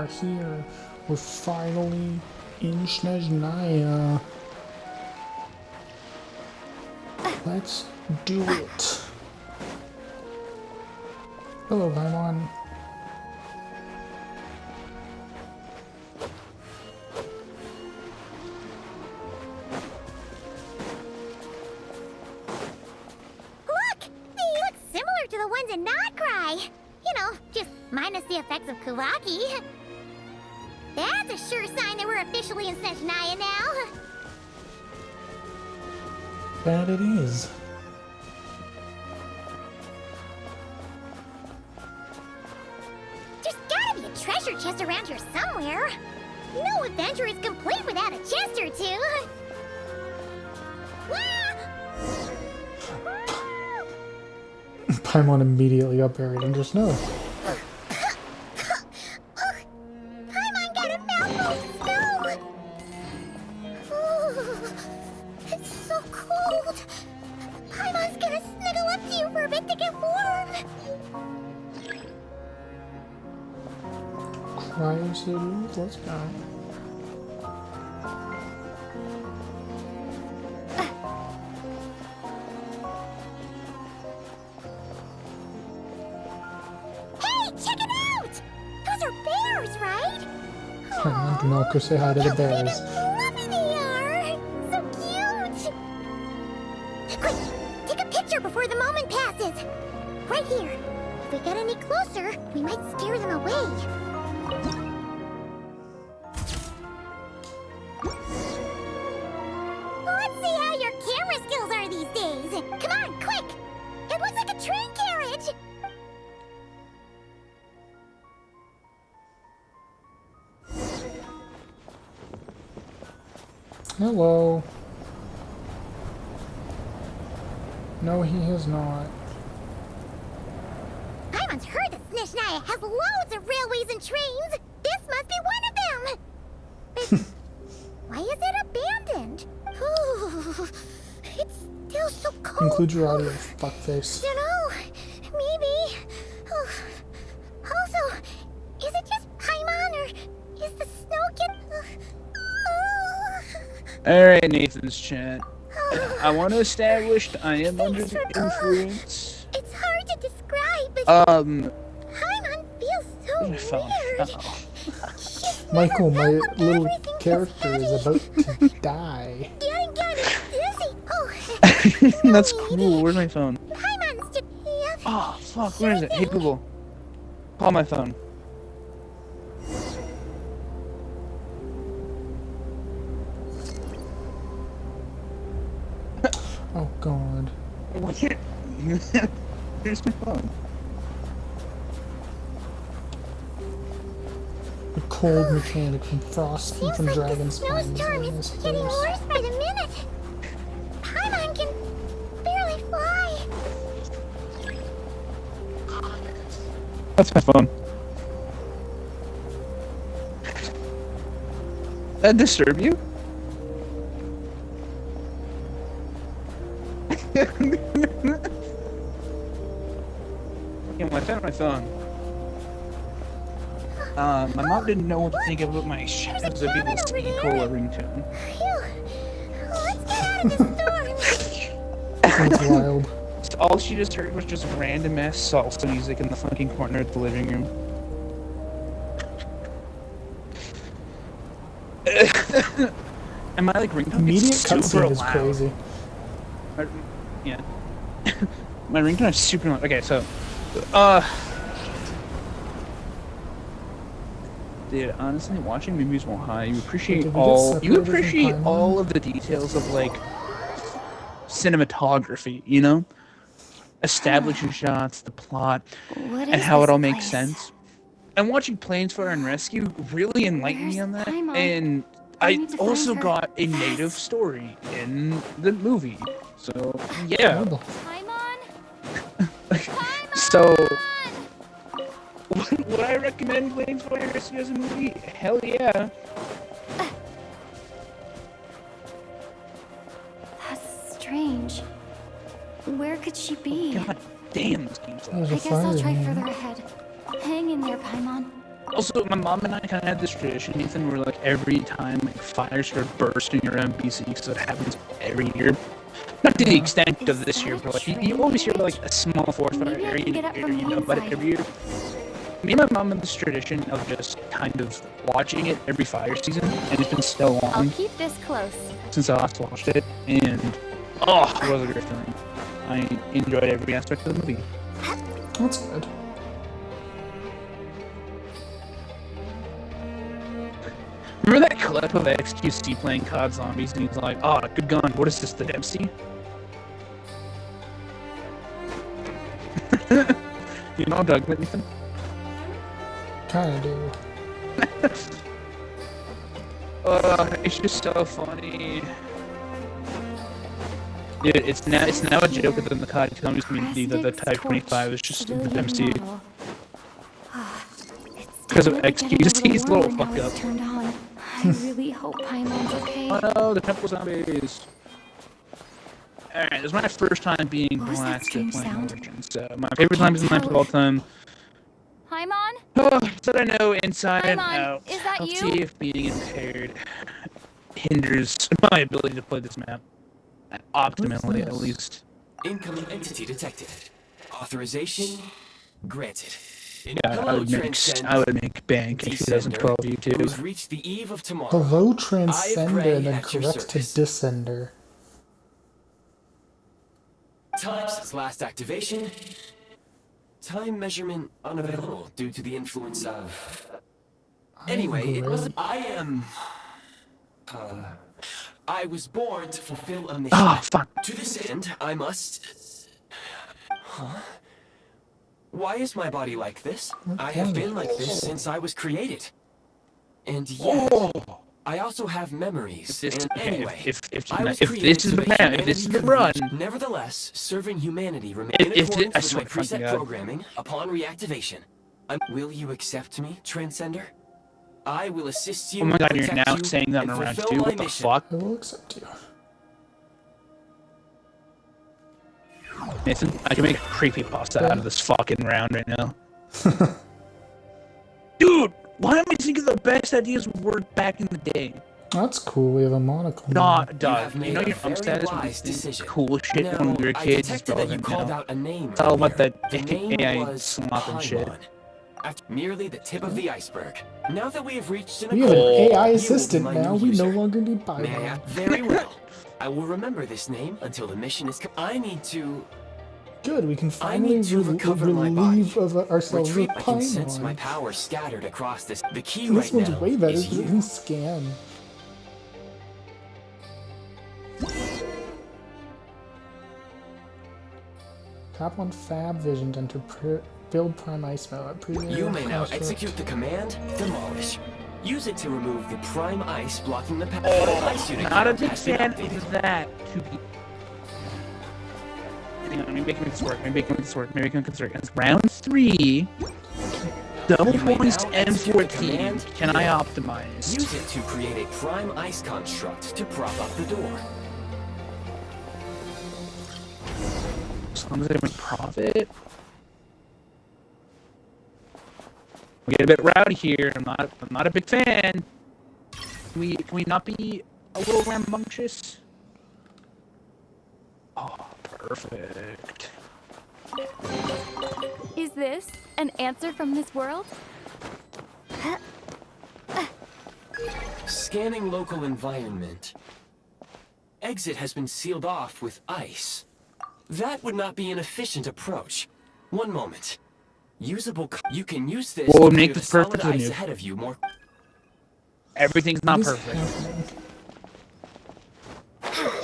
are here. We're finally in Snezhnaya. Let's do it. Hello, Paimon. To the ones in Notcry. You know, just minus the effects of Kuvaki. That's a sure sign that we're officially in Snezhnaya now. That it is. There's gotta be a treasure chest around here somewhere. No adventure is complete without a chest or two. Paimon immediately got buried under snow. Paimon got a mouthful of snow! Ooh, it's so cold. Paimon's gonna snuggle up to you for a bit to get warm. Cryo City, let's go. Paimon, do not go say hi to the bears. Fluffy they are! So cute! Quick, take a picture before the moment passes. Right here. If we get any closer, we might scare them away. Let's see how your camera skills are these days. Come on, quick! It looks like a train carriage! Hello. No, he has not. Paimon's heard that Snezhnaya has loads of railways and trains. This must be one of them. But why is it abandoned? Ooh, it's still so cold. Include your audio, fuckface. Dunno. Maybe. Also, is it just Paimon or is the snow getting... Alright, Nathan's chat. I want to establish I am under the influence. It's hard to describe, but Paimon feels so Where's my phone? weird. Uh-oh. Michael, my little character is about to die. Getting kind of dizzy. Oh, That's cool. Where's my phone? Paimon's just... Oh, fuck. Where is it? Hey, Google. Call my phone. Oh god. What? Here's my phone. The cold mechanic from Frost Seems from like Dragon's the snowstorm is getting worse by the minute. Paimon can barely fly. That's my phone. That disturb you? Yeah, when I found my phone, my mom didn't know what to think about my Shadows of Evil City Cola ringtone. Phew. Let's get out of the storm. That's wild. So all she just heard was just random ass salsa music in the fucking corner of the living room. And my like ringtone Immediate gets super cutscene is loud. crazy. Yeah. My ringtone is super loud. Okay, so, dude, honestly, watching movies while high, you appreciate all of the details of like cinematography, you know, establishing shots, the plot, and how it all makes sense. And watching Planes, Fire, and Rescue really enlightened me on that. And I also got a native story in the movie. So, yeah. So, would I recommend Planes, Fire, and Rescue as a movie? Hell yeah. That's strange. Where could she be? God damn, this game's There's I a guess I'll fire try in further here. ahead. Hang in there, Paimon. Also, my mom and I kind of had this tradition, Ethan, where like every time like fires start bursting around BC, because it happens every year. Not to the extent of this year, but like you always hear like a small forest fire area, you know about it every year. Me and my mom have this tradition of just kind of watching it every fire season, and it's been so long. I'll keep this close. Since I last watched it, and oh, it was a great feeling. I enjoyed every aspect of the movie. That's good. Remember that clip of XQC playing COD Zombies, and he's like, "Oh, good gun. What is this, the Dempsey?" You know, Doug, Ethan? Kinda do. It's just so funny. Dude, it's now a joke within the COD Zombies community that the Type 25 is just the Dempsey. Because of XQC's little fuck up. I really hope Paimon's okay. Oh no, the Temple Zombies! Alright, this is my first time being blasted playing Origins, so my favorite time is the ninth of all time. Paimon? Oh, that I know inside and Paimon, out. is that I'll you? see if being impaired hinders my ability to play this map. Optimally, at least. Incoming entity detected. Authorization granted. Yeah, I would make bank in 2012 YouTube. Who's reached the eve of tomorrow. Hello, Eye of Transcender, Prey and then at your correct to service. Descender. Time since last activation. Time measurement unavailable due to the influence of. Anyway, it was. I am. I was born to fulfill a mission. Ah, fuck. To this end, I must. Huh? Why is my body like this? I have been like this since I was created. And yet, I also have memories. And anyway, if I was this created is so the that plan, if this is the humanity run, could- Nevertheless, serving humanity remains If- in if accordance I with swear my to fucking preset God. programming upon reactivation. Will you accept me, Transcender? I will assist you. oh my god, you're protect now you, saying that in and around fulfill 2? my What the mission. fuck? I will accept you. Nathan, I can make a creepypasta out of this fucking round right now. Dude, why am I thinking the best ideas were back in the day? That's cool. We have a monocle. Nah, You Doug, have you made know a your very says wise decision. cool shit Now, when we were I kids is detected that you relevant called now. out a name. It's all about earlier. that The name AI was slop and shit. Paimon. After merely the tip of the iceberg. Now that we have reached an We have an accord, AI you will be assistant my now. new We no user. longer need May I Paimon. act? Very well. I will remember this name until the mission is. I need to Good, we can finally need to recover my body. relieve of ourselves retrieve. with I can sense my Paimon. power scattered across this. The key This right one's now way better is because it you. can scan. Tap on Fab Vision to enter build Prime Ice Mode at premium. You may now construct. execute the command Demolish. Use it to remove the prime ice blocking the path. Ice unit Not a count big has been fan updated. of that. To be. Hang on, maybe I can make this work. Maybe I can make this work. Maybe I can make this work. It's round 3. Double You may points now execute the M14. command Can I Heal. optimize? Use it to create a prime ice construct to prop up the door. As long as I make profit. We get a bit rowdy here. I'm not a big fan. Can we not be a little rambunctious? Oh, perfect. Is this an answer from this world? Scanning local environment. Exit has been sealed off with ice. That would not be an efficient approach. One moment. Usable. You can use this We'll to make clear this the solid perfect with ice you. ahead of you more. Everything's not What is perfect. happening?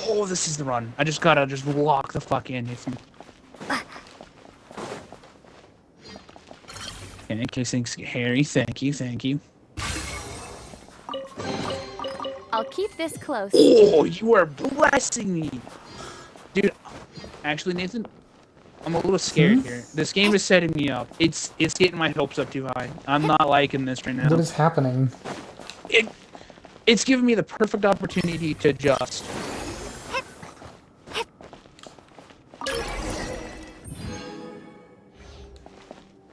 Oh, this is the run. I just gotta lock the fuck in. Okay, thanks, Harry. Thank you. I'll keep this close. Oh, you are blessing me, dude. Actually, Nathan, I'm a little scared here. This game is setting me up. It's getting my hopes up too high. I'm not liking this right now. What is happening? It's giving me the perfect opportunity to adjust.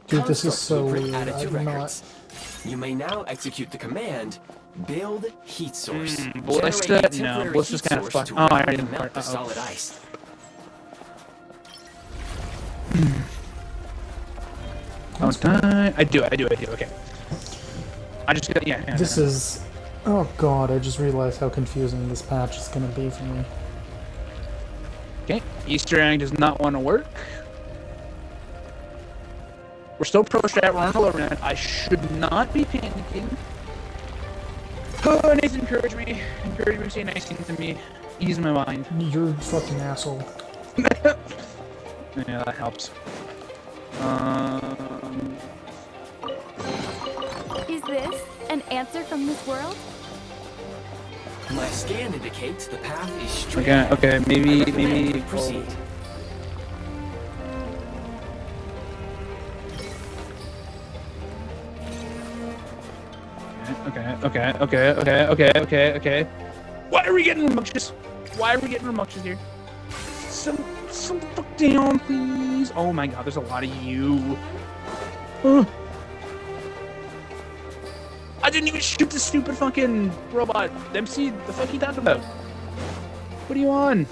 Dude, this is Construct so blueprint weird. added to I'm not. records. You may now execute the command, build heat source. Ballista? Generate a No, temporary Ballista's heat kind of source fucked. to Oh, I rapidly already melt the uh-oh. solid ice. Don't die. I do, okay. I just got, yeah. This is... Oh god, I just realized how confusing this patch is gonna be for me. Okay, Easter egg does not want to work. We're still pro strat, we're on the lower end. I should not be panicking. Oh, Nathan, encourage me, say nice things to me. Ease my mind. You're a fucking asshole. Yeah, that helps. Is this an answer from this world? My scan indicates the path is straight ahead. Okay, maybe, I recommend we oh. proceed. Okay. Why are we getting rambunctious? Here? Some fuck down, please. Oh my god, there's a lot of you. I didn't even shoot the stupid fucking robot. MC, the fuck you talking about? What are you on?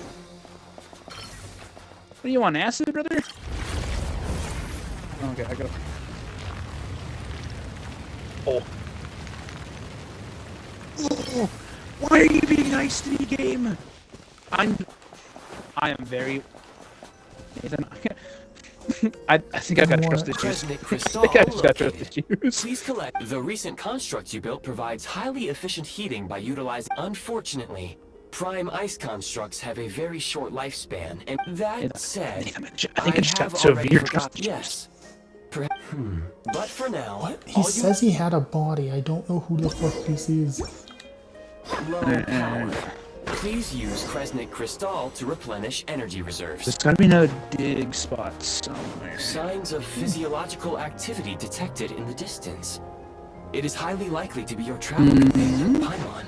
What are you on, acid, brother? Okay, I go. Oh. Oh. Why are you being nice to me, game? I am very... Nathan, I think I've got trust issues. I think I just got trust issues. Please collect. The recent construct you built provides highly efficient heating by utilizing... Unfortunately, prime ice constructs have a very short lifespan, and that said, I think I just got severe trust issues. Yes. But for now, What? He says he had a body. I don't know who the fuck this is. low power. Please use Kresnik Crystal to replenish energy reserves. There's gotta be no dig spots somewhere. Signs of physiological activity detected in the distance. It is highly likely to be your travel companion, Paimon.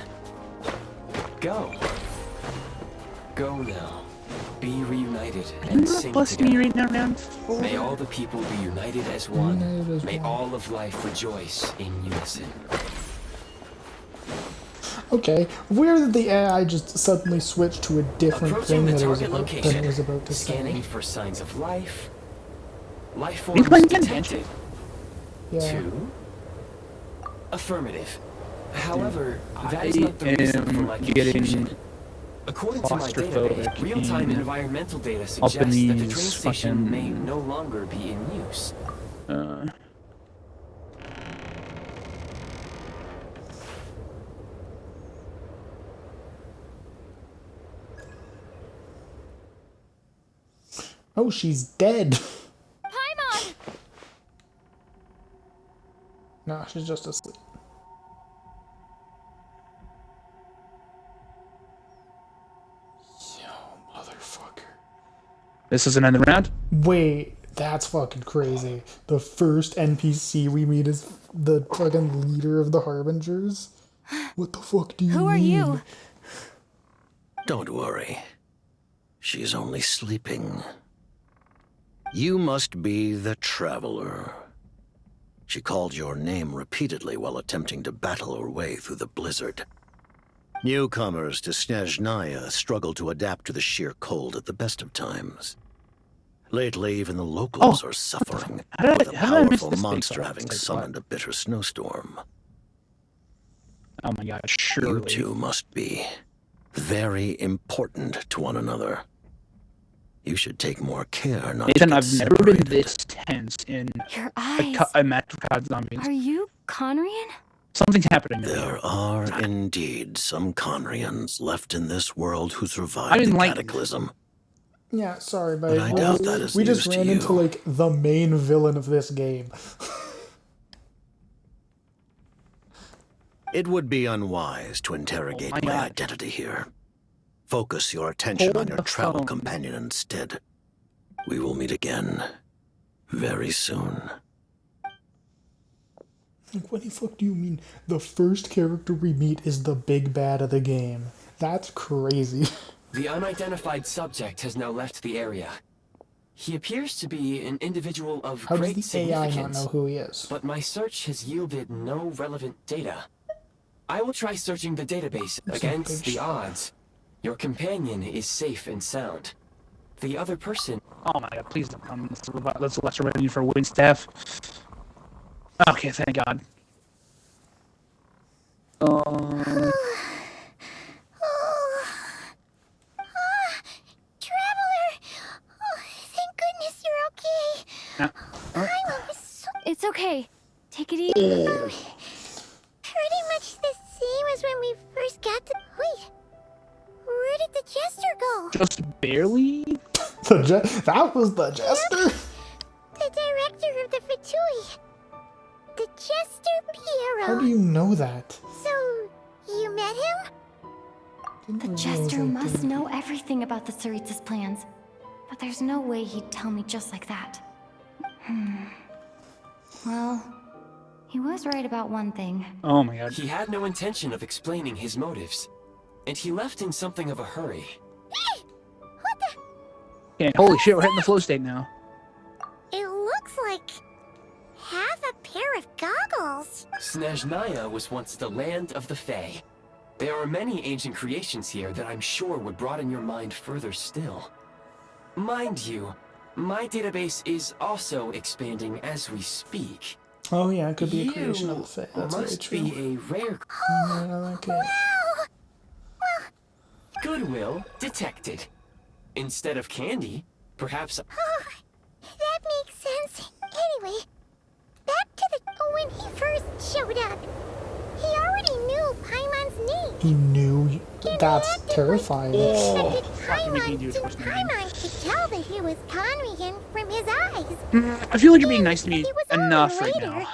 Go. Go now. Be reunited and sing Bless together. me right now, round 4. May all the people be united as one. United as May one. all of life rejoice in unison. Okay, where did the AI just suddenly switch to a different Approaching thing the that it was target about, than location. it was about to Scanning say? for signs of life. Life You forms playing detected. Yeah. 2. Affirmative. However, that is I not the reason for my am getting confusion. According to my database, claustrophobic real-time in environmental data up in suggests that the train these station fucking- may no longer be in use. Oh, she's dead. Paimon! Nah, she's just asleep. Yo, motherfucker. This is an end of the round? Wait, that's fucking crazy. The first NPC we meet is the fucking leader of the Harbingers? What the fuck do you mean? Who are you? Don't worry. She's only sleeping. You must be the Traveler. She called your name repeatedly while attempting to battle her way through the blizzard. Newcomers to Snezhnaya struggle to adapt to the sheer cold at the best of times. Lately, even the locals are suffering, with a how did I miss powerful this big monster fight? having Like, summoned a bitter snowstorm. Oh my god, You surely. two must be very important to one another. You should take more care not Nathan, to get I've never been separated. this tense in Your eyes. a match of COD Zombies. Are you Conrian? Something's happening. There are indeed some Conrians left in this world who survived I'm the enlightened. cataclysm. Yeah, sorry, But I doubt that is we just news to ran into, you. like, the main villain of this game. It would be unwise to interrogate my my God. identity here. Focus your attention on Hold your the travel phone. companion instead. We will meet again very soon. Like, what the fuck do you mean the first character we meet is the big bad of the game? That's crazy. The unidentified subject has now left the area. He appears to be an individual of How great does the AI not significance, know who he is? but my search has yielded no relevant data. I will try searching the database against the odds. Your companion is safe and sound. The other person... Oh my god, please don't come. Let's elect ready for win staff. Okay, thank god. Traveler! Oh, thank goodness you're okay. Paimon was so It's okay. Take it easy. pretty much the same as when we first got to... Wait, where did the jester go? Just barely? That was the jester? The director of the Fatui. The Jester Piero. How do you know that? So, you met him? Didn't The realize jester I must did. know everything about the Tsaritsa's plans. But there's no way he'd tell me just like that. Well, he was right about one thing. Oh my god. He had no intention of explaining his motives, and he left in something of a hurry. Hey! What the... Yeah, holy shit, we're hitting the flow state now. It looks like... half a pair of goggles. Snezhnaya was once the land of the Fae. There are many ancient creations here that I'm sure would broaden your mind further still. Mind you, my database is also expanding as we speak. Oh yeah, it could be a You creation of the Fae. That's very must true. be a rare Okay. goodwill detected. Instead of candy, perhaps... Oh, that makes sense. Anyway, back to the... when he first showed up. He already knew Paimon's name. He knew. That's acted like- terrifying. And did fucking making you do it Paimon twice now. could tell that he was Conrian from his eyes. I feel like you're being nice to me It was only enough right later, now.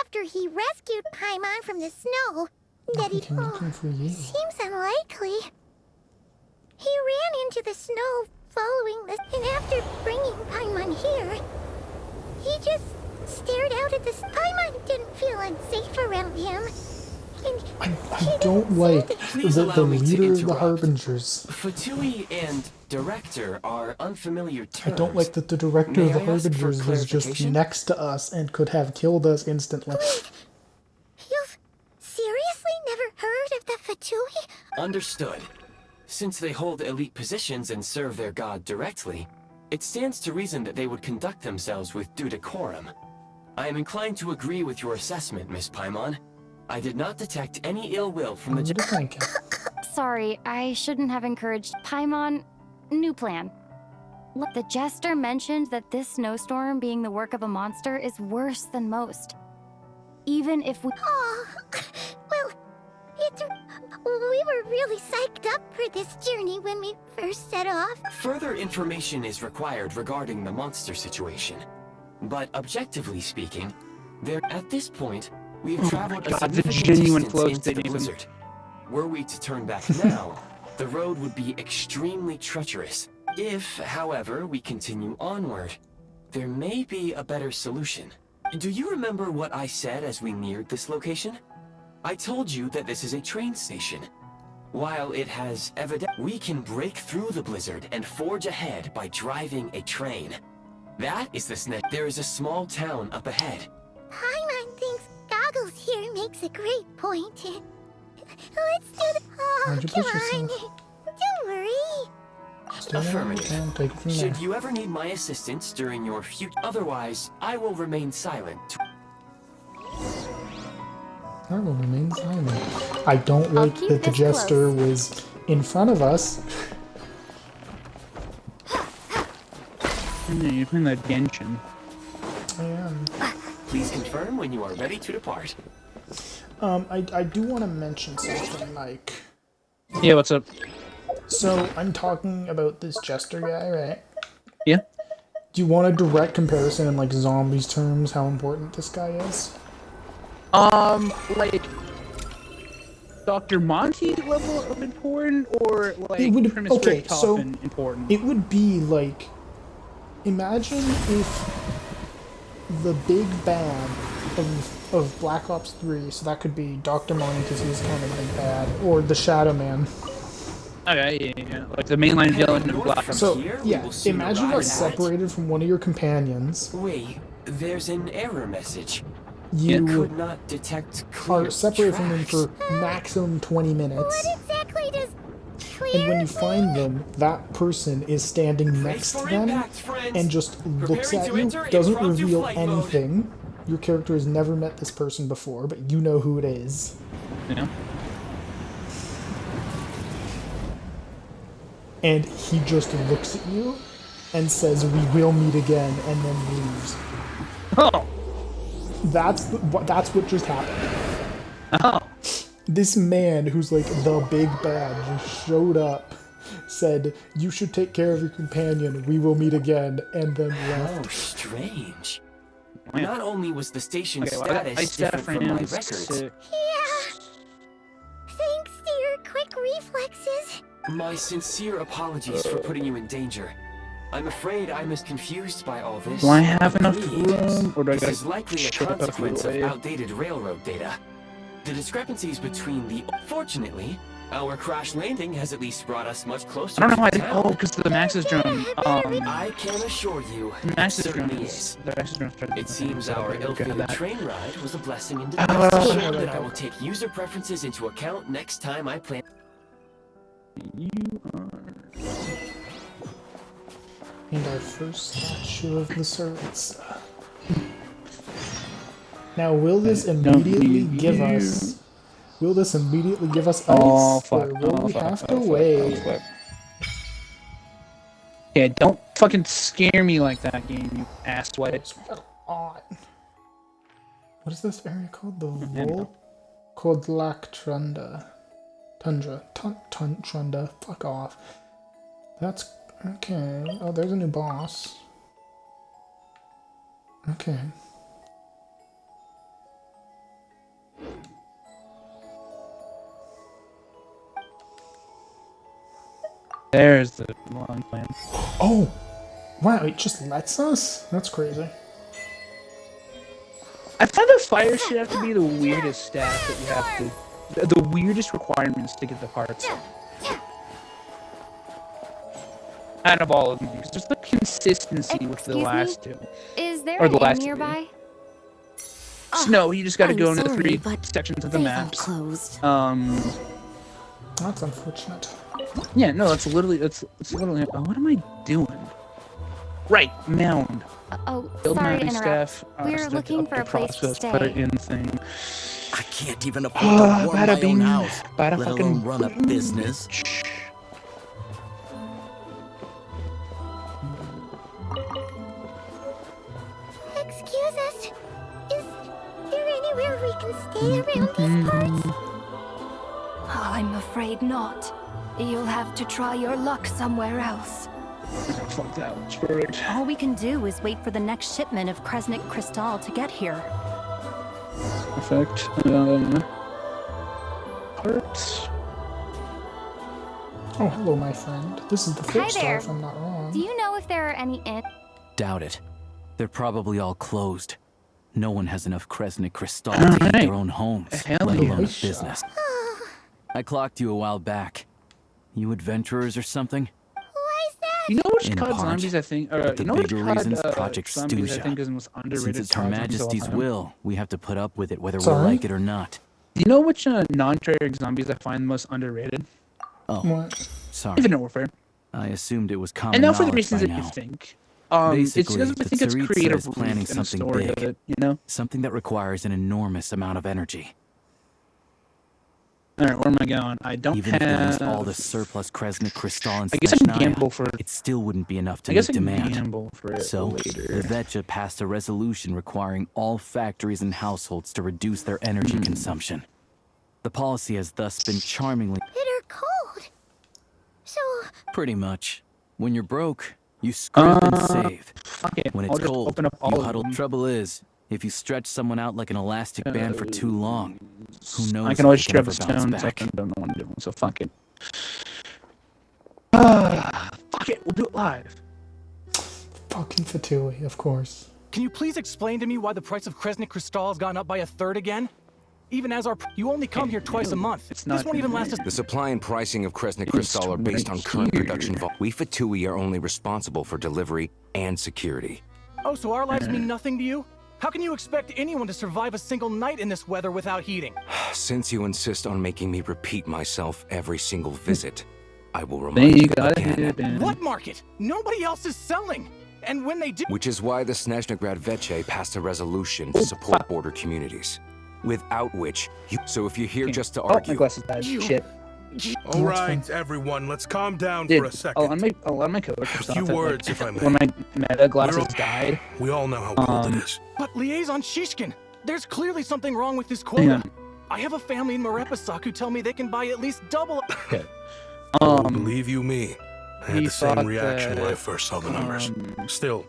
after he rescued Paimon from the snow, that he... Came looking for you. seems unlikely. He ran into the snow following this, and after bringing Paimon here, he just stared out at the... Paimon didn't feel unsafe around him. And I don't like Please the allow me to leader of the interrupt. Harbingers. Fatui and director are unfamiliar I terms. don't like that the director May of the I ask for Harbingers was just clarification? next to us and could have killed us instantly. you've seriously never heard of the Fatui? Understood. Since they hold elite positions and serve their god directly, it stands to reason that they would conduct themselves with due decorum. I am inclined to agree with your assessment, Miss Paimon. I did not detect any ill will from What the... do you think? Sorry, I shouldn't have encouraged Paimon. New plan. Look, the jester mentioned that this snowstorm being the work of a monster is worse than most. Even if we... Oh, well, it's... we were really psyched up for this journey when we first set off. Further information is required regarding the monster situation. But objectively speaking, there at this point, we have traveled a God, the significant genuine distance flow into state the even- blizzard. Were we to turn back now, the road would be extremely treacherous. If, however, we continue onward, there may be a better solution. Do you remember what I said as we neared this location? I told you that this is a train station. While it has we can break through the blizzard and forge ahead by driving a train. That is the snake. There is a small town up ahead. Paimon thinks goggles here makes a great point. Let's do the... Oh, Why'd you come push on. yourself? Don't worry. Stay there Affirmative. and take it from there. Should you ever need my assistance during your future, otherwise, I will remain silent. I will remain silent. I don't like keep that the this jester close. was in front of us. Yeah, you're playing that Genshin. I am. Please confirm when you are ready to depart. I do want to mention something, Mike. Yeah, what's up? So, I'm talking about this jester guy, right? Yeah? Do you want a direct comparison in, like, zombies terms, how important this guy is? Like... Dr. Monty level of important, or like It would- Primus okay, Richtofen so important? It would be, like... Imagine if the big bad of Black Ops 3, so that could be Dr. Monty because he's kind of big bad, or the Shadow Man. Okay, yeah. Like the mainline villain in Black Ops. So, Here, we yeah, will soon imagine you got arrive at- separated from one of your companions. Wait, there's an error message. You Could not detect clear are separated from them tracks. for maximum 20 minutes. What exactly does clear And when you mean? find them, that person is standing next to for them impact, friends. and just looks Preparing at to you, enter doesn't impromptu reveal flight mode. anything. Your character has never met this person before, but you know who it is. Yeah. And he just looks at you and says, "We will meet again," and then leaves. Oh. That's what just happened. Oh. This man who's like the big bad just showed up, said, "You should take care of your companion. We will meet again," and then Oh, left. strange. Yeah. Not only was the station's Okay, well, status different from my friends. records, Yeah. Thanks to your quick reflexes. my sincere apologies for putting you in danger. I'm afraid I'm as confused by all this. Do I have enough Please. room, or do I This gotta is likely a ship up consequence of away? outdated railroad data. The discrepancies between the... Fortunately, our crash landing has at least brought us much closer I don't know how I to did. town. Oh, because the Max's drone. I can assure you, The it Max's drone certainly is. is. The Max's drone. It seems our ill-fated that. train ride was a blessing in Oh, disguise. yeah, that like I will take user preferences into account next time I plan. You are. And our first statue of the Cerberus. Now, will this immediately need give you. us? Will this immediately give us Oh ice, fuck! or will Oh we fuck! have Oh to fuck! wait? Oh fuck! Yeah, don't fucking scare me like that, game, you asswipe. On. What is this area called? The Yeah, no. Vol Kodlak Tundra. Tundra. Fuck off. That's okay. Oh, there's a new boss. Okay. There's the long plan. Oh! Wow, it just lets us? That's crazy. I find the fire should have to be the weirdest stat that you have to. The weirdest requirements to get the parts. Out of all of them, because there's the consistency with the Excuse me? last two. Is there Or an the inn last two. nearby? No, you just got to I'm go into the sorry, three but sections of the they've all maps. closed. That's unfortunate. Yeah, no, that's literally Oh, what am I doing? Right, mound. Oh, Build sorry my to interrupt. staff. We're start looking up for the a place to process, Put it stay. in thing. I can't even afford to warm Bada my own bing, house, bada let fucking alone run a business. Excuse us. Is there anywhere we can stay around these parts? I'm afraid not. You'll have to try your luck somewhere else. Fuck that one's perfect. All we can do is wait for the next shipment of Kresnik Crystal to get here. Perfect. Parts. Oh, hello, my friend. This is the Hi flip star, there. if I'm not wrong. Do you know if there are any in? Doubt it. They're probably all closed. No one has enough Kresnik Crystal to heat Alright. their own homes, Hell let yeah. alone a Nice business. I clocked you a while back. You adventurers or something? Why's that? You know which In COD part, zombies I think? but the you know which bigger COD reason's Project zombies I Stooja. think is the most underrated? Since it's Her COD zombies of all Majesty's time? will, we have to put up with it whether Sorry? we like it or not. You know which non-Treyarch zombies I find the most underrated? Oh, What? sorry. Infinite Warfare. I assumed it was common And not for the knowledge reasons by that you now. think. It's Basically, because I think it's Tsaritsa creative is planning belief in the something story big. of it, you know? Something that requires an enormous amount of energy. Alright, where am I going? I don't Even if we used have... all the surplus Kresnik Crystal and I guess I can Snezhnaya, gamble for... it still wouldn't be enough to I guess I meet can demand. gamble for it So, later. the Vetja passed a resolution requiring all factories and households to reduce their energy consumption. The policy has thus been charmingly... Bitter cold. So, Pretty much. When you're broke, you scrimp and save. Fuck it. When I'll it's just cold, open up all you of huddle. them. Trouble is, if you stretch someone out like an elastic band for too long, who knows I if can always they can strap ever a bounce stone, so I back. don't know what I'm doing, so fuck it. Fuck it, we'll do it live. Fucking Fatui, of course. Can you please explain to me why the price of Kresnik Crystal has gone up by a third again? Even as you only come here twice a month. It's This not won't even last us. The supply and pricing of Kresnik Crystal are based on current production volume. We Fatui are only responsible for delivery and security. Oh, so our lives mean nothing to you? How can you expect anyone to survive a single night in this weather without heating? Since you insist on making me repeat myself every single visit, I will Then remind you you gotta again. hit it. What market? Nobody else is selling. And when they do, Which is why the Snezhnegrad Veche passed a resolution to support border communities. Without which, so if you're here just to Oh, my argue, glasses died. Shit. All right, everyone, let's calm down Dude, for a second. a lot of my coworkers A few thought that, words, if I may. when my meta glasses We're all- died. We all know how cold it is. but Liaison Shishkin, there's clearly something wrong with this Hang quota. on. I have a family in Marepasak who tell me they can buy at least double. Oh, believe you me, I had he the same thought reaction when I that, first saw the numbers. Still,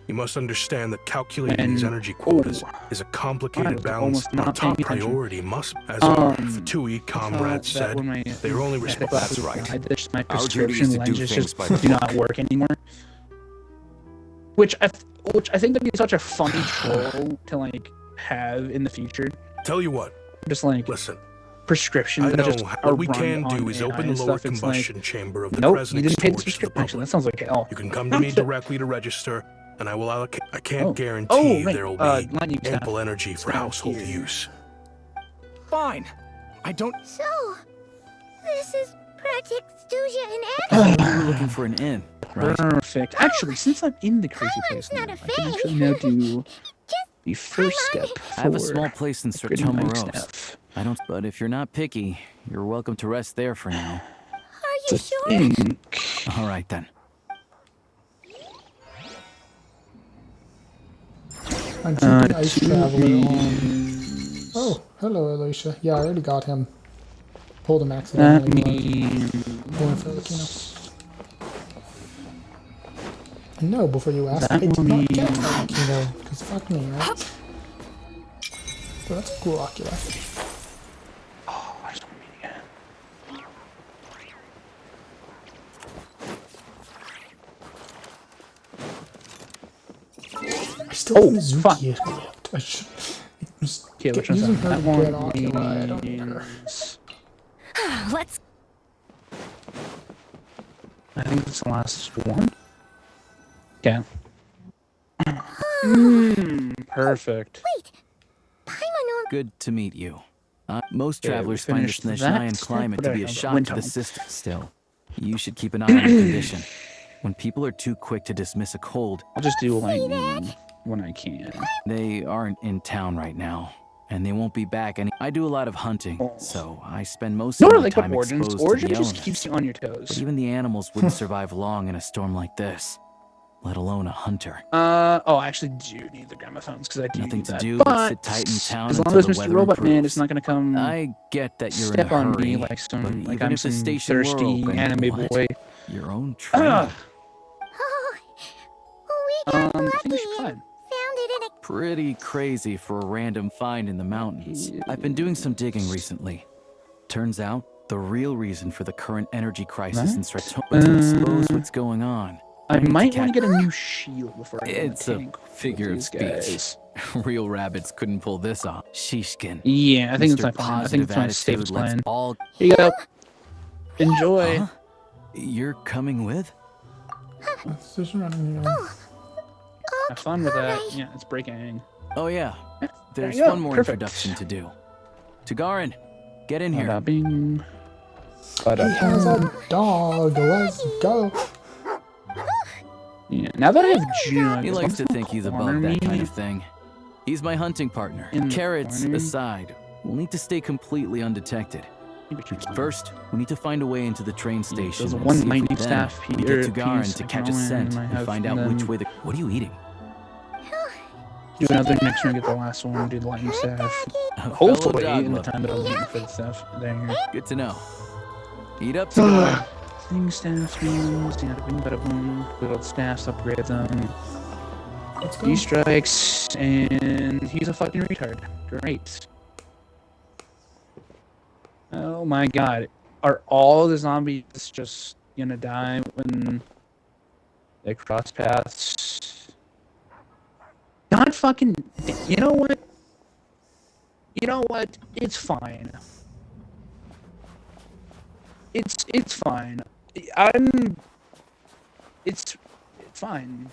you must understand that calculating and- these energy quotas oh, is a I complicated was balance. almost Our not top paying attention. priority must, as our Fatui I comrades thought that said, when my they are only meta responsible. glasses That's right. died, just my Our duty is prescription to do lenses things just by the do not book. work anymore. Which I think would be such a funny troll to like have in the future. Tell you what, Just like listen. prescriptions I that know just what are we run can on do is AI open and the lower stuff. It's combustion like, chamber of the nope, you Kresnik didn't pay the storage to the subscription. That public. sounds like hell. You can come to me directly to register, and I will allocate. I can't Oh. guarantee Oh, right. there will be Lightning staff. ample energy for It's not household here. use. Fine. I don't. So, this is Project Studia in You action. were looking for an inn, right? Perfect. Actually, since I'm in the crazy place Paimon's now, not a I can thing. actually now do Just the first step I have a for small place in upgrading my Sertomaros. staff. I don't, but if you're not picky, you're welcome to rest there for now. Are you sure? Think. All right then. I'm keeping Ice to Traveler on. means- Oh, hello, Alicia. Yeah, I already got him. Pulled him That accidentally. means Going for Aquino. No, before you ask, I That did not means- get Aquino, because fuck me, right? So that's a cool Ocula. oh, I just want to meet again. I still Oh, think fuck. Zuki is equipped. I should just Okay, get which one's using that? her That to one get Ocula. I don't need her. means- Let's I think it's the last one. Yeah. Perfect. Wait, Paimon Good to meet you. Most Yeah, we travelers find the finished that Snezhayan step, climate but to I be a have shock wind to the tunnel. system still. You should keep an eye on your condition. When people are too quick to dismiss a cold, I'll just do lightning when I can. they aren't in town right now. And they won't be back any. I do a lot of hunting, so I spend most of Nor my like what time Origins. exposed to Origin the just elements. keeps you on your But toes. even the animals wouldn't survive long in a storm like this, let alone a hunter. Oh, I actually do need the gramophones because I do Nothing need to that. do but but sit tight in town as long until as the Mr. weather Robot Man improves. is not gonna come I get that you're step in a on hurry, me like some but like even I'm if the some station were thirsty open, anime what? boy. Your own train. Ugh. we got I think lucky we should and fly. found it in a Pretty crazy for a random find in the mountains. I've been doing some digging recently. Turns out, the real reason for the current energy crisis in Stratoma. But to expose what's going on, I need to might want to catch- get a new shield before I get in the It's a tank with figure of these speech. guys. Real rabbits couldn't pull this off. Shishkin. Yeah, I think Mr. that's my plan. I think Positive it's my Attitude safest lets plan. all. Here you go. Enjoy. Huh? You're coming with? It's just running here. Have fun with that. alright. Yeah, it's breaking. Oh yeah. There's you go. one more Perfect. introduction to do. Tagarin, get in here. Bada bing. He Bada has a dog. Let's go. Yeah, now that I have June, He likes to think he's above that kind of thing. He's my hunting partner. In the Carrots corner. aside, we'll need to stay completely undetected. First, we need to find a way into the train station. There's and one see if lightning then staff we here, get Tagarin piece to I catch a can scent and I and have find out which them- way the. What are you eating? Do another next one, get the last one, do the lightning staff. A fellow Hopefully, dog in the lover. time that I'm waiting for the stuff there. Good to know. Eat up, Tagarin. Thing staff means, bada bing, bada boom. Build staffs, upgrade them. Let's go. He strikes, and he's a fucking retard. Great. Oh my god. Are all the zombies just gonna die when they cross paths? God fucking. You know what? You know what? It's fine. It's fine. It's fine.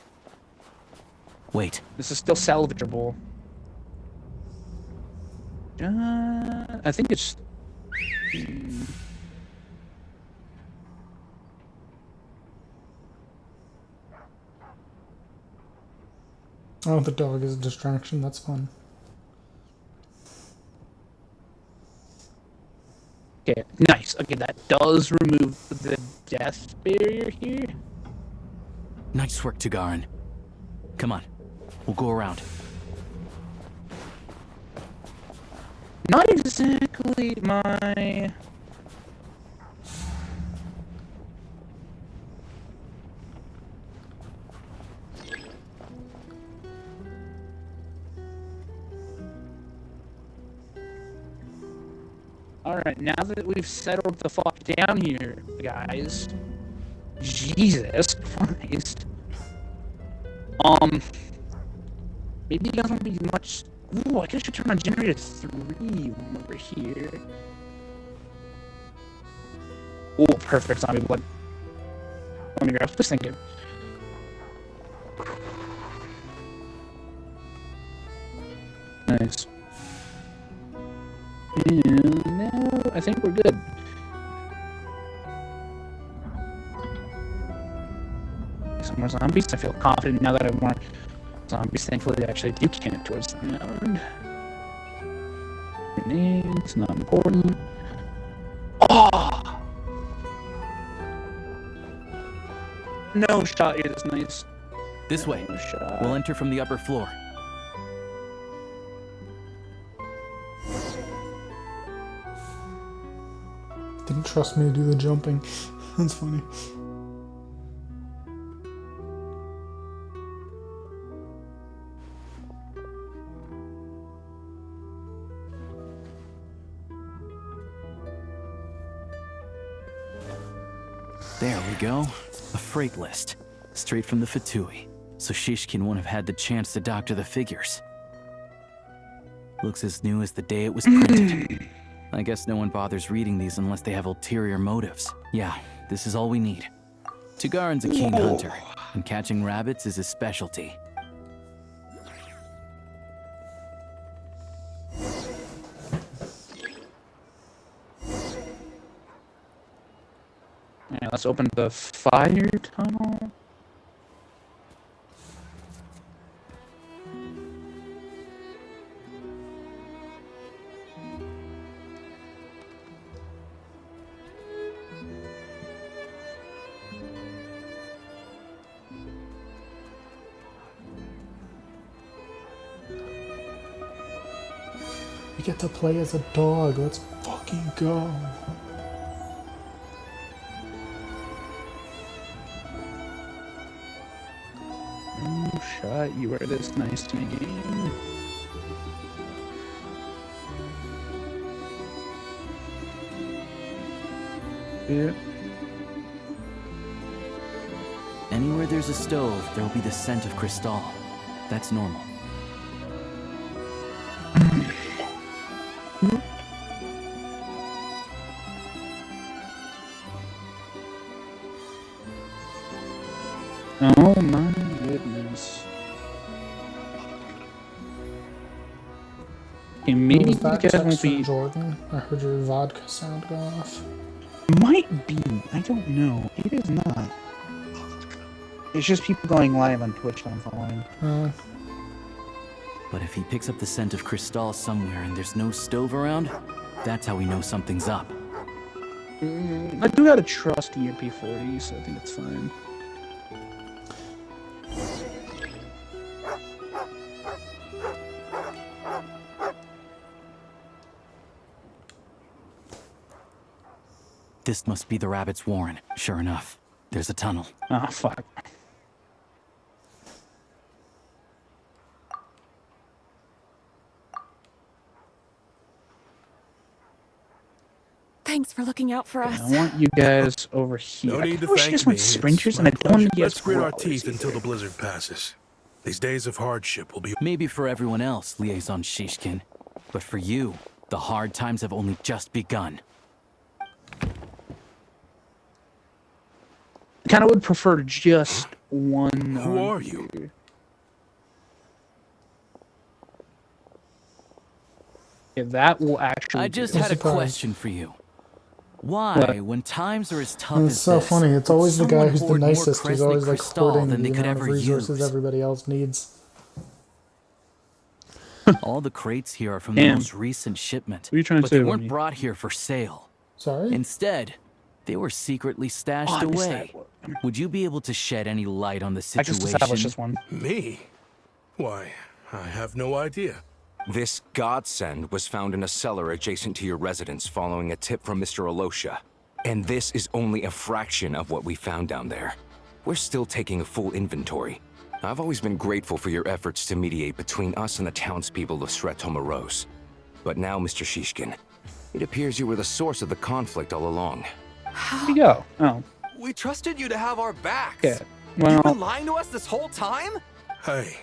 Wait. This is still salvageable. I think it's. Oh, the dog is a distraction. That's fun. Okay, nice. Okay, that does remove the death barrier here. Nice work, Tagarin. Come on, we'll go around. Not exactly my... Alright, now that we've settled the fuck down here, guys. Jesus Christ. Maybe you guys won't be much... Ooh, I guess I should turn on generator 3 over here. Ooh, perfect zombie blood. Let me grab this thinking. Nice. And now I think we're good. Some more zombies. I feel confident now that I have more zombies. Thankfully, they actually do count towards the round. Grenades, not important. Oh! No shot here. That's nice. This way. No shot. We'll enter from the upper floor. Didn't trust me to do the jumping. That's funny. There we go. A freight list. Straight from the Fatui. So Shishkin won't have had the chance to doctor the figures. Looks as new as the day it was printed. I guess no one bothers reading these unless they have ulterior motives. Yeah, this is all we need. Tagarin's a keen hunter, and catching rabbits is his specialty. Yeah, let's open the fire tunnel. We get to play as a dog. Let's fucking go. No shot. You were this nice to me, game. Yeah. Anywhere there's a stove, there'll be the scent of Cristal. That's normal. Oh my goodness. Okay, maybe Was you that guys text won't from be... Jordan? I heard your vodka sound go off. Might be. I don't know. It is not. It's just people going live on Twitch that I'm following. But if he picks up the scent of Cristal somewhere and there's no stove around, that's how we know something's up. I do gotta trust EMP40, so I think it's fine. This must be the rabbit's warren. Sure enough, there's a tunnel. Oh, fuck. Thanks for looking out for us. I want you guys over here. No need to I wish thank just me. went sprinters, It's and I my don't want pleasure. to get Let's grit our crawlers teeth either. until the blizzard passes. These days of hardship will be... Maybe for everyone else, Liaison Shishkin. But for you, the hard times have only just begun. I kind of would prefer just one. Who are you? Yeah, that will actually. I just do. had a surprised. question for you. Why, What? when times are as tough It's as so this, funny. It's would always the guy someone who's the hoard more nicest who's Kresnik always like Crystal hoarding than the they could amount of ever resources use? everybody else needs. All the crates here are from the Damn. most recent shipment, What are you trying to but say they about weren't me? brought here for sale. Sorry? Instead, they were secretly Oh, stashed I missed away. that. Would you be able to shed any light on the I just established situation? this one. Me? Why, I have no idea. This godsend was found in a cellar adjacent to your residence following a tip from Mr. Alosha. And this is only a fraction of what we found down there. We're still taking a full inventory. I've always been grateful for your efforts to mediate between us and the townspeople of Sretomaros. But now, Mr. Shishkin, it appears you were the source of the conflict all along. Where'd you go? Oh, We trusted you to have our backs. yeah. You've Well, been lying to us this whole time? Hey.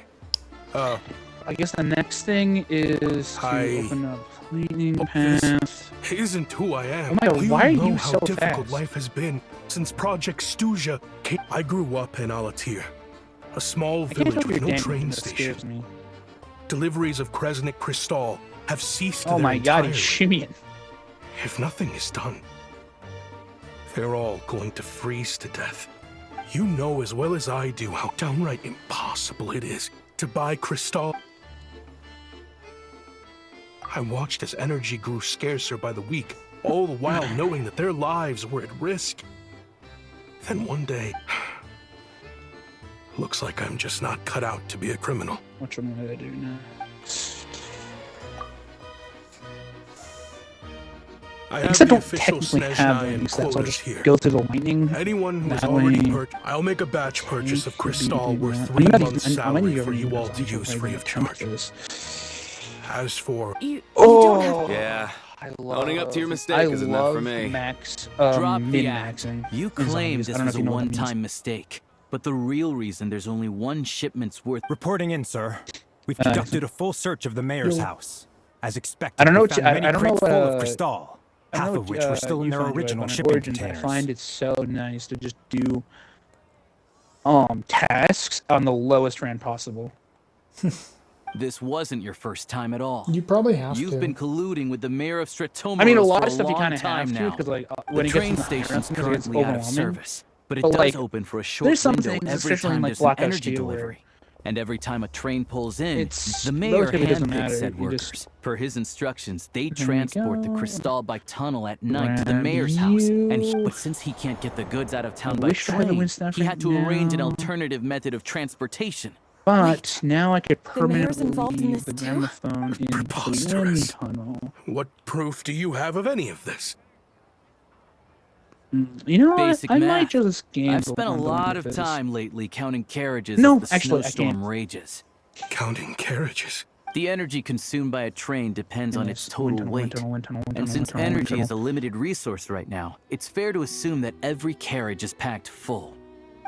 I guess the next thing is to Hi. open up lightning This path. isn't who I am. Oh my God, Do why are know you how so difficult fast? life has been since Project Stuja came? I grew up in Alatir, a small I can't village tell if with you're no dancing, train that scares station. me. Deliveries of Kresnik Crystal have ceased Oh there my god, he's entirely. shimmying. If nothing is done, they're all going to freeze to death. You know as well as I do how downright impossible it is to buy Crystal. I watched as energy grew scarcer by the week, all the while knowing that their lives were at risk. Then one day, looks like I'm just not cut out to be a criminal. Which one would I do next? I I have guess I the don't official technically have Snezhnaya any steps. I'll quotas just here. go to the lightning. Anyone who has That already way- I'll make a batch purchase of Crystal worth I'm 3 not months' even- I'm not salary even for you all to I'm use not free even of trying to charge. do this. As for You Oh, don't have Yeah. I love, Owning up to your mistake I is enough love for me. Max, Drop the min-maxing. You in claim zombies. I this don't know was if a you know what that means. one-time mistake, but the real reason there's only one shipment's worth. Reporting in, sir. We've Uh, conducted a full search of the mayor's Yo. house. As expected, I don't know we what you- found many I don't know crates what, full of Crystal, I don't half know of what, which were still in you their find, original but on shipping Origins, containers. I find it so nice to just do tasks on the lowest rand possible. This wasn't your first time at all. You probably have You've to. been colluding with the mayor of Stratomaros I mean, a lot for of stuff you long kind of time have to now. because, like, The when it gets train to the higher station's ups, it gets currently out of overwhelming. service, but it But, does like, open for a short there's some window things, every especially in, time like, there's an Black Ops energy 2 where- delivery. And every time a train pulls in, It's the mayor relatively doesn't handpicks matter, said you workers. just- Per his instructions, they we transport the go. Crystal by tunnel at night to the Grab mayor's house. you. But since he can't get the goods out of town I by wish I had the train, wind staff he right had to arrange an now. alternative method of transportation. But now I could The mayor's permanently involved in leave this the too? gramophone in the wind Preposterous. tunnel. What proof do you have of any of this? You know what? Basic I math. might just gamble. I've spent a on the lot of Memphis. time lately counting carriages No, as the actually, I snowstorm can't. rages. Counting carriages. The energy consumed by a train depends on its Yes, total wind tunnel, wind weight. tunnel, wind tunnel, wind And tunnel, since wind tunnel, wind energy is a tunnel. limited resource right now, it's fair to assume that every carriage is packed full.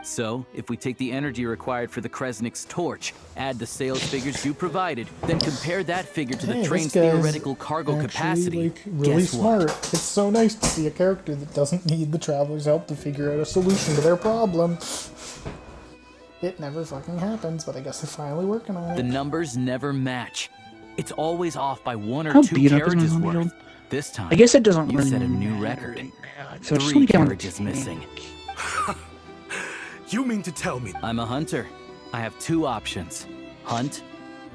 So, if we take the energy required for the Kresnik's torch, add the sales figures you provided, then compare that figure to Hey, the this train's guy's theoretical cargo actually, capacity, like, really guess what? smart. It's so nice to see a character that doesn't need the traveler's help to figure out a solution to their problem. It never fucking happens, but I guess they're finally working on The it. numbers never match. It's always off by one or How two beat up is my carriages zombie worth. build? This time, I guess it doesn't you really set a new matter record. right now. So I just 3 wanna get on the carriages missing. You mean to tell me I'm a hunter. I have 2 options: hunt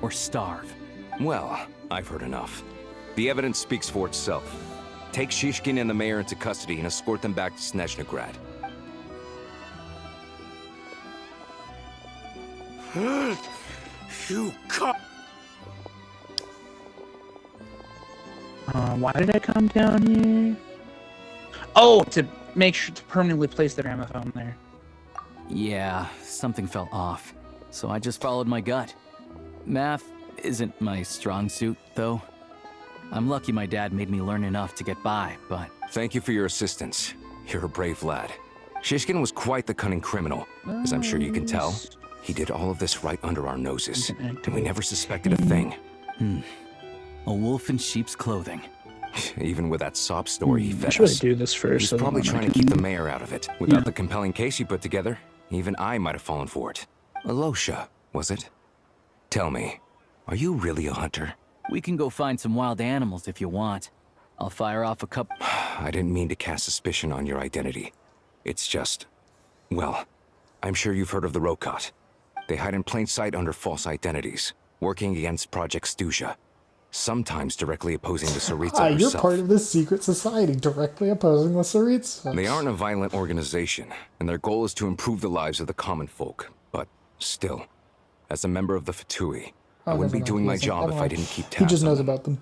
or starve. Well, I've heard enough. The evidence speaks for itself. Take Shishkin and the mayor into custody and escort them back to Snezhnegrad. you co- Why did I come down here? Oh, to make sure to permanently place the gramophone there. Yeah, something felt off, so I just followed my gut. Math isn't my strong suit, though. I'm lucky my dad made me learn enough to get by, but... Thank you for your assistance. You're a brave lad. Shishkin was quite the cunning criminal, as I'm sure you can tell. He did all of this right under our noses, and we never suspected a thing. A wolf in sheep's clothing. Even with that sob story he fed Should I us. do this first? He's probably trying to keep the mayor out of it. Without the compelling case you put together, even I might have fallen for it. Alosha, was it? Tell me, are you really a hunter? We can go find some wild animals if you want. I'll fire off a couple. I didn't mean to cast suspicion on your identity. It's just... well, I'm sure you've heard of the Rokot. They hide in plain sight under false identities, working against Project Stuja. Sometimes directly opposing the Tsaritsa herself. You're part of this secret society, directly opposing the Tsaritsa. They aren't a violent organization, and their goal is to improve the lives of the common folk. But still, as a member of the Fatui, I wouldn't be doing my job if I didn't keep tabs on them. He just knows about them.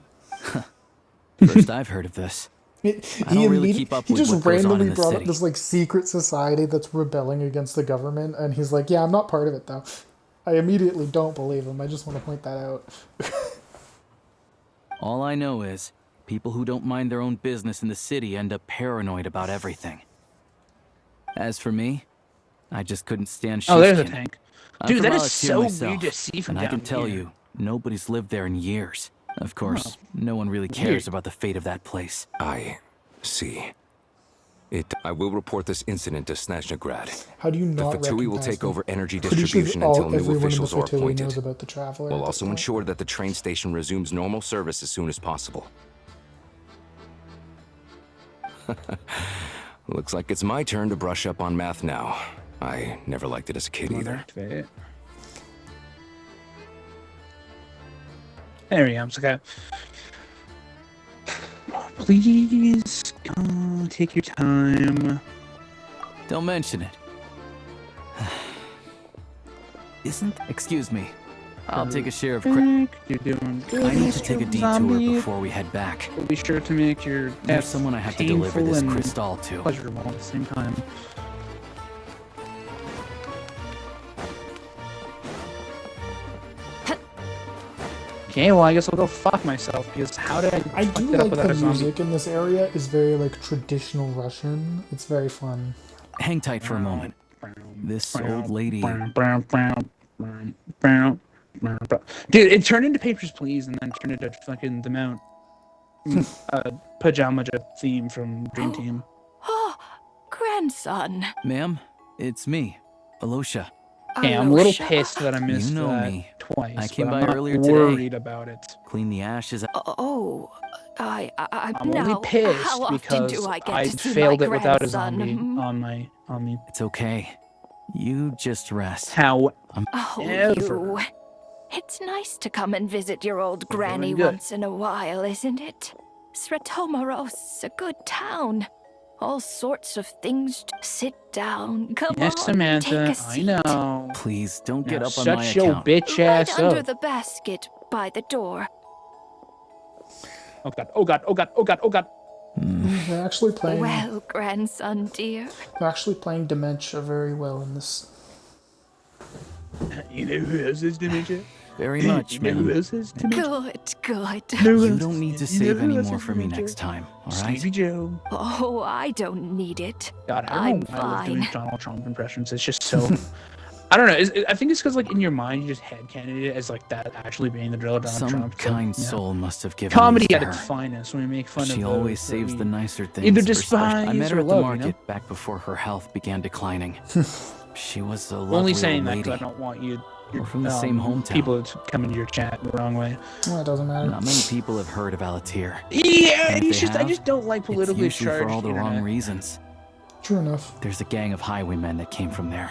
First I've heard of this. I don't really keep up with what goes on in the randomly brought up city. this like secret society that's rebelling against the government, and he's like, "Yeah, I'm not part of it though." I immediately don't believe him. I just want to point that out. All I know is, people who don't mind their own business in the city end up paranoid about everything. As for me, I just couldn't stand Shishkin. Oh, there's a tank. I'm Dude, from that is Valakir so myself, weird to see from and I can down tell here. you, nobody's lived there in years. Of course, no one really cares about the fate of that place. I see. I will report this incident to Snezhnegrad. How do you The not Fatui will recognize take them? over energy Pretty sure distribution all- until new everyone in the officials are Fatui appointed. knows about the Traveler We'll at also this point. ensure that the train station resumes normal service as soon as possible. Looks like it's my turn to brush up on math now. I never liked it as a kid either. Activate it. There we go. Okay. Please, take your time. Don't mention it. Excuse me. I'll take a share of You're doing good. I need to take a detour zombie. before we head back. Be sure to make your There's death someone I have to deliver painful this and crystal to. pleasurable at the same time. Okay, well, I guess I'll go fuck myself, because how did I fuck do that up like without the a zombie? music in this area is very like traditional Russian. It's very fun. Hang tight for a moment. This old lady. Dude, it turned into Papers, Please, and then turned into fucking the Mount Pajama theme from Dream Team. Oh, grandson. Ma'am, it's me, Alosha. Okay, I'm a little Alosha. pissed that I missed You know that me. twice. I came but by I'm not earlier today. worried about it. Clean the ashes. Oh, I'm only now. pissed How often because do I get I to see failed my it without a grandson? zombie Hmm? on me. It's okay. You just rest. How? Oh, Ever. you. It's nice to come and visit your old You're granny doing good. once in a while, isn't it? Sratomaros, a good town. All sorts of things. Sit down. Come Yes, on, Samantha, take a I seat. know. Please don't get Now up on my shut your account. bitch Right ass under up. the basket by the door. Oh god, oh god, oh god, oh god, oh god. They're actually playing. Well, grandson dear. They're actually playing Dementia very well in this. You know who else is dementia? Very much, You know who ma'am. else is dementia? Good. You don't need to save any more for me next time, alright? Sleepy Joe. Oh, I don't need it. God, I I'm don't know why I love doing fine. Donald Trump impressions. It's just so... I don't know. I think it's because, like, in your mind, you just headcanon it as, like, that actually being the real Donald Some Trump. So, kind yeah. soul must have given Comedy these at to its her. finest when we make fun of She those always that saves we the nicer things. either for special- I despise met her or at the love, market you know? back before her health began declining. She was a I'm lovely only saying old that lady. because I don't want you... We're from the same hometown. People to come into your chat the wrong way. Well, it doesn't matter. Not many people have heard of Alatir. Yeah, And if it's they just I have, just don't like politically it's usually charged for all the internet. wrong reasons. True enough. There's a gang of highwaymen that came from there.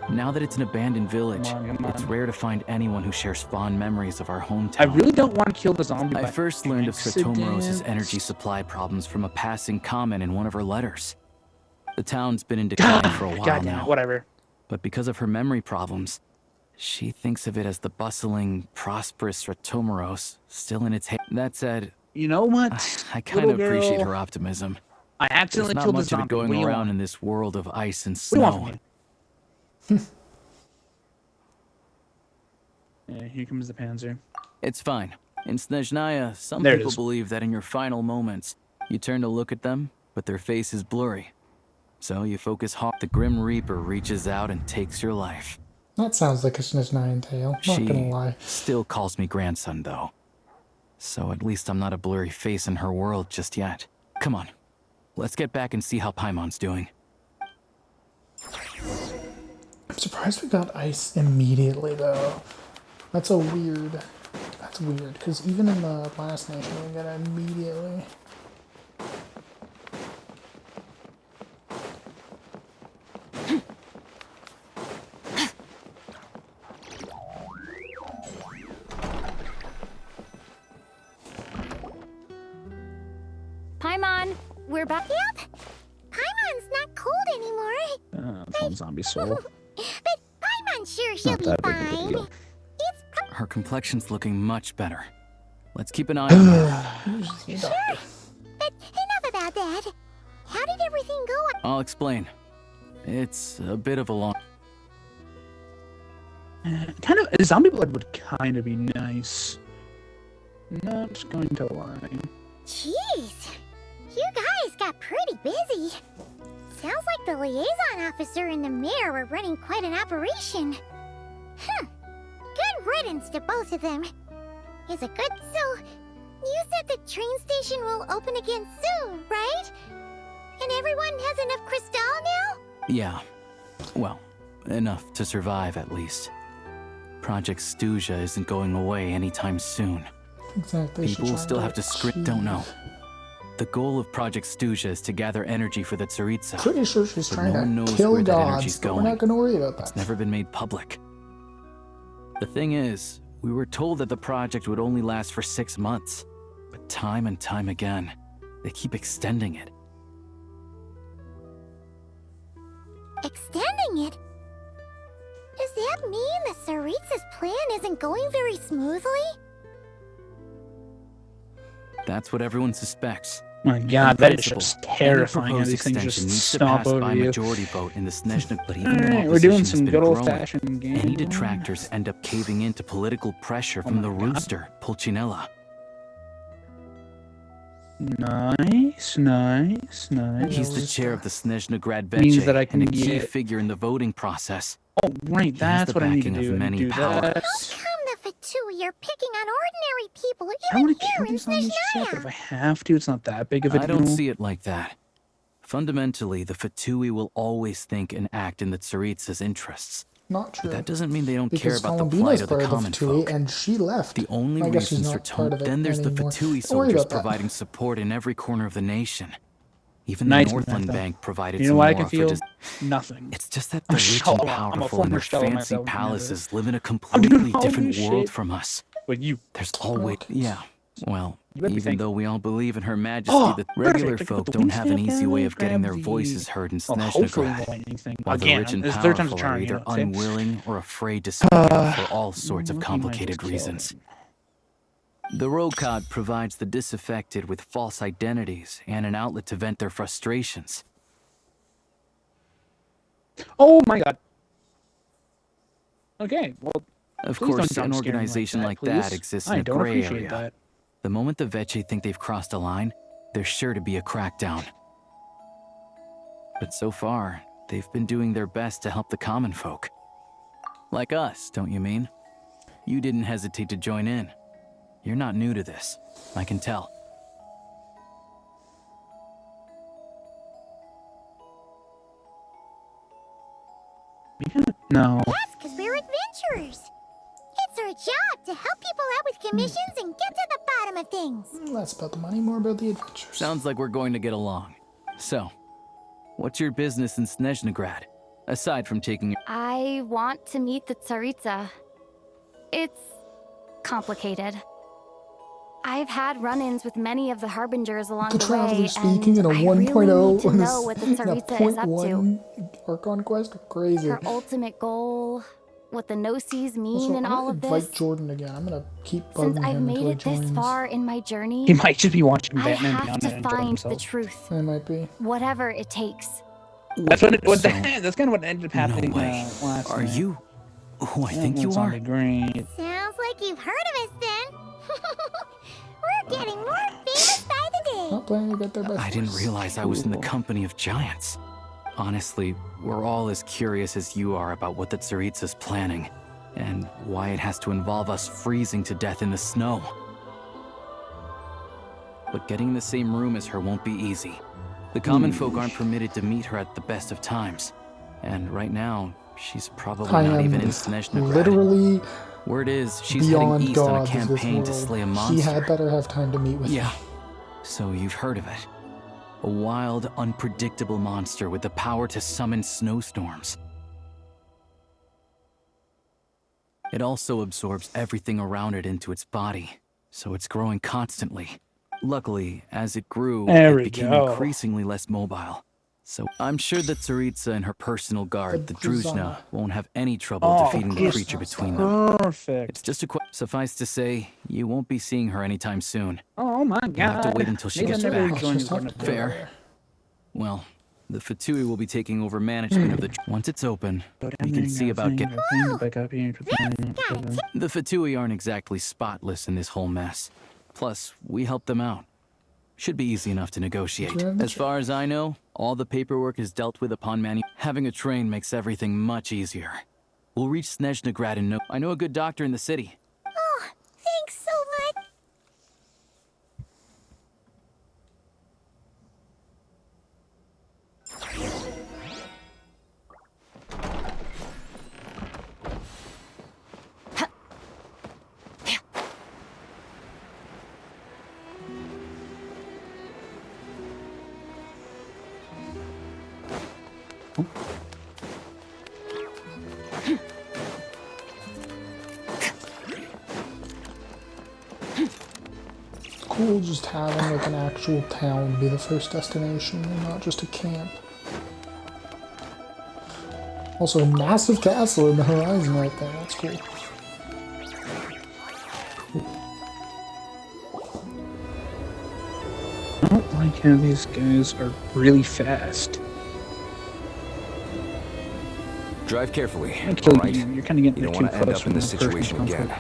Now that it's an abandoned village, Come on. it's rare to find anyone who shares fond memories of our hometown. I really don't want to kill the zombie. I by first learned of accident. Sratomaros' energy supply problems from a passing comment in one of her letters. The town's been in decline for a while God damn it, now. whatever. But because of her memory problems, she thinks of it as the bustling, prosperous Sratomaros still in its head. That said, You know what? I kind of Little appreciate girl, her optimism. I There's accidentally not killed the much of zombie. it going What do you around want? in this world of ice and What do you want snow. from me? Yeah, here comes the Panzer. It's fine. In Snezhnaya, some There it people is. believe that in your final moments, you turn to look at them, but their face is blurry. So you focus hard. The Grim Reaper reaches out and takes your life. That sounds like a Snezhnayan tale. Not She gonna lie. still calls me grandson, though. so at least I'm not a blurry face in her world just yet. Come on, let's get back and see how Paimon's doing. I'm surprised we got ice immediately, though. That's weird, because even in the last nation, we got it immediately. Paimon, we're back. Yep. Paimon's not cold anymore. It's on zombie soul. But Paimon's sure she'll Not be that big of a fine. deal. Her complexion's looking much better. Let's keep an eye on her. Sure. But enough about that. How did everything go? I'll explain. It's a bit of a long... Kind of, zombie blood would kind of be nice. Not going to lie. Jeez. You guys got pretty busy. Sounds like the liaison officer and the mayor were running quite an operation. Good riddance to both of them. Is it good? So, you said the train station will open again soon, right? And everyone has enough crystal now? Yeah. Well, enough to survive at least. Project Stuja isn't going away anytime soon. Exactly. People will still have to script. Don't know. The goal of Project Stuja is to gather energy for the Tsaritsa. Pretty sure she's but trying no one to knows kill where that energy's gods, but going. we're not going to worry about that. It's never been made public. The thing is, we were told that the project would only last for 6 months. But time and time again, they keep extending it. Extending it? Does that mean the Tsaritsa's plan isn't going very smoothly? That's what everyone suspects. My God, that is just terrifying how Any these proposed things just extension needs to stomp pass over by you. majority vote in the Snezhna, but even though Alright, we're doing opposition's some been good growing, old-fashioned games. any detractors end up caving into political pressure from the rooster, Pulcinella. Nice, nice, nice. He's the chair of the Snezhna Grad Means Veche that I can and a key get- figure in the voting process. Oh, right, He has that's the what I need to backing of do. many do powers. that. How come the Fatui are picking on ordinary people I even want to here kill in these zombies shit, but if I Snezhnaya? have to, it's not that big of a I deal. don't see it like that. Fundamentally, the Fatui will always think and act in the Tsaritsa's interests. Not true. But that doesn't mean they don't care Because about the Columbina's plight of the part of the common Fatui, folk. and she left. The only I guess she's reason not part of it then there's the anymore. Fatui Don't worry soldiers about that. providing support in every corner of the nation. Even Nice, the Northland Samantha. Bank provided You know some what I more can feel? for Nothing. It's just that I'm the a rich shell- and I'm a powerful in their former shell of fancy myself, palaces live in a doing completely all different this world shit. from us. But you. There's always... Yeah. Well, You better be even thankful. though we all believe in Her Majesty, Oh, the perfect. regular I can folk put the don't have an wingstop easy down, way of getting their grab the- voices heard in Well, hopefully Snezhna won't anything. while the Again, rich and it's the third time's a powerful are charm, either let's say. unwilling or afraid to speak up for all sorts of Lucky might complicated just kill reasons. him. The Rokad provides the disaffected with false identities and an outlet to vent their frustrations. Oh my God. Okay, well, Of please don't course, jump an scare me organization like please. that exists in I a don't gray appreciate area. that. The moment the Veche think they've crossed a line, there's sure to be a crackdown. But so far, they've been doing their best to help the common folk. Like us, don't you mean? You didn't hesitate to join in. You're not new to this, I can tell. No. That's because we're adventurers. It's our job to help people out with commissions and get to the bottom of things. Less about the money, more about the adventures. Sounds like we're going to get along. So, what's your business in Snezhnagrad? Aside from taking your... I want to meet the Tsaritsa. It's complicated. I've had run-ins with many of the Harbingers along The the way, Traveler speaking in and a I 1.0 really need to and know what the Tsaritsa is up to. 0.1 Archon quest? Crazy. Her ultimate goal, what the no-sees mean Also, in I'm all gonna of invite this. Jordan again. I'm gonna keep Since bugging I've him made until he it this joins. far in my journey, He might just be watching I Batman have Beyond to and enjoy find the himself. truth, It might be. whatever it takes. That's what. That's So- kind of what ended up happening way. last Are night. you who I That think you one's are? on the green. Sounds like you've heard of us then. We're getting more famous by the day. Not planning to get there by I didn't force. realize I was in the Cool. company of giants. Honestly, we're all as curious as you are about what the Tsaritsa's planning, and why it has to involve us freezing to death in the snow. but getting in the same room as her won't be easy. The common folk aren't permitted to meet her at the best of times. And right now, she's probably I not am even in Snezhnegrad. literally Word is, she's heading beyond east on a God of this campaign to world. slay a He monster. had better have time to meet with Yeah. me. So you've heard of it. A wild, unpredictable monster with the power to summon snowstorms. It also absorbs everything around it into its body, so it's growing constantly. Luckily, as it grew, There it we became go. increasingly less mobile. So I'm sure that Tsaritsa and her personal guard, the Druzhna, won't have any trouble defeating the creature between them. Perfect. It's just suffice to say, you won't be seeing her anytime soon. Oh my god. You'll have to wait until she Maybe gets I never back. joined you on there. Well, the Fatui will be taking over management of the... Once it's open, we can see about getting... The Fatui aren't exactly spotless in this whole mess. Plus, we helped them out. Should be easy enough to negotiate. As far as I know, all the paperwork is dealt with upon Having a train makes everything much easier. We'll reach Snezhnegrad in no... I know a good doctor in the city. Oh, thanks so much. Cool just having like an actual town be the first destination and not just a camp. Also, a massive castle in the horizon right there. That's cool. I don't like how these guys are really fast. Drive carefully, Actually, alright? you're kind of getting You don't too want to end close up in from this the first situation conflict. again.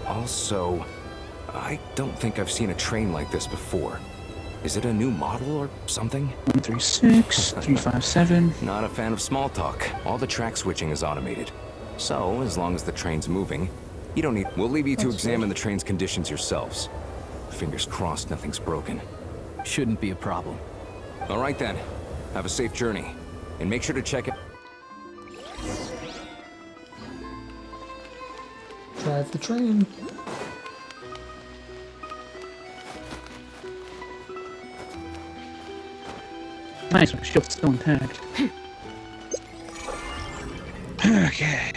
Also, I don't think I've seen a train like this before. Is it a new model or something? 136, 357. Not a fan of small talk. All the track switching is automated. So, as long as the train's moving, you don't need... We'll leave you to examine the train's conditions yourselves. Fingers crossed nothing's broken. Shouldn't be a problem. Alright then. Have a safe journey. And make sure to check it... Drive the train. Nice, my shield's still intact. Okay.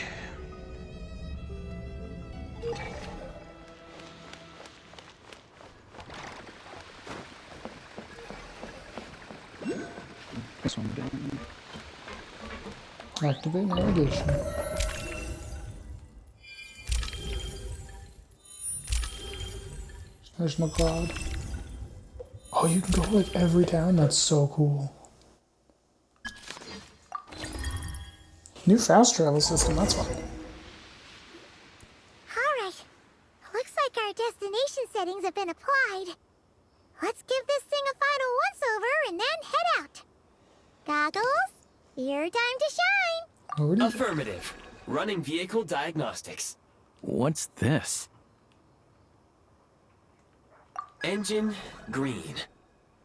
This one down. Activate navigation. There's no cloud. Oh, you can go like every town? That's so cool. New fast travel system, that's fun. Alright. Looks like our destination settings have been applied. Let's give this thing a final once-over and then head out. Goggles, your time to shine. Affirmative. Running vehicle diagnostics. What's this? Engine green.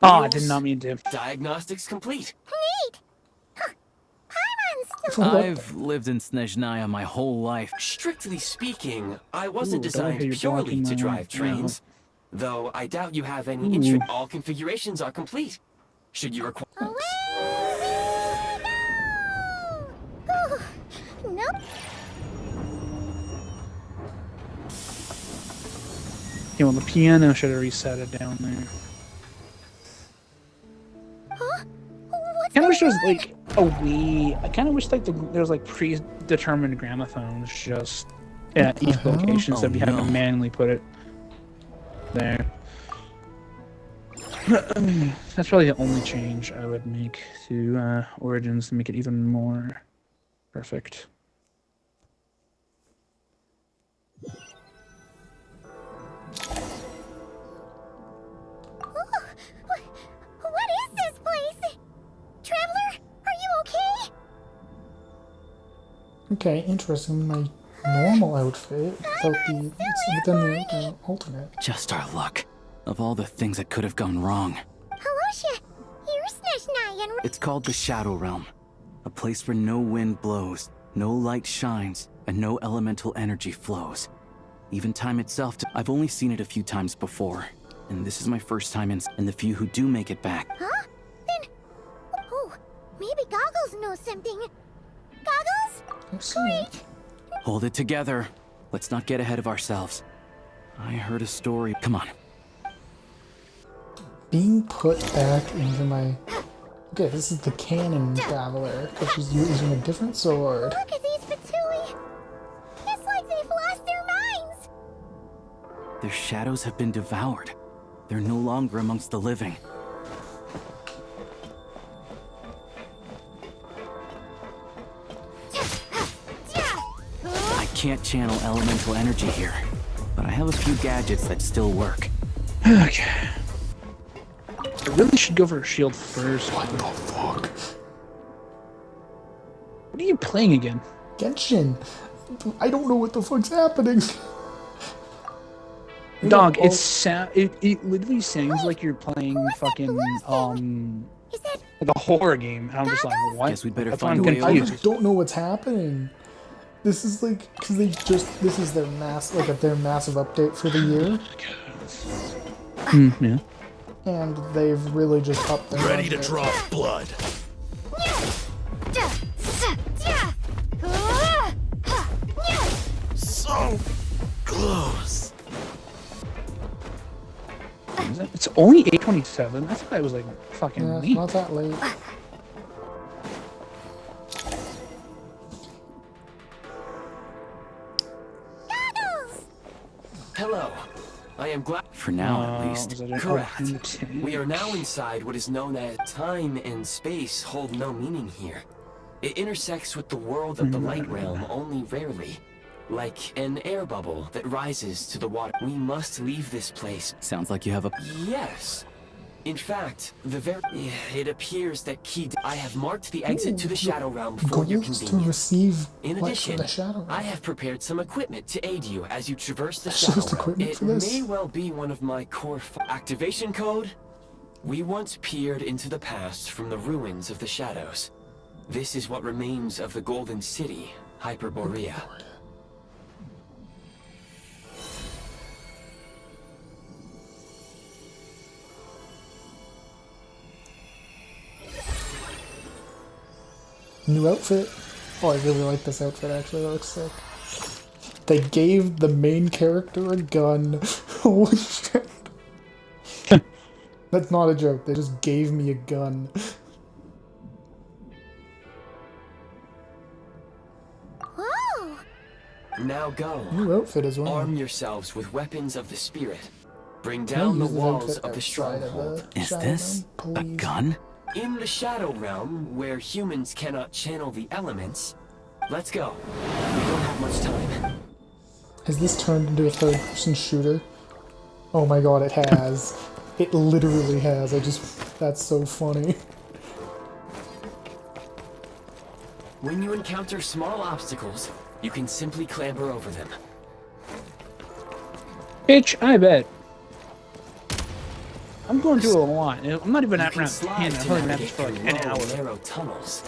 Oh, I Wheels, did not mean to. Diagnostics complete. Neat. Huh. Paimon's still... I've lived in Snezhnaya my whole life. Strictly speaking, I wasn't Ooh, don't hear designed you purely blocking to my drive way. trains. Though I doubt you have any Ooh. interest. All configurations are complete. Should you require... Away we go! Ooh, nope. Okay, well, the piano should have reset it down there. Huh? I kind of wish there was like a Wii. I kind of wish like there was like predetermined gramophones just at each location instead of you having to manually put it there. That's probably the only change I would make to Origins to make it even more perfect. What is this place? Traveler, are you okay? Okay, interesting. My normal outfit without within the alternate. Just our luck. Of all the things that could have gone wrong. Halosha, you're Snezhnaya and It's called the Shadow Realm. A place where no wind blows, no light shines, and no elemental energy flows. Even time itself, I've only seen it a few times before. And this is my first time and the few who do make it back. Huh? Then... Oh, maybe Goggles knows something. Goggles? Great! Hold it together. Let's not get ahead of ourselves. I heard a story. Come on. Being put back into my... Okay, this is the canon traveler, because she's using a different sword. Look at these Fatui! It's like they've lost their minds! Their shadows have been devoured. They're no longer amongst the living. I can't channel elemental energy here, but I have a few gadgets that still work. Okay. I really should go for a shield first. What the fuck? What are you playing again? Genshin. I don't know what the fuck's happening. Dog, it literally sounds like you're playing fucking like a horror game. And I'm just like, what? Guess we'd better That's find why a I'm way I confused. just don't know what's happening. This is like, because this is their their massive update for the year. Yeah. And they've really just upped their Ready to budget. draw blood. So close. It's only 8:27. I thought it was like fucking Yeah, it's late. not that late. Hello. I am glad. For now, at least. Was it an- Correct. We are now inside what is known as time and space hold no meaning here. It intersects with the world of the light realm only rarely. Like an air bubble that rises to the water. We must leave this place. Sounds like you have a... Yes. In fact, it appears that I have marked the exit to the Shadow Realm for your Goals to convenience. receive In what addition, for the Shadow Realm? I have prepared some equipment to aid you as you traverse the That's Shadow just Realm. equipment It for this? may well be one of my core activation code. We once peered into the past from the ruins of the shadows. This is what remains of the Golden City, Hyperborea. New outfit. Oh, I really like this outfit actually, that looks sick. They gave the main character a gun. Holy shit. That's not a joke, they just gave me a gun. Whoa! Now go. New outfit as well. Arm yourselves with weapons of the spirit. Bring Can I down the use this walls outfit of the outside of stronghold. Is Shadow this Realm, a please? gun? In the Shadow Realm, where humans cannot channel the elements, let's go. We don't have much time. Has this turned into a third-person shooter? Oh my god, it has. It literally has. That's so funny. When you encounter small obstacles, you can simply clamber over them. Bitch, I bet. I'm going through a lot. I'm not even at round 10. I've to probably been at navigate this for like through an low, hour. narrow tunnels.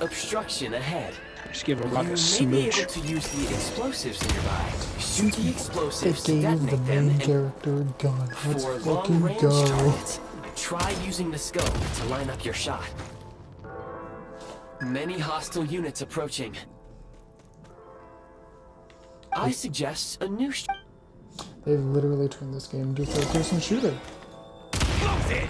Obstruction ahead. Just give a You rock may a be able smooch. to use the explosives nearby. Shoot the They explosives to gave the detonate them main and character a gun. Let's for fucking long-range go. targets, try using the scope to line up your shot. Many hostile units approaching. I suggest a new They've literally turned this game into a third-person shooter. Close it!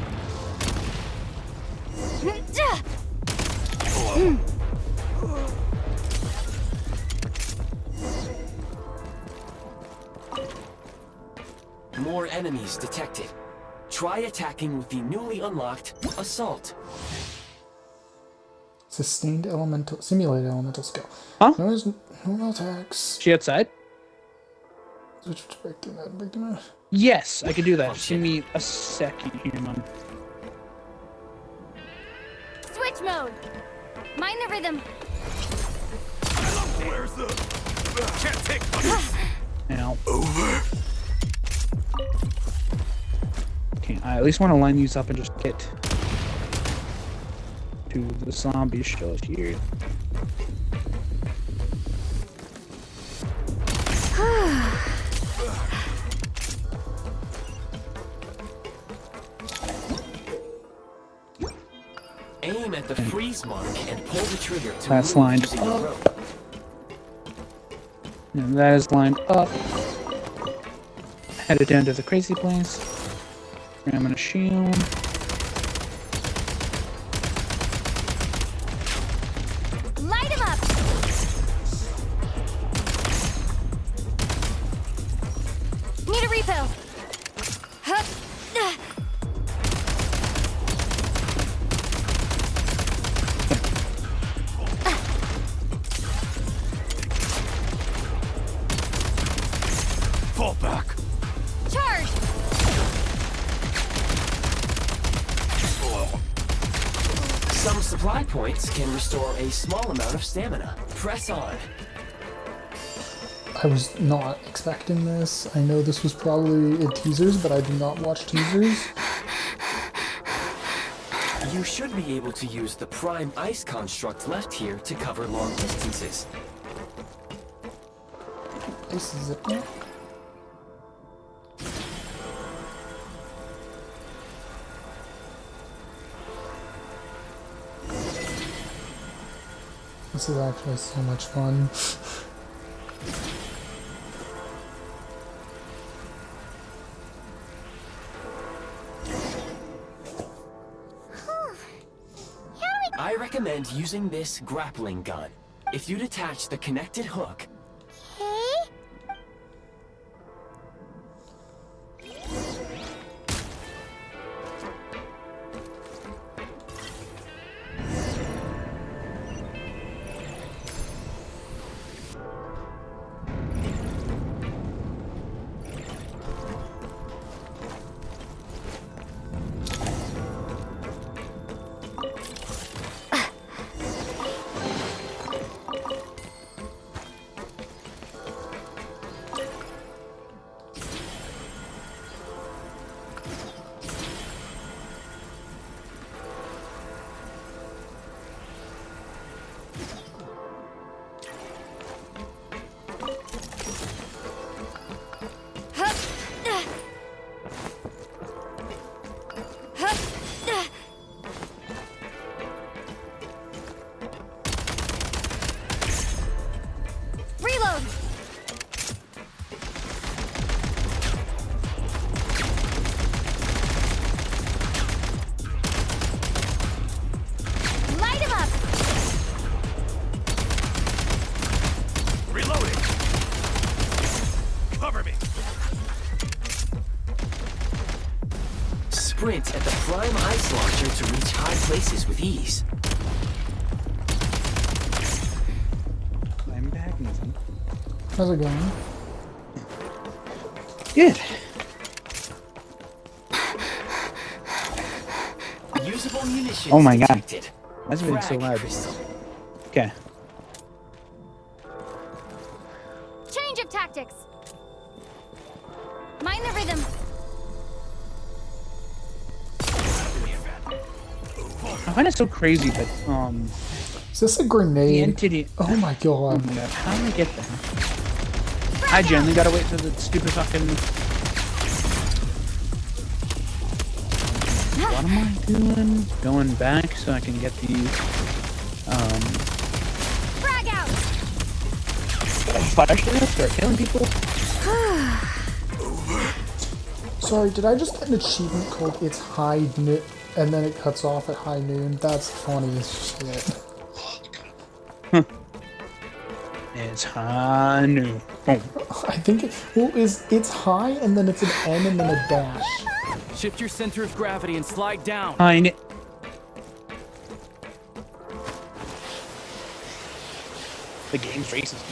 More enemies detected. Try attacking with the newly unlocked Assault. Sustained elemental, simulated elemental skill. Huh? No attacks. She outside? Switch to breaking that. Yes, I can do that. Just give me a second here, man. Switch mode. Mind the rhythm. Where's the... Can't take much. Now. Over. Okay, I at least want to line these up and just get to the zombie show here. Aim at the freeze mark and pull the trigger to That's move lined using the up. rope. And that is lined up. Headed down to the crazy place. I'm gonna shield. Light him up. Need a refill. Hup. Fall back. Charge. Some supply points can restore a small amount of stamina. Press on. I was not expecting this. I know this was probably in teasers, but I do not watch teasers. You should be able to use the prime ice construct left here to cover long distances. This is it now. This is actually so much fun. I recommend using this grappling gun. If you detach the connected hook, Reload. Light him up. Reloading. Cover me. sprint at the prime ice launcher to reach high places with ease. I'm back, Nathan. How's it going? Good. Usable munitions Oh my god. detected. That's been so Frag loud. crystal. Okay. Change of tactics. Mind the rhythm. I find it so crazy that Is this a grenade? the entity. Oh my god. How did I get there? I generally gotta wait for the stupid fucking. What am I doing? Going back so I can get the Frag out. fire shit, start killing people. Sorry, did I just get an achievement called It's High Noon and then it cuts off at high noon? That's funny as shit. It's high noon. Boom. I think it's high and then it's an N and then a dash. Shift your center of gravity and slide down. High noon. The game's racist.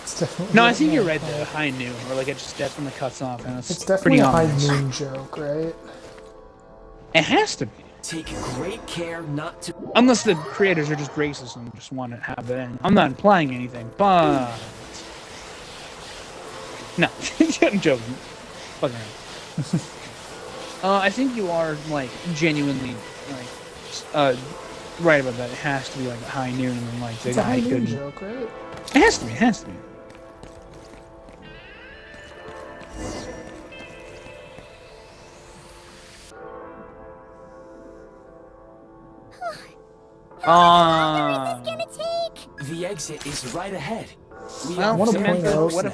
It's definitely No, I think you're right though. High noon, or like it just definitely cuts off, and it's definitely pretty a high obvious. noon joke, right? It has to be. Take great care not to. Unless the creators are just racist and just want to have it in. I'm not implying anything, but no, I'm joking. Fucking around. I think you are like genuinely like right about that. It has to be like a high noon and like the It's a high guy noon could. joke, right? It has to be. It has to be. How long is this gonna take? The exit is right ahead. Well, want to point Samantha, out- what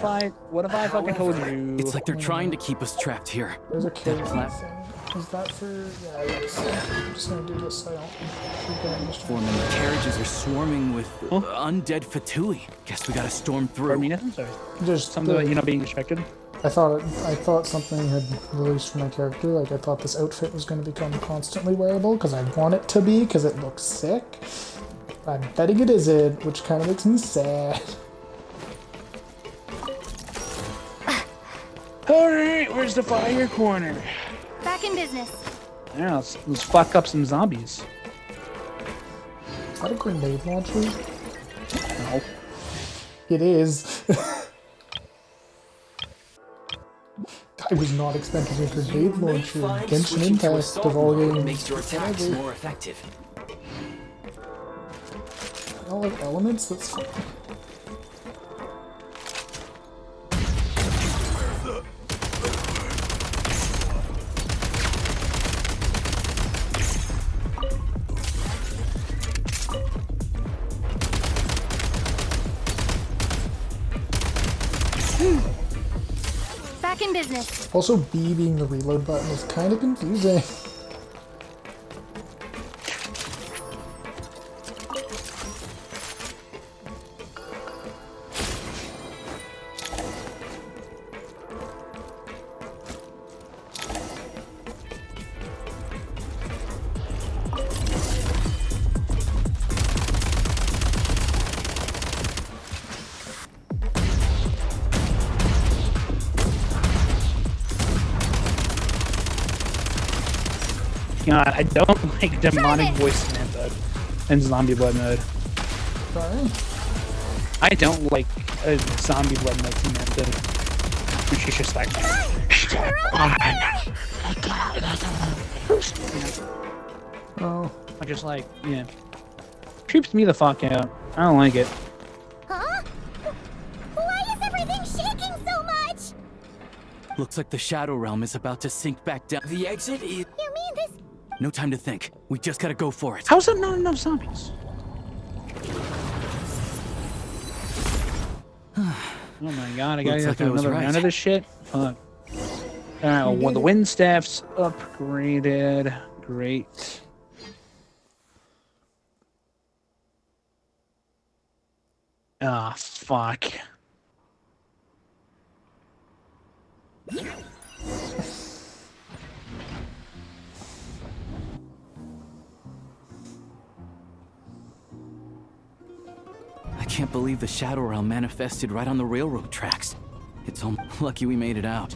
if I fucking told you? It's like they're trying to keep us trapped here. There's a That cave plat- thing. Is that for... Yeah, yes. I'm just gonna do this so I don't keep getting distracted. Foreman, the carriages are swarming with undead Fatui. Guess we gotta storm through. Pardon me, nothing? Sorry. Just Something about you not being distracted? I thought something had released for my character. Like, I thought this outfit was going to become constantly wearable, because I want it to be, because it looks sick. I'm betting it isn't, which kind of makes me sad. Alright, where's the fire corner? Back in business. Yeah, let's fuck up some zombies. Is that a grenade launcher? No. It is. I was not expecting a grenade launcher in Genshin Impact of all games. Makes your attacks more effective. All like elements? That's fine. Back in business. Also, B being the reload button is kind of confusing. God, I don't like demonic voice Samantha and zombie blood mode. Sorry? I don't like a zombie blood mode Samantha. And she's just like, Oh. I'm just like, yeah. Creeps me the fuck out. I don't like it. Huh? Why is everything shaking so much? Looks like the Shadow Realm is about to sink back down. The exit is. You mean this? No time to think. We just gotta go for it. How's that not enough zombies? Oh my god, I gotta Looks go like through I was another right. round of this shit? Fuck. Alright, well, the wind staff's upgraded. Great. Ah, fuck. I can't believe the Shadow Realm manifested right on the railroad tracks. It's lucky we made it out.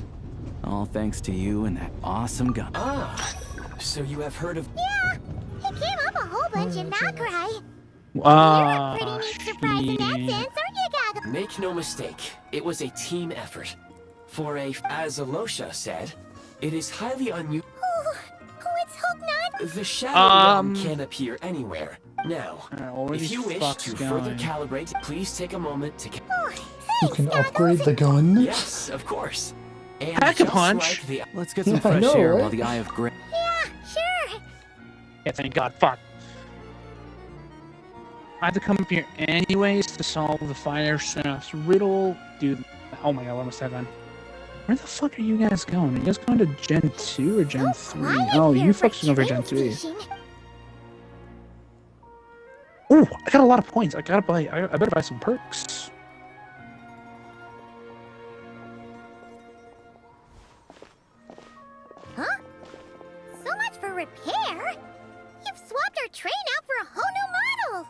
All thanks to you and that awesome gun. Ah, so you have heard of. Yeah, he came up a whole bunch in Nakurai. Ah, You're a pretty neat surprise in that sense, aren't you, Gaga? Make no mistake, it was a team effort. For as Alosha said, it is highly unusual. Oh, it's hope not. The Shadow Realm can appear anywhere. Now, well, if you wish to further calibrate, please take a moment to. You can upgrade the gun? Yes, of course. And Pack a just punch. like the. Let's get some Yeah, I fresh know, air right? while the Eye of Grace. Yeah, sure. Yeah, thank god, fuck. I have to come up here anyways to solve the fire staff's riddle. Dude, oh my god, what was that gun? Where the fuck are you guys going? Are you guys going to Gen 2 or Gen 3? Oh, you folks are going for Gen 3. Ooh, I got a lot of points. I gotta buy, I better buy some perks. Huh? So much for repair? You've swapped our train out for a whole new model!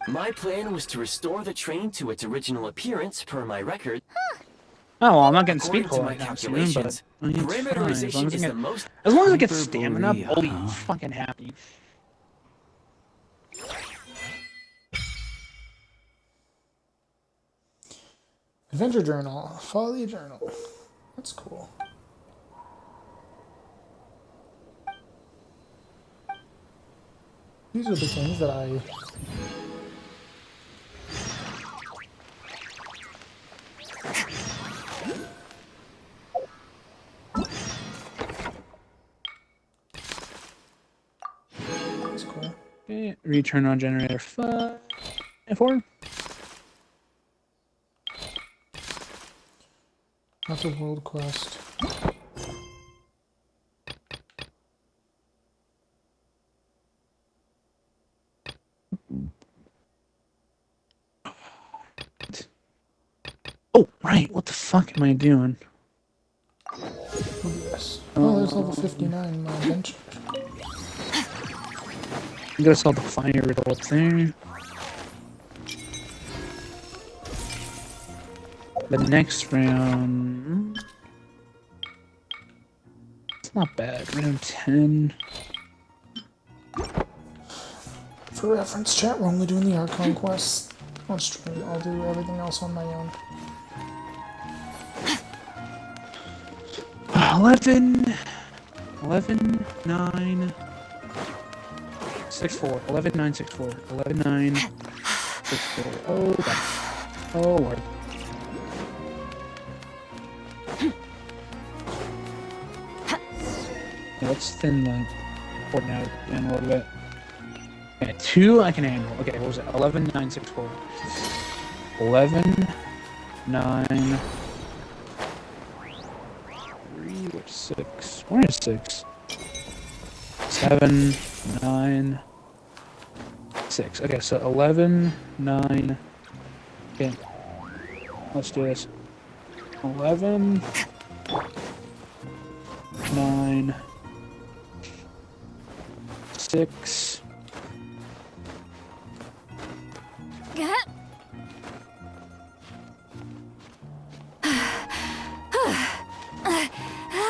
My plan was to restore the train to its original appearance per my record. Oh, well, I'm not getting According speed to pull my anytime soon, but calculations, I mean, it's fine. parameterization is the most... As long as I get stamina, Hyperbolea, I'll be huh? fucking happy. Adventure journal. Follow the journal. That's cool. These are the things that I... That's cool. Okay, return on generator 5 and 4. That's a world quest. Oh, right. What the fuck am I doing? Yes. Oh, there's level 59 adventure. I'm gonna sell the fire results there. The next round... It's not bad. Round 10. For reference, chat, we're only doing the Archon quests on stream. I'll do everything else on my own. 11, 9, 6, 4. 11, 9, 6, 4. 11, 9, 6, 4. Oh, God. Oh, Lord. Yeah, let's thin the board now down a little bit. Okay, 2 I can handle. Okay, what was it? 11, 9, 6, 4. 11, 9, 3, or 6. Where is 6? 7, 9, 6. Okay, so 11, 9. Okay, let's do this. 11, 9, 6.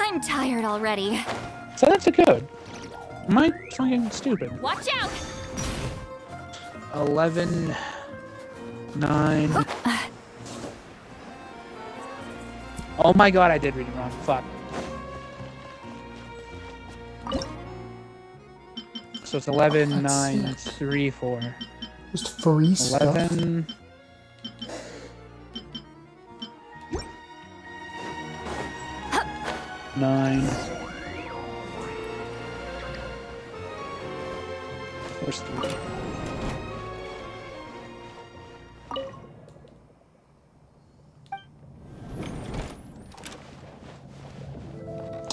I'm tired already. So that's a code. Am I fucking stupid? Watch out! 11, 9. Oh my god, I did read it wrong. Fuck. So it's 11, 9, 3, 4. Just free stuff. 11. Nine. Where's 3?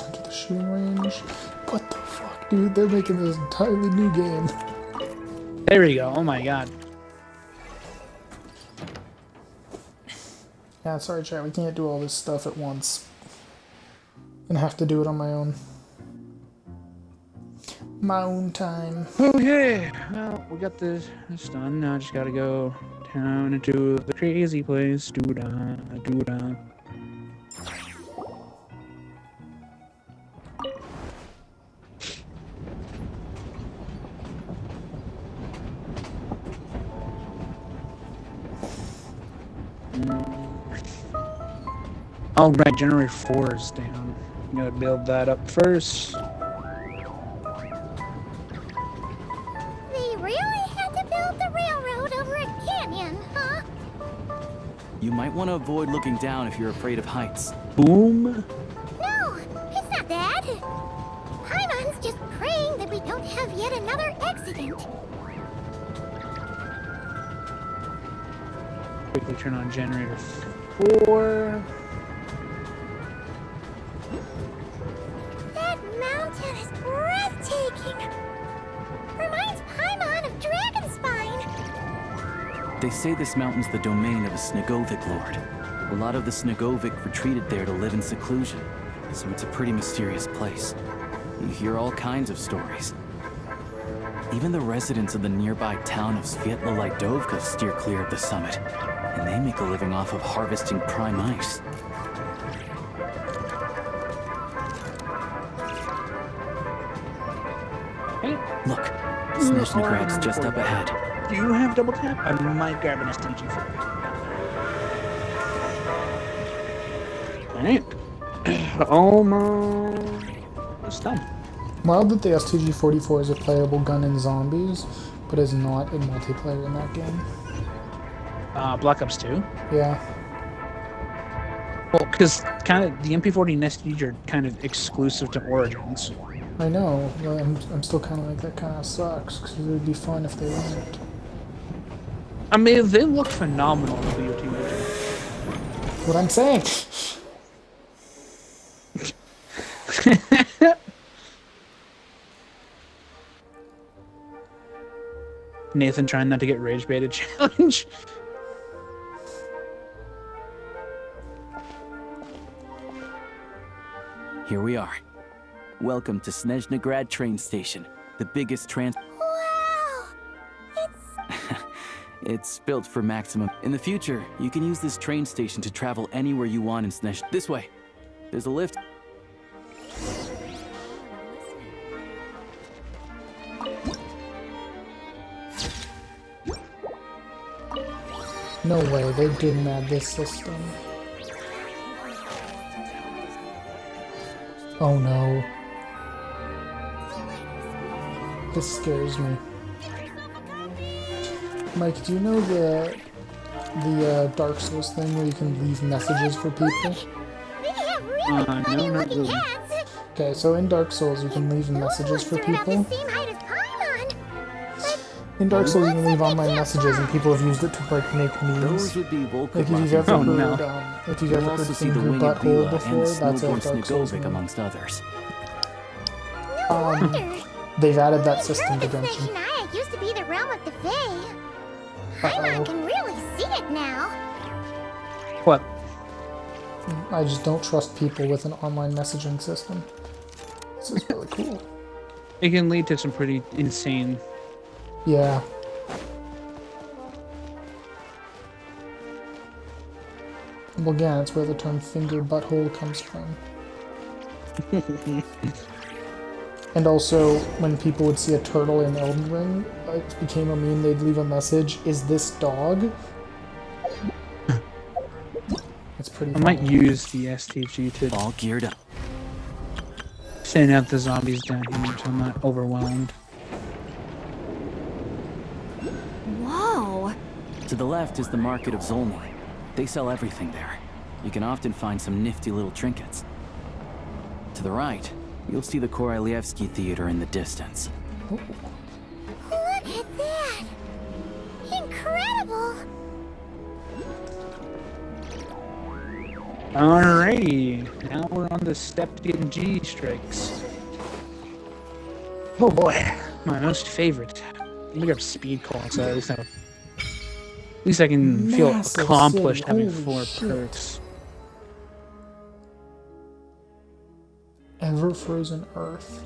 Into the shooting range. What the fuck, dude? They're making this entirely new game. There we go. Oh my god. Yeah, sorry, chat. We can't do all this stuff at once. Gonna have to do it on my own. My own time. Okay. Well, we got this done. Now I just gotta go down into the crazy place. Doo-da, doo-da. Oh, right, generator 4 is down. Gotta build that up first. They really had to build the railroad over a canyon, huh? You might want to avoid looking down if you're afraid of heights. Boom. No, it's not that. Paimon's just praying that we don't have yet another accident. Quickly turn on generator 4. That mountain is breathtaking. Reminds Paimon of Dragonspine. They say this mountain's the domain of a Snegovic lord. A lot of the Snegovic retreated there to live in seclusion, so it's a pretty mysterious place. You hear all kinds of stories. Even the residents of the nearby town of Svietlo-Lidovka steer clear of the summit, and they make a living off of harvesting prime ice. Look, Snezhnograd's just up ahead. Do you have double tap? I might grab an STG for you. Alright. Almost done. Wild that the STG-44 is a playable gun in zombies, but is not in multiplayer in that game. Black Ops 2? Yeah. Well, because kind of the MP40 and STG are kind of exclusive to Origins. I know, but I'm still kind of like, that kind of sucks, because it would be fun if they weren't. I mean, they look phenomenal in the BOT version. What I'm saying! Nathan trying not to get rage baited challenge. Here we are. Welcome to Snezhnograd train station, the biggest Wow! It's built for maximum. In the future, you can use this train station to travel anywhere you want in Snezh. This way. There's a lift. No way, they didn't add this system. Oh no. This scares me. Mike, do you know the Dark Souls thing where you can leave messages for people? No, not really. Okay, so in Dark Souls you can leave messages for people. In Dark Souls you can leave online messages and people have used it to like make memes. Those would be Like if you've ever heard, if you've ever heard Finger Butthole before, that's a Dark Souls meme. Amongst others. They've added that system to Genshin. It used to be the realm of the Fae. Paimon can really see it now. What? I just don't trust people with an online messaging system. This is really cool. It can lead to some pretty insane. Yeah. Well, again, it's where the term finger butthole comes from. And also, when people would see a turtle in Elden Ring, it became a meme, they'd leave a message, "Is this dog?" It's pretty funny. I might use the STG to all geared up. Send out the zombies down here so I'm not overwhelmed. Whoa! To the left is the market of Zolny. They sell everything there. You can often find some nifty little trinkets. To the right, you'll see the Korolyevsky Theater in the distance. Look at that! Incredible! Alrighty, now we're on the step to getting G strikes. Oh boy, my most favorite. Let me grab speed call so at least I can feel accomplished having 4 perks. Ever Frozen Earth.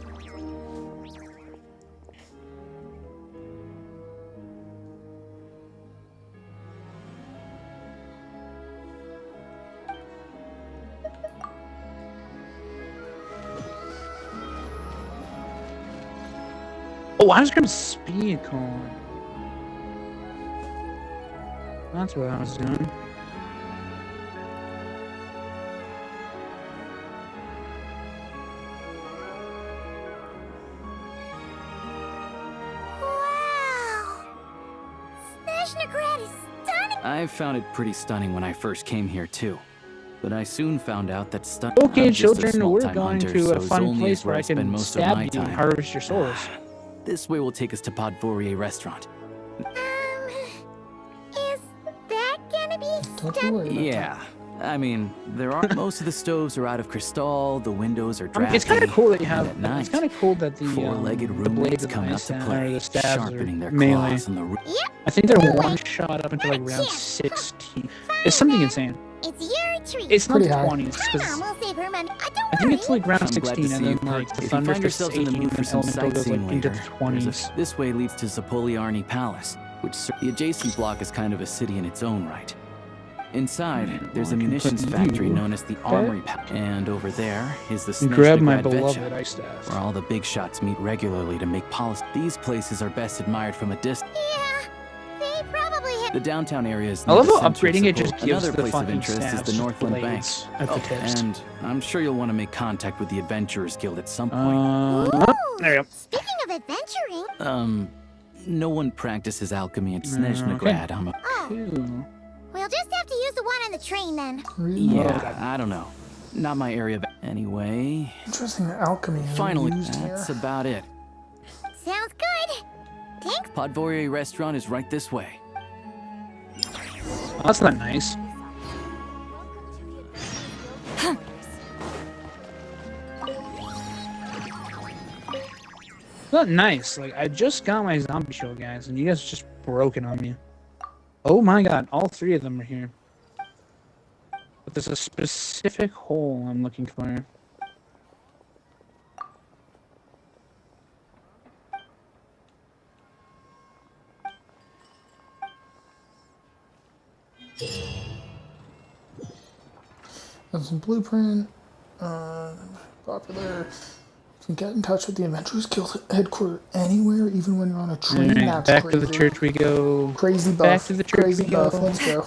Oh, I was grabbing speed call. That's what I was doing. I found it pretty stunning when I first came here too, but I soon found out that Okay, I'm just a children, we're small-time going hunter, to a so fun Zolny place is where I spend can most of my stab you and time. harvest your souls. This way will take us to Podvorier Restaurant. Is that gonna be stunning? Yeah, I mean, there are most of the stoves are out of crystal, the windows are drafty. It's kind of cool that you have. At night, It's kind of cool that the four-legged the roommates blades come out to or play, the stabs sharpening are their melee. claws on the roof. I think they're one shot up until like round 16. It's something insane. It's your treat. It's not Pretty the high. 20s. 'Cause Paimon will save her money. Don't I think worry. it's like round I'm glad to 16, and see you, then like the If you Thunder find Fist yourselves is in the 18, mood for and some Elemental goes sightseeing like into later, the 20s. this way leads to Zapoliarni Palace, which the adjacent block is kind of a city in its own right. Inside, there's a I can munitions put factory you known as the Armory Palace. And over there is the Grab my Snezhnegrad beloved Vetcha, ice staff. where all the big shots meet regularly to make policy. These places are best admired from a distance. Yeah, they probably have. The downtown area is I near love the how center of upgrading it Zapol. just gives Another the place of fucking interest is staffs the Northland Bank. blades at the tips. And I'm sure you'll want to make contact with the Adventurers Guild at some point. There you go. Speaking of adventuring, No one practices alchemy at Snezhnegrad. Cool. we'll just have to use the one on the train then. Yeah, I don't know. Not my area of... Anyway, Interesting alchemy is finally, used here. that's about it. Sounds good. Thanks. Podvorie restaurant is right this way. Oh, that's not nice. Not nice. Like, I just got my zombie show, guys, and you guys just broke it on me. Oh my god, all three of them are here. But there's a specific hole I'm looking for. That's some blueprint. Popular. You can get in touch with the Adventurers Guild headquarters anywhere, even when you're on a train. Alright, That's back crazy. to the church we go. Crazy buff. Back to the church Crazy we buff. go. Let's go.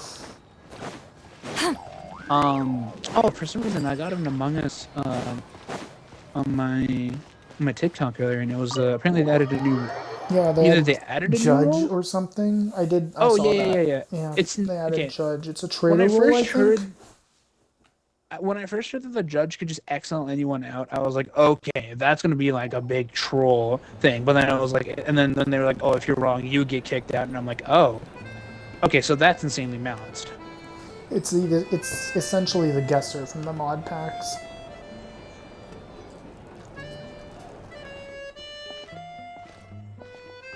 Oh, for some reason I got an Among Us on my TikTok earlier, and it was apparently they added a new. Yeah, they Either had they added a new judge role? or something. I Oh, saw yeah, that. yeah, yeah. It's they added okay. judge. It's a When traitor I role, I first think. when I first heard that the judge could just exile anyone out, I was like, okay, that's gonna be like a big troll thing. But then I was like, and then they were like, oh, if you're wrong, you get kicked out, and I'm like, oh, okay, so that's insanely balanced. It's essentially the guesser from the mod packs.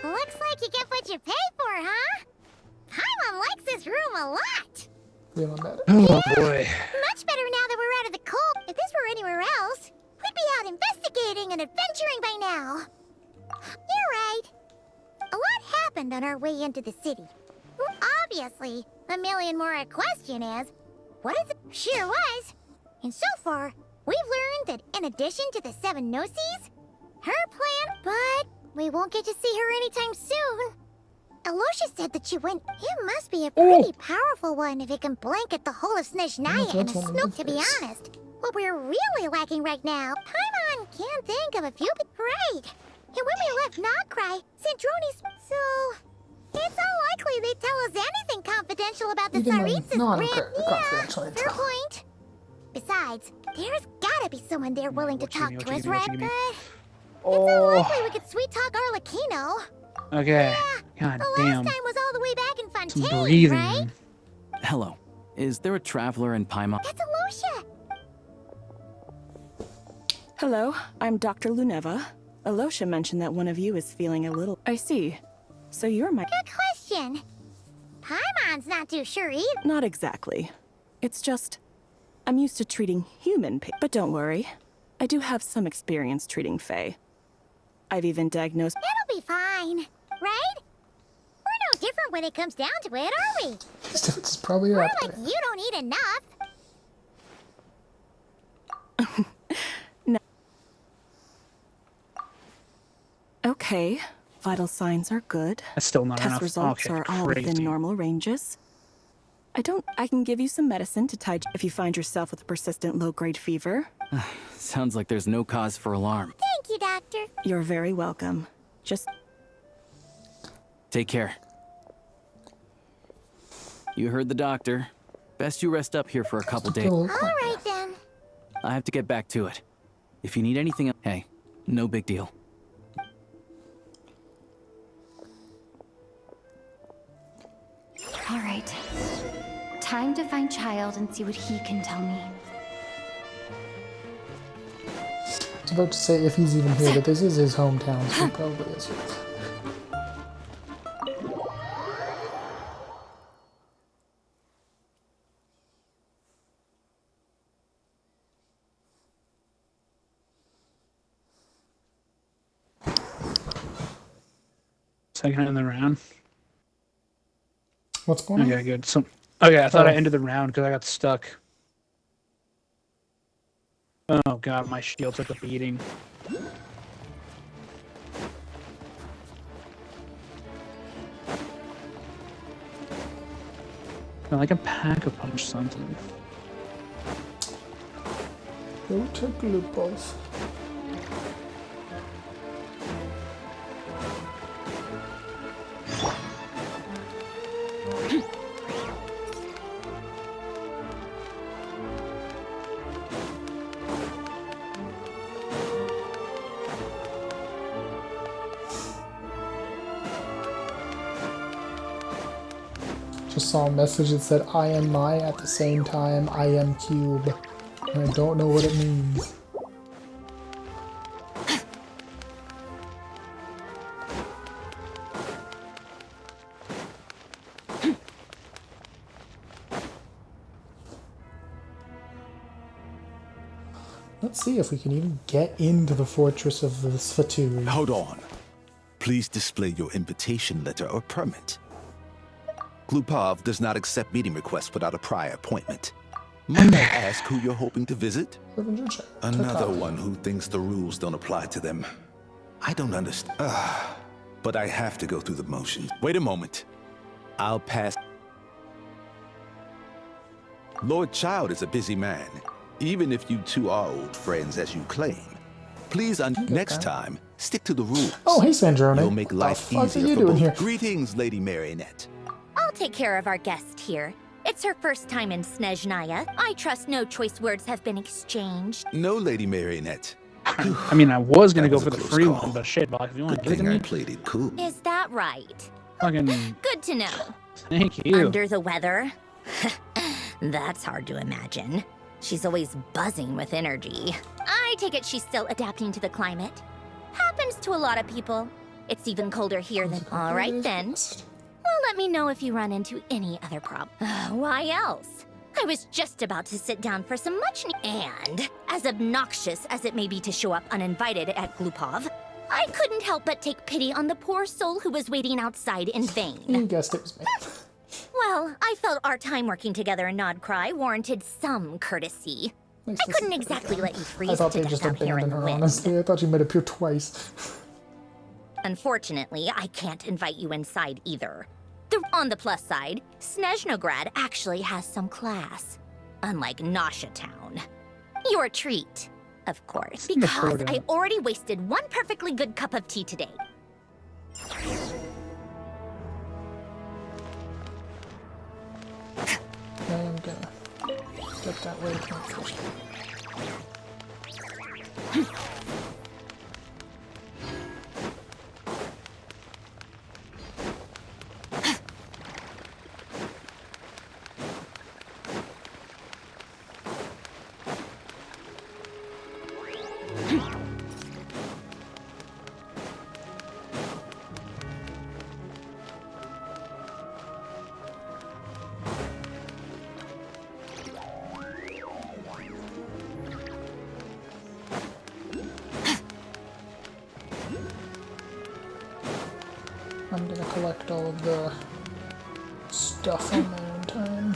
Looks like you get what you pay for, huh? Paimon likes this room a lot. Feeling better. Oh boy. Much better now that we're out of the cold. If this were anywhere else, we'd be out investigating and adventuring by now. You're right. A lot happened on our way into the city. Obviously, a million more a question is, what is it? Sure was. And so far, we've learned that in addition to the 7 Gnosis, her plan, but we won't get to see her anytime soon. Alosha said that she went. It must be a pretty powerful one if it can blanket the whole of Snezhnaya and a snook, to be honest. What we're really lacking right now, Paimon can't think of a few. Right. And when we left Nocry, Sandroni's. So. It's unlikely they'd tell us anything confidential about the Tsaritsa's grand. Yeah, fair point. Besides, there's gotta be someone there willing to talk to us, right? But it's unlikely we could sweet talk Arlecchino. Okay. Yeah, God the damn. last time was all the way back in Some Fontaine, breathing. right? Hello. Is there a traveler in Paimon? That's Alosha. Hello, I'm Dr. Luneva. Alosha mentioned that one of you is feeling a little... I see. So you're my... Good question. Paimon's not too sure either. Not exactly. It's just... I'm used to treating human but don't worry. I do have some experience treating Fae. I've even diagnosed... It'll be fine, right? We're no different when it comes down to it, are we? It's probably We're up like, there. you don't eat enough. No. Okay. Vital signs are good. That's still not Test enough. results Okay, are all within crazy. normal ranges. I can give you some medicine to tide if you find yourself with a persistent low-grade fever. Sounds like there's no cause for alarm. Thank you, Doctor. You're very welcome. Just... Take care. You heard the doctor. Best you rest up here for a couple days. All right, then. I have to get back to it. If you need anything, hey, no big deal. All right. Time to find Child and see what he can tell me. I was about to say if he's even here, but this is his hometown, so he probably is. Second in the round. What's going on? Okay, good. So, okay, I thought I Oh. ended the round because I got stuck. Oh god, my shield took a beating. I can pack a punch something. Go to Glupov. Just saw a message that said I am my at the same time I am cube. And I don't know what it means. Let's see if we can even get into the fortress of the Sfatui. Hold on. Please display your invitation letter or permit. Glupov does not accept meeting requests without a prior appointment. Might I ask who you're hoping to visit? Another one who thinks the rules don't apply to them. I don't understand. But I have to go through the motions. Wait a moment. I'll pass. Lord Child is a busy man, even if you two are old friends as you claim. Please, next time, stick to the rules. Oh, hey, Sandrone. You'll make life what the fuck are easier you for doing both. here? Greetings, Lady Marionette. I'll take care of our guest here. It's her first time in Snezhnaya. I trust no choice words have been exchanged. No, Lady Marionette. I mean, I was gonna That go was for a the close free call. one, but shit, Box, if you want to Good give it to thing I me, played it cool. Is that right? fucking Good to know. thank you. Under the weather? That's hard to imagine. She's always buzzing with energy. I take it she's still adapting to the climate. Happens to a lot of people. It's even colder here than... All right, then. Well, let me know if you run into any other problem. Why else? I was just about to sit down for some And, as obnoxious as it may be to show up uninvited at Glupov, I couldn't help but take pity on the poor soul who was waiting outside in vain. You guessed it was me. Well, I felt our time working together in Nodcry warranted some courtesy. I couldn't exactly let you I freeze thought to they death just out here in abandoned the her, wind. honestly. I thought she might appear twice. Unfortunately, I can't invite you inside either. On the plus side, Snezhnograd actually has some class. Unlike Nasha Town. Your treat, of course, because I already wasted one perfectly good cup of tea today. I am gonna get that way first. I'm gonna collect all of the stuff on my own time.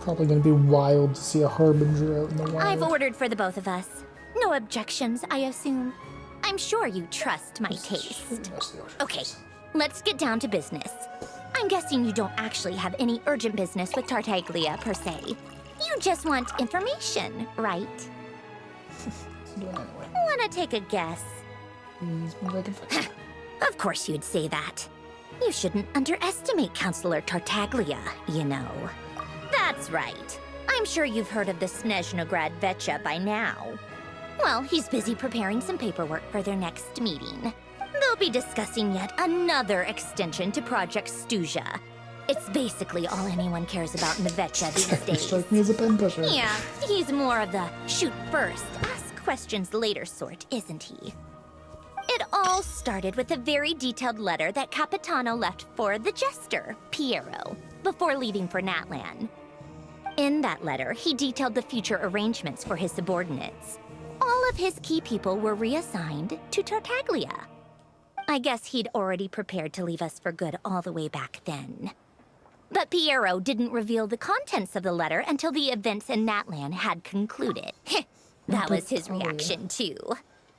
Probably gonna be wild to see a harbinger out in the wild. I've ordered for the both of us. No objections, I assume. I'm sure you trust my taste. Okay, let's get down to business. I'm guessing you don't actually have any urgent business with Tartaglia, per se. You just want information, right? Wanna take a guess? Of course you'd say that. You shouldn't underestimate Counselor Tartaglia, you know. That's right. I'm sure you've heard of the Snezhnograd Vecha by now. Well, he's busy preparing some paperwork for their next meeting. They'll be discussing yet another extension to Project Stuja. It's basically all anyone cares about in the Vetcha these days. Strike me as a pen pusher. Yeah, he's more of the shoot first, ask questions later sort, isn't he? It all started with a very detailed letter that Capitano left for the jester, Piero, before leaving for Natlan. In that letter, he detailed the future arrangements for his subordinates. All of his key people were reassigned to Tartaglia. I guess he'd already prepared to leave us for good all the way back then. But Piero didn't reveal the contents of the letter until the events in Natlan had concluded. That was his reaction, too.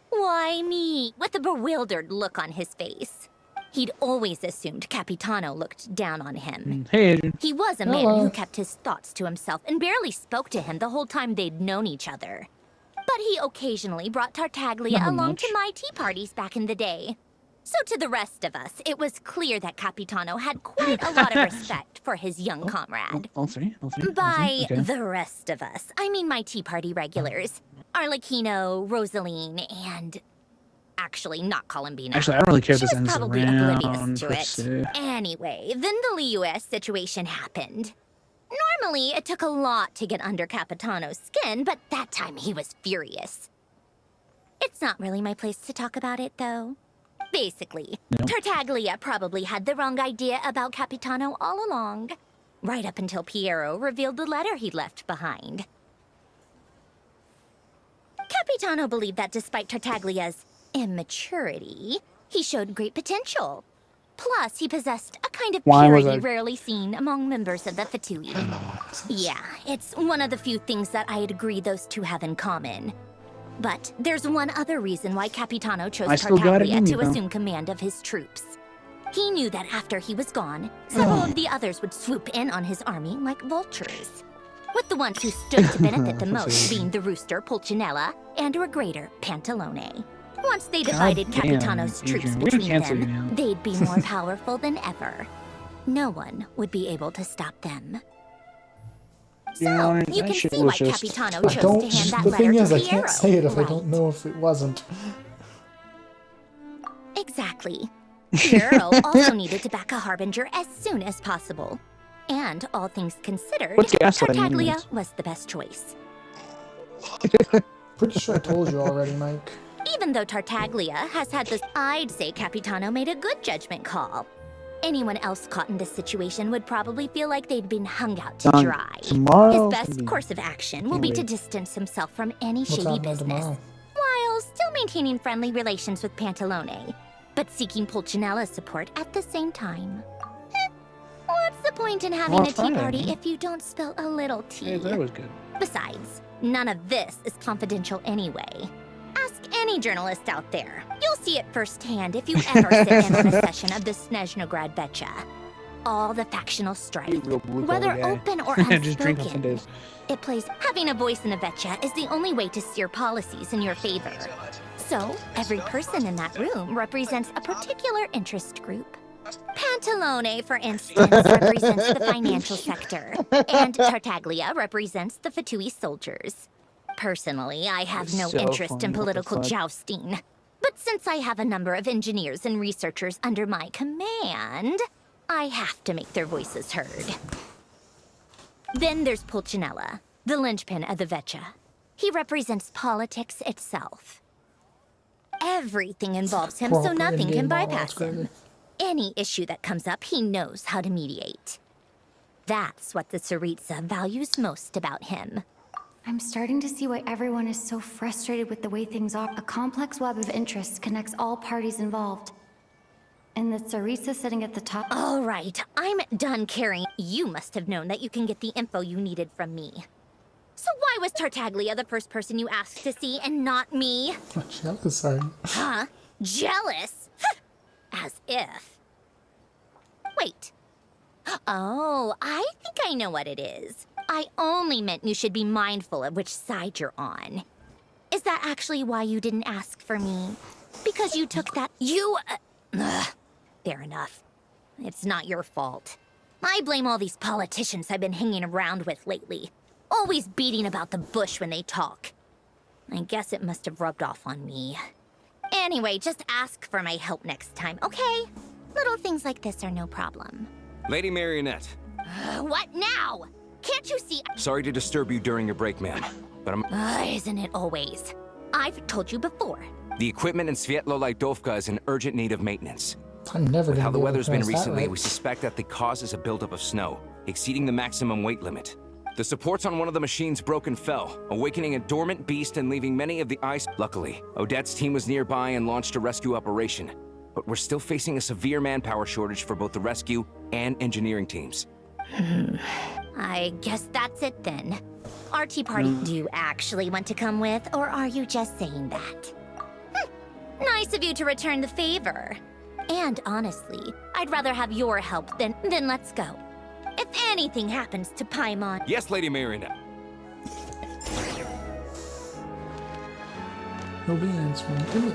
Why me? With a bewildered look on his face. He'd always assumed Capitano looked down on him. Hey, Adrian. He was a man who kept his thoughts to himself and barely spoke to him the whole time they'd known each other. But he occasionally brought Tartaglia along to my tea parties back in the day. So to the rest of us, it was clear that Capitano had quite a lot of respect for his young comrade. All three. By Okay. the rest of us, I mean my tea party regulars. Arlecchino, Rosaline, and... Actually, not Columbina. Actually, I don't really care if She this was ends probably around, oblivious to per it. se. Anyway, then the Liu's situation happened. Normally, it took a lot to get under Capitano's skin, but that time he was furious. It's not really my place to talk about it, though. Basically, Tartaglia probably had the wrong idea about Capitano all along. Right up until Piero revealed the letter he'd left behind. Capitano believed that despite Tartaglia's immaturity, he showed great potential. Plus, he possessed a kind of Why was purity I- rarely seen among members of the Fatui. Yeah, it's one of the few things that I'd agree those two have in common. But there's one other reason why Capitano chose I still got it Tartaglia in me, to though. assume command of his troops. He knew that after he was gone, several of the others would swoop in on his army like vultures. With the ones who stood to benefit the most being the rooster Pulcinella and Regrator Pantalone. Once they divided damn, Capitano's troops Adrian, we're gonna between cancel you them, now. they'd be more powerful than ever. No one would be able to stop them. So, you can see why Capitano I chose don't. to hand that The letter thing to is, I Piero. can't say it if I right? don't know if it wasn't. Exactly. Piero also needed to back a harbinger as soon as possible. And all things considered, What's gaslighting Tartaglia anyways? was the best choice. Pretty sure I told you already, Mike. Even though Tartaglia has had this, I'd say Capitano made a good judgment call. Anyone else caught in this situation would probably feel like they'd been hung out to dry. Tomorrow. His best course of action will be to distance himself from any What's shady happening business, tomorrow? while still maintaining friendly relations with Pantalone, but seeking Pulcinella's support at the same time. What's the point in having Well, a tea fine. party if you don't spill a little tea? Yeah, that was good. Besides, none of this is confidential anyway. Ask any journalist out there. You'll see it firsthand if you ever sit in on a session of the Snezhnograd Betcha. All the factional strife, whether open or Just drink on unspoken, Sundays. it plays. Having a voice in the Vetcha is the only way to steer policies in your favor. So, every person in that room represents a particular interest group. Pantalone, for instance, represents the financial sector, and Tartaglia represents the Fatui soldiers. Personally, I have no So interest funny, in what the political fuck? jousting. But since I have a number of engineers and researchers under my command, I have to make their voices heard. Then there's Pulcinella, the linchpin of the Vetcha. He represents politics itself. Everything involves him, so Proper nothing can in-game model, bypass that's him. Any issue that comes up, he knows how to mediate. That's what the Tsaritsa values most about him. I'm starting to see why everyone is so frustrated with the way things are. A complex web of interests connects all parties involved. And the Tsaritsa sitting at the top. All right, I'm done caring. You must have known that you can get the info you needed from me. So why was Tartaglia the first person you asked to see and not me? Jealous, sorry. Huh? Jealous? As if. Wait. Oh, I think I know what it is. I only meant you should be mindful of which side you're on. Is that actually why you didn't ask for me? Because you took that... Fair enough. It's not your fault. I blame all these politicians I've been hanging around with lately. Always beating about the bush when they talk. I guess it must have rubbed off on me. Anyway, just ask for my help next time, okay? Little things like this are no problem. Lady Marionette, What now? Can't you see? sorry to disturb you during your break, ma'am, but Isn't it always? I've told you before. the equipment in Svietlolaidovka is in urgent need of maintenance. I'm never With gonna how the be able to weather's been pronounce that recently, right. we suspect that the cause is a buildup of snow, exceeding the maximum weight limit. The supports on one of the machines broke and fell, awakening a dormant beast and leaving many of the ice. Luckily, Odette's team was nearby and launched a rescue operation. But we're still facing a severe manpower shortage for both the rescue and engineering teams. I guess that's it then. Our tea party. Do you actually want to come with, or are you just saying that? Nice of you to return the favor. And honestly, I'd rather have your help than let's go. If anything happens to Paimon... Yes, Lady Marionette. He'll be answering to me.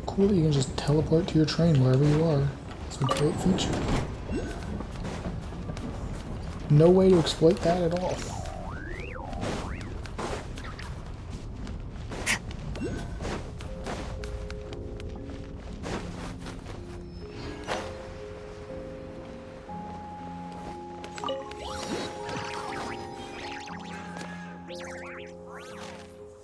Cool that you can just teleport to your train wherever you are. It's a great feature. No way to exploit that at all.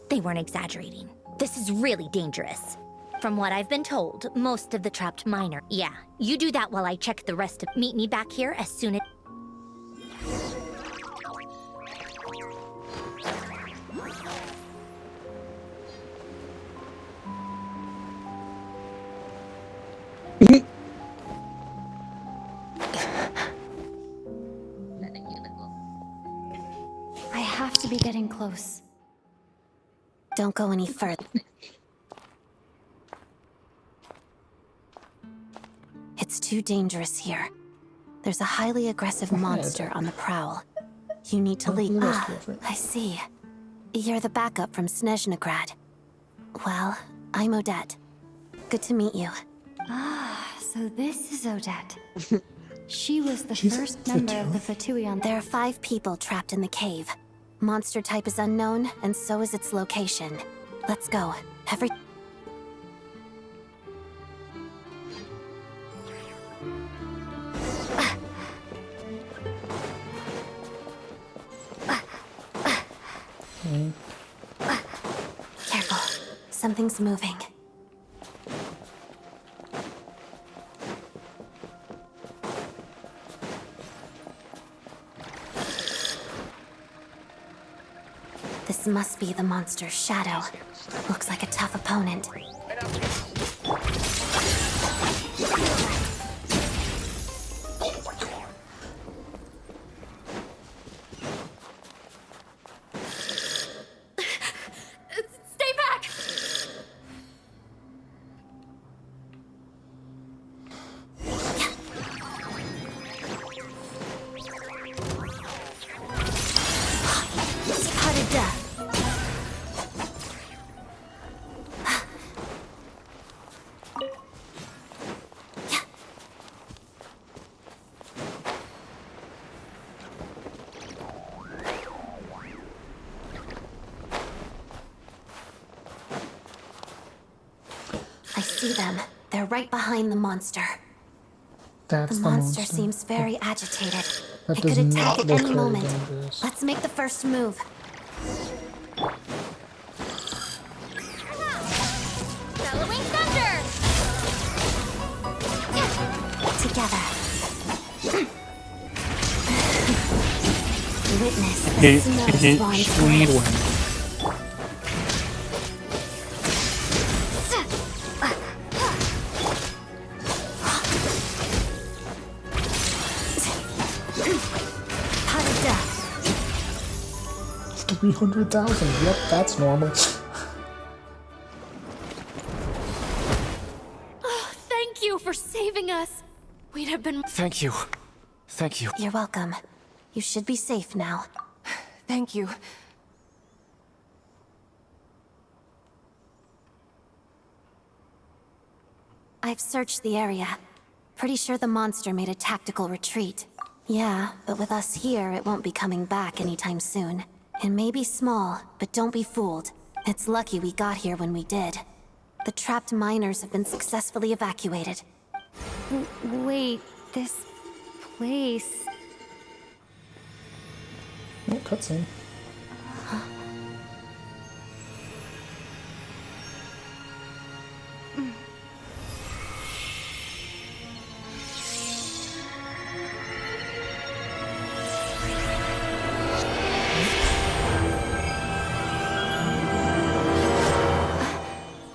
They weren't exaggerating. This is really dangerous. From what I've been told, most of the trapped miner... Yeah, you do that while I check the rest of... Meet me back here as soon as... I have to be getting close. Don't go any further. It's too dangerous here. There's a highly aggressive monster on the prowl. You need to leave. I see. You're the backup from Snezhnograd. Well, I'm Odette. Good to meet you. Ah, so this is Odette. She was the first member of the Fatui on... There are 5 people trapped in the cave. Monster type is unknown, and so is its location. Let's go. Careful. Something's moving. This must be the monster's shadow. Looks like a tough opponent. Stay back! Spotted death. I see them. They're right behind the monster. That's the monster seems very agitated. That It could does attack not at look any very moment. dangerous. Let's make the first move. Bellowing thunder! Together. Witness the snow swan dance. Pot of death. 300,000. Yep, that's normal. Thank you for saving us. We'd have been... Thank you. Thank you. You're welcome. You should be safe now. Thank you. I've searched the area. Pretty sure the monster made a tactical retreat. Yeah, but with us here, it won't be coming back anytime soon. It may be small, but don't be fooled. It's lucky we got here when we did. The trapped miners have been successfully evacuated. Wait, this place... Oh, cutscene.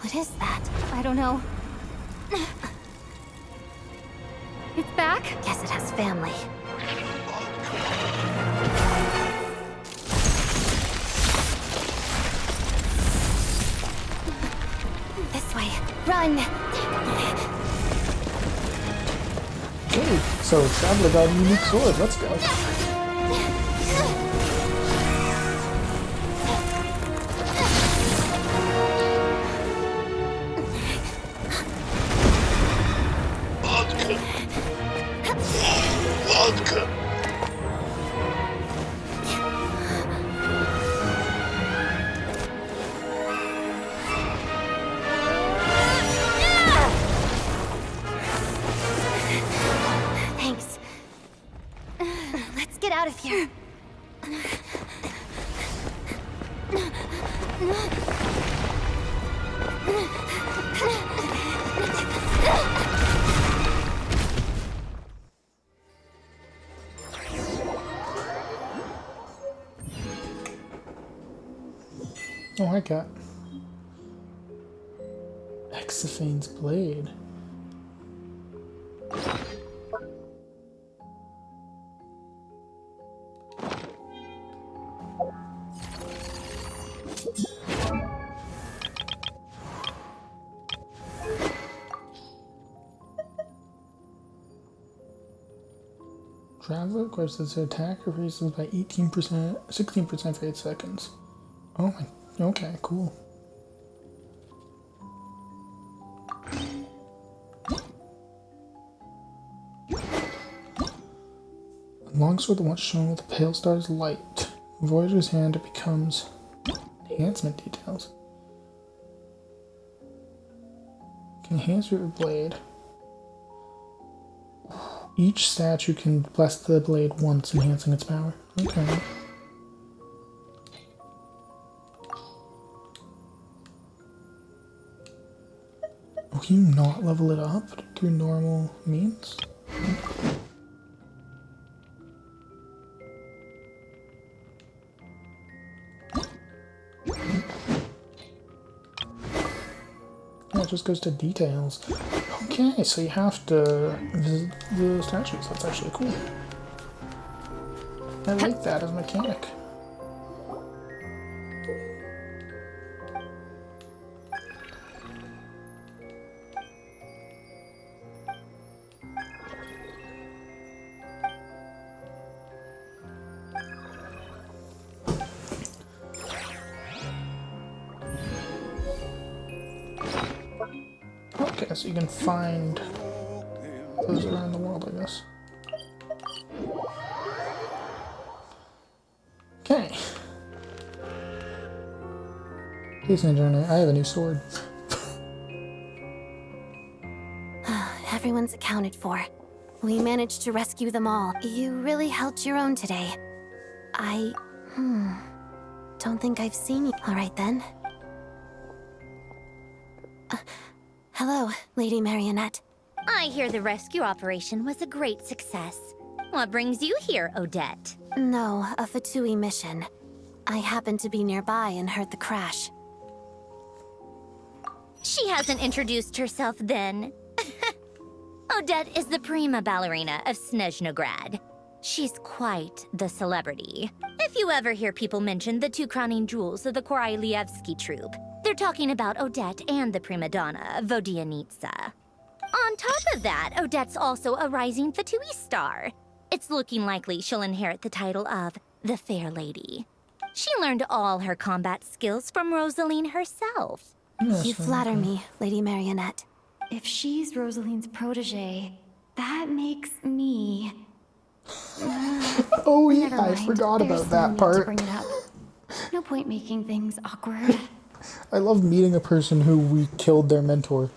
What is that? I don't know. It's back? Guess it has family. This way. Run! Hey, so Traveler got a unique sword. Let's go. Vodka. Thanks. Let's get out of here. Oh, hi, cat. Exophane's blade. Traveler equips its attack increases by 18%, 16% for 8 seconds. Oh my, okay, cool. Longsword, the one shown with the pale star's light. Voyager's hand, it becomes enhancement details. Can enhance your blade. Each statue can bless the blade once, enhancing its power. Okay. Oh, can you not level it up through normal means? Yeah, it just goes to details. Okay, so you have to visit the statues. That's actually cool. I like that as a mechanic. Okay, so you can find those around the world, I guess. Okay. Decent journey. I have a new sword. Everyone's accounted for. We managed to rescue them all. You really held your own today. Don't think I've seen you. All right then. Hello, Lady Marionette. I hear the rescue operation was a great success. What brings you here, Odette? No, a Fatui mission. I happened to be nearby and heard the crash. She hasn't introduced herself then. Odette is the prima ballerina of Snezhnograd. She's quite the celebrity. If you ever hear people mention the two crowning jewels of the Korailievsky troupe, they're talking about Odette and the prima donna, Vodianitsa. On top of that, Odette's also a rising Fatui star. It's looking likely she'll inherit the title of the Fair Lady. She learned all her combat skills from Rosaline herself. You flatter me, Lady Marionette. If she's Rosaline's protege, that makes me... Oh yeah, Never I mind. forgot There's about no that need part. to bring it up. No point making things awkward. I love meeting a person who we killed their mentor.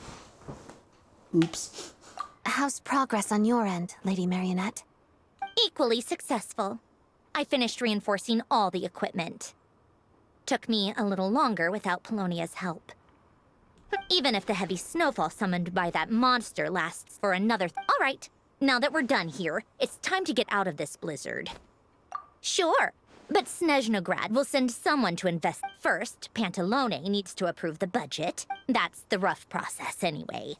Oops. How's progress on your end, Lady Marionette? Equally successful. I finished reinforcing all the equipment. Took me a little longer without Polonia's help. Even if the heavy snowfall summoned by that monster lasts for another... All right, now that we're done here, it's time to get out of this blizzard. Sure, but Snezhnograd will send someone to invest. First, Pantalone needs to approve the budget. That's the rough process anyway.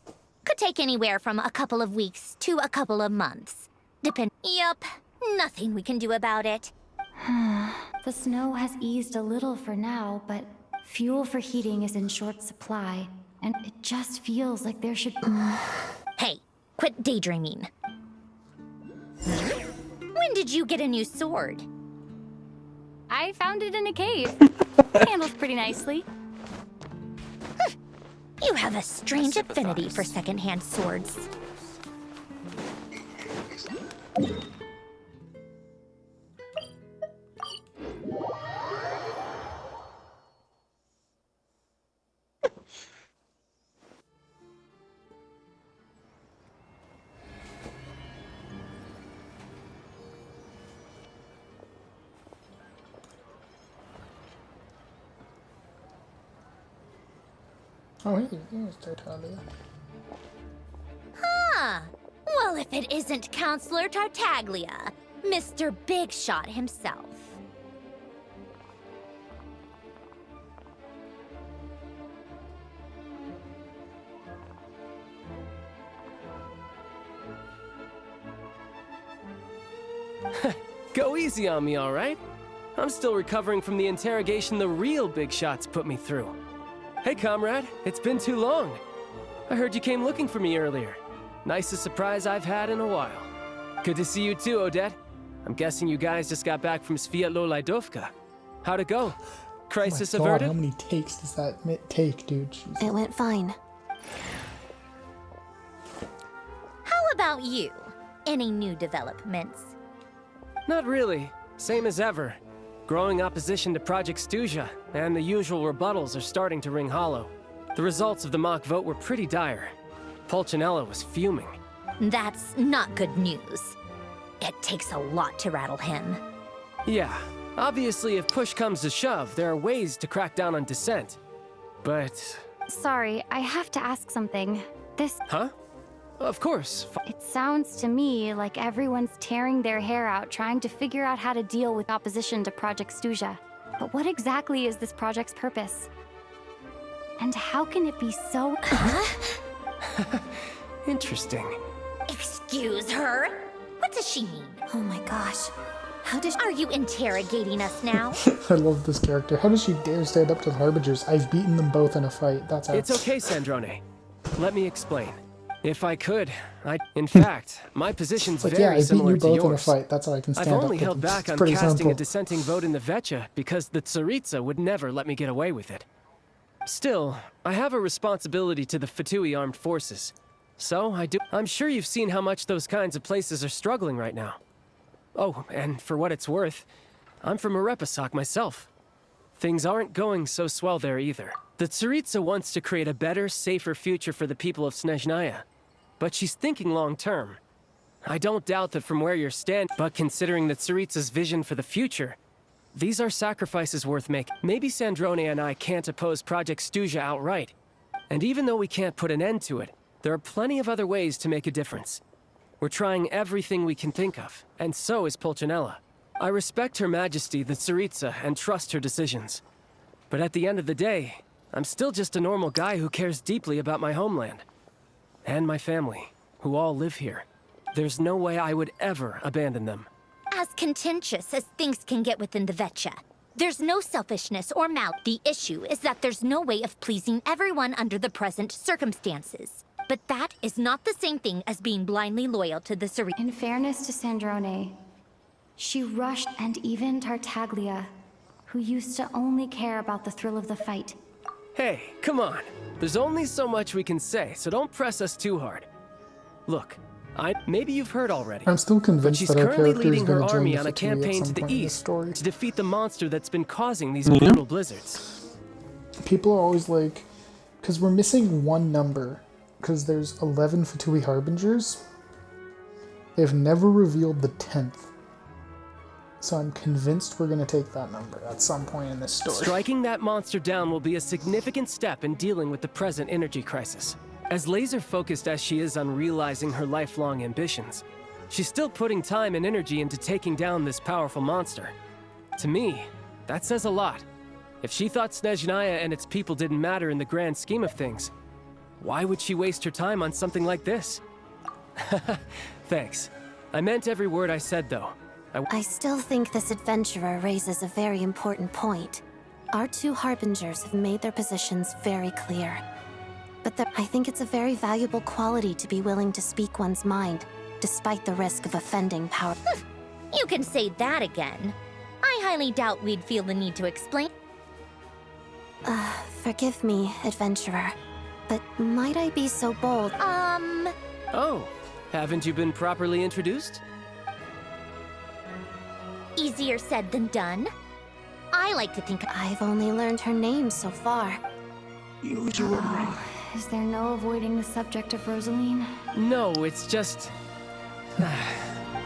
Could take anywhere from a couple of weeks to a couple of months. Yup, nothing we can do about it. The snow has eased a little for now, but fuel for heating is in short supply, and it just feels like there should... Hey, quit daydreaming. When did you get a new sword? I found it in a cave. Handles pretty nicely. You have a strange affinity for secondhand swords. Oh, hey, here's Tartaglia. Huh. Well, if it isn't Counselor Tartaglia, Mr. Big Shot himself. Go easy on me, all right? I'm still recovering from the interrogation the real Big Shots put me through. Hey, comrade, it's been too long. I heard you came looking for me earlier. Nicest surprise I've had in a while. Good to see you too, Odette. I'm guessing you guys just got back from Sviatlo Laidovka. How'd it go? Crisis Oh my God, averted? how many takes does that take, dude? Jesus. It went fine. How about you? Any new developments? Not really. Same as ever. Growing opposition to Project Stuja, and the usual rebuttals are starting to ring hollow. The results of the mock vote were pretty dire. Pulcinella was fuming. That's not good news. It takes a lot to rattle him. Yeah, obviously if push comes to shove, there are ways to crack down on dissent. But... Sorry, I have to ask something. This... Huh? Of course. It sounds to me like everyone's tearing their hair out trying to figure out how to deal with opposition to Project Stuja. But what exactly is this project's purpose? And how can it be so... Interesting. Excuse her? What does she mean? Oh my gosh. How does... Are you interrogating us now? I love this character. How does she dare stand up to the Harbingers? I've beaten them both in a fight. That's how... It's okay, Sandrone. Let me explain. If I could, in fact, my position's like, very yeah, I beat similar you to both yours. in a fight. That's how I can stand I've up only to held them. back It's on pretty casting simple. a dissenting vote in the Vecha because the Tsaritsa would never let me get away with it. Still, I have a responsibility to the Fatui armed forces. So, I'm sure you've seen how much those kinds of places are struggling right now. Oh, and for what it's worth, I'm from Arepasak myself. Things aren't going so swell there either. The Tsaritsa wants to create a better, safer future for the people of Snezhnaya. But she's thinking long-term. I don't doubt that from where you're standing, but considering the Tsaritsa's vision for the future, these are sacrifices worth making. Maybe Sandrone and I can't oppose Project Stuja outright. And even though we can't put an end to it, there are plenty of other ways to make a difference. We're trying everything we can think of, and so is Pulcinella. I respect Her Majesty, the Tsaritsa, and trust her decisions. But at the end of the day, I'm still just a normal guy who cares deeply about my homeland. And my family, who all live here. There's no way I would ever abandon them. As contentious as things can get within the Vecha, there's no selfishness or malice. The issue is that there's no way of pleasing everyone under the present circumstances. But that is not the same thing as being blindly loyal to the Tsaritsa. In fairness to Sandrone, she rushed, and even Tartaglia, who used to only care about the thrill of the fight. Hey, come on. There's only so much we can say, so don't press us too hard. Look, Maybe you've heard already. I'm still But convinced she's that our currently character is leading her going to join army the on a Fatui at campaign some to the point in this east story. to defeat the monster that's been causing these brutal blizzards. People are always like, because we're missing one number, because there's 11 Fatui Harbingers. They've never revealed the 10th. So I'm convinced we're going to take that number at some point in this story. Striking that monster down will be a significant step in dealing with the present energy crisis. As laser-focused as she is on realizing her lifelong ambitions, she's still putting time and energy into taking down this powerful monster. To me, that says a lot. If she thought Snezhnaya and its people didn't matter in the grand scheme of things, why would she waste her time on something like this? Thanks. I meant every word I said, though. I still think this adventurer raises a very important point. Our two Harbingers have made their positions very clear. But I think it's a very valuable quality to be willing to speak one's mind, despite the risk of offending power. You can say that again. I highly doubt we'd feel the need to explain. Forgive me, adventurer, but might I be so bold? Oh, haven't you been properly introduced? Easier said than done. I like to think I've only learned her name so far. Is there no avoiding the subject of Rosaline? No, it's just...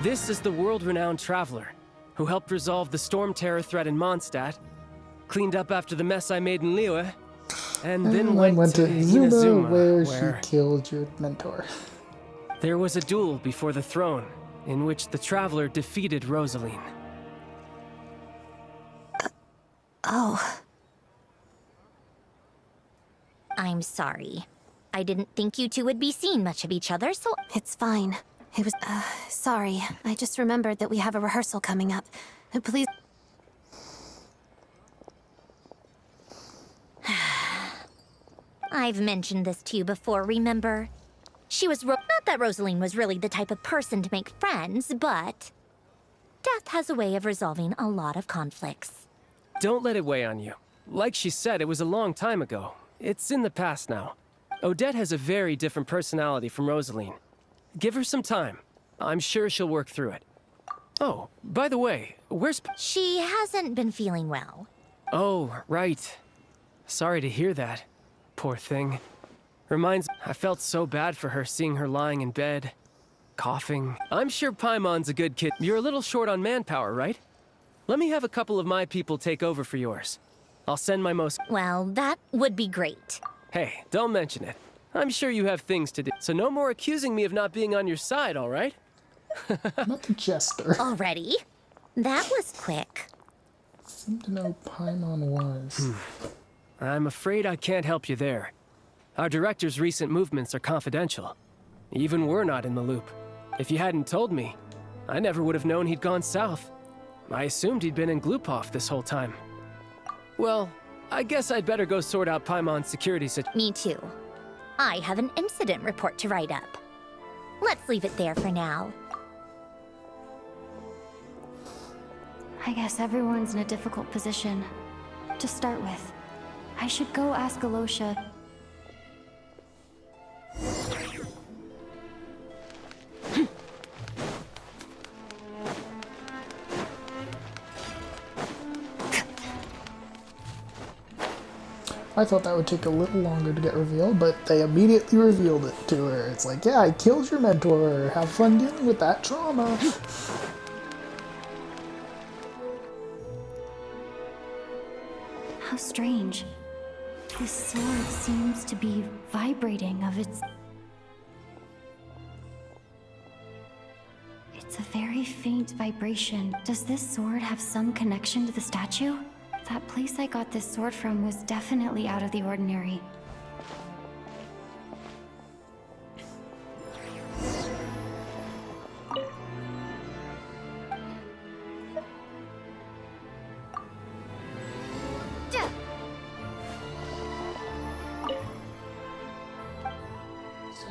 This is the world-renowned traveler who helped resolve the storm terror threat in Mondstadt, cleaned up after the mess I made in Liyue, and then went to Inazuma, where where she killed your mentor. there was a duel before the throne in which the traveler defeated Rosaline. Oh. I'm sorry. I didn't think you two would be seeing much of each other, so... It's fine. It was, sorry. I just remembered that we have a rehearsal coming up. Please... I've mentioned this to you before, remember? She was not that Rosaline was really the type of person to make friends, but... Death has a way of resolving a lot of conflicts. Don't let it weigh on you. Like she said, it was a long time ago. It's in the past now. Odette has a very different personality from Rosaline. Give her some time. I'm sure she'll work through it. Oh, by the way, where's... She hasn't been feeling well. Oh, right. Sorry to hear that. Poor thing. I felt so bad for her seeing her lying in bed, coughing. I'm sure Paimon's a good kid. You're a little short on manpower, right? Let me have a couple of my people take over for yours. I'll send my most... Well, that would be great. Hey, don't mention it. I'm sure you have things to do, so no more accusing me of not being on your side, all right? Not the jester. Already? That was quick. Seem to know Paimon was. I'm afraid I can't help you there. Our director's recent movements are confidential. Even we're not in the loop. If you hadn't told me, I never would have known he'd gone south. I assumed he'd been in Glupov this whole time. Well, I guess I'd better go sort out Paimon's security situation. Me too. I have an incident report to write up. Let's leave it there for now. I guess everyone's in a difficult position. To start with, I should go ask Alosha. I thought that would take a little longer to get revealed, but they immediately revealed it to her. It's like, yeah, I killed your mentor. Have fun dealing with that trauma. How strange. This sword seems to be vibrating of its... It's a very faint vibration. Does this sword have some connection to the statue? That place I got this sword from was definitely out of the ordinary.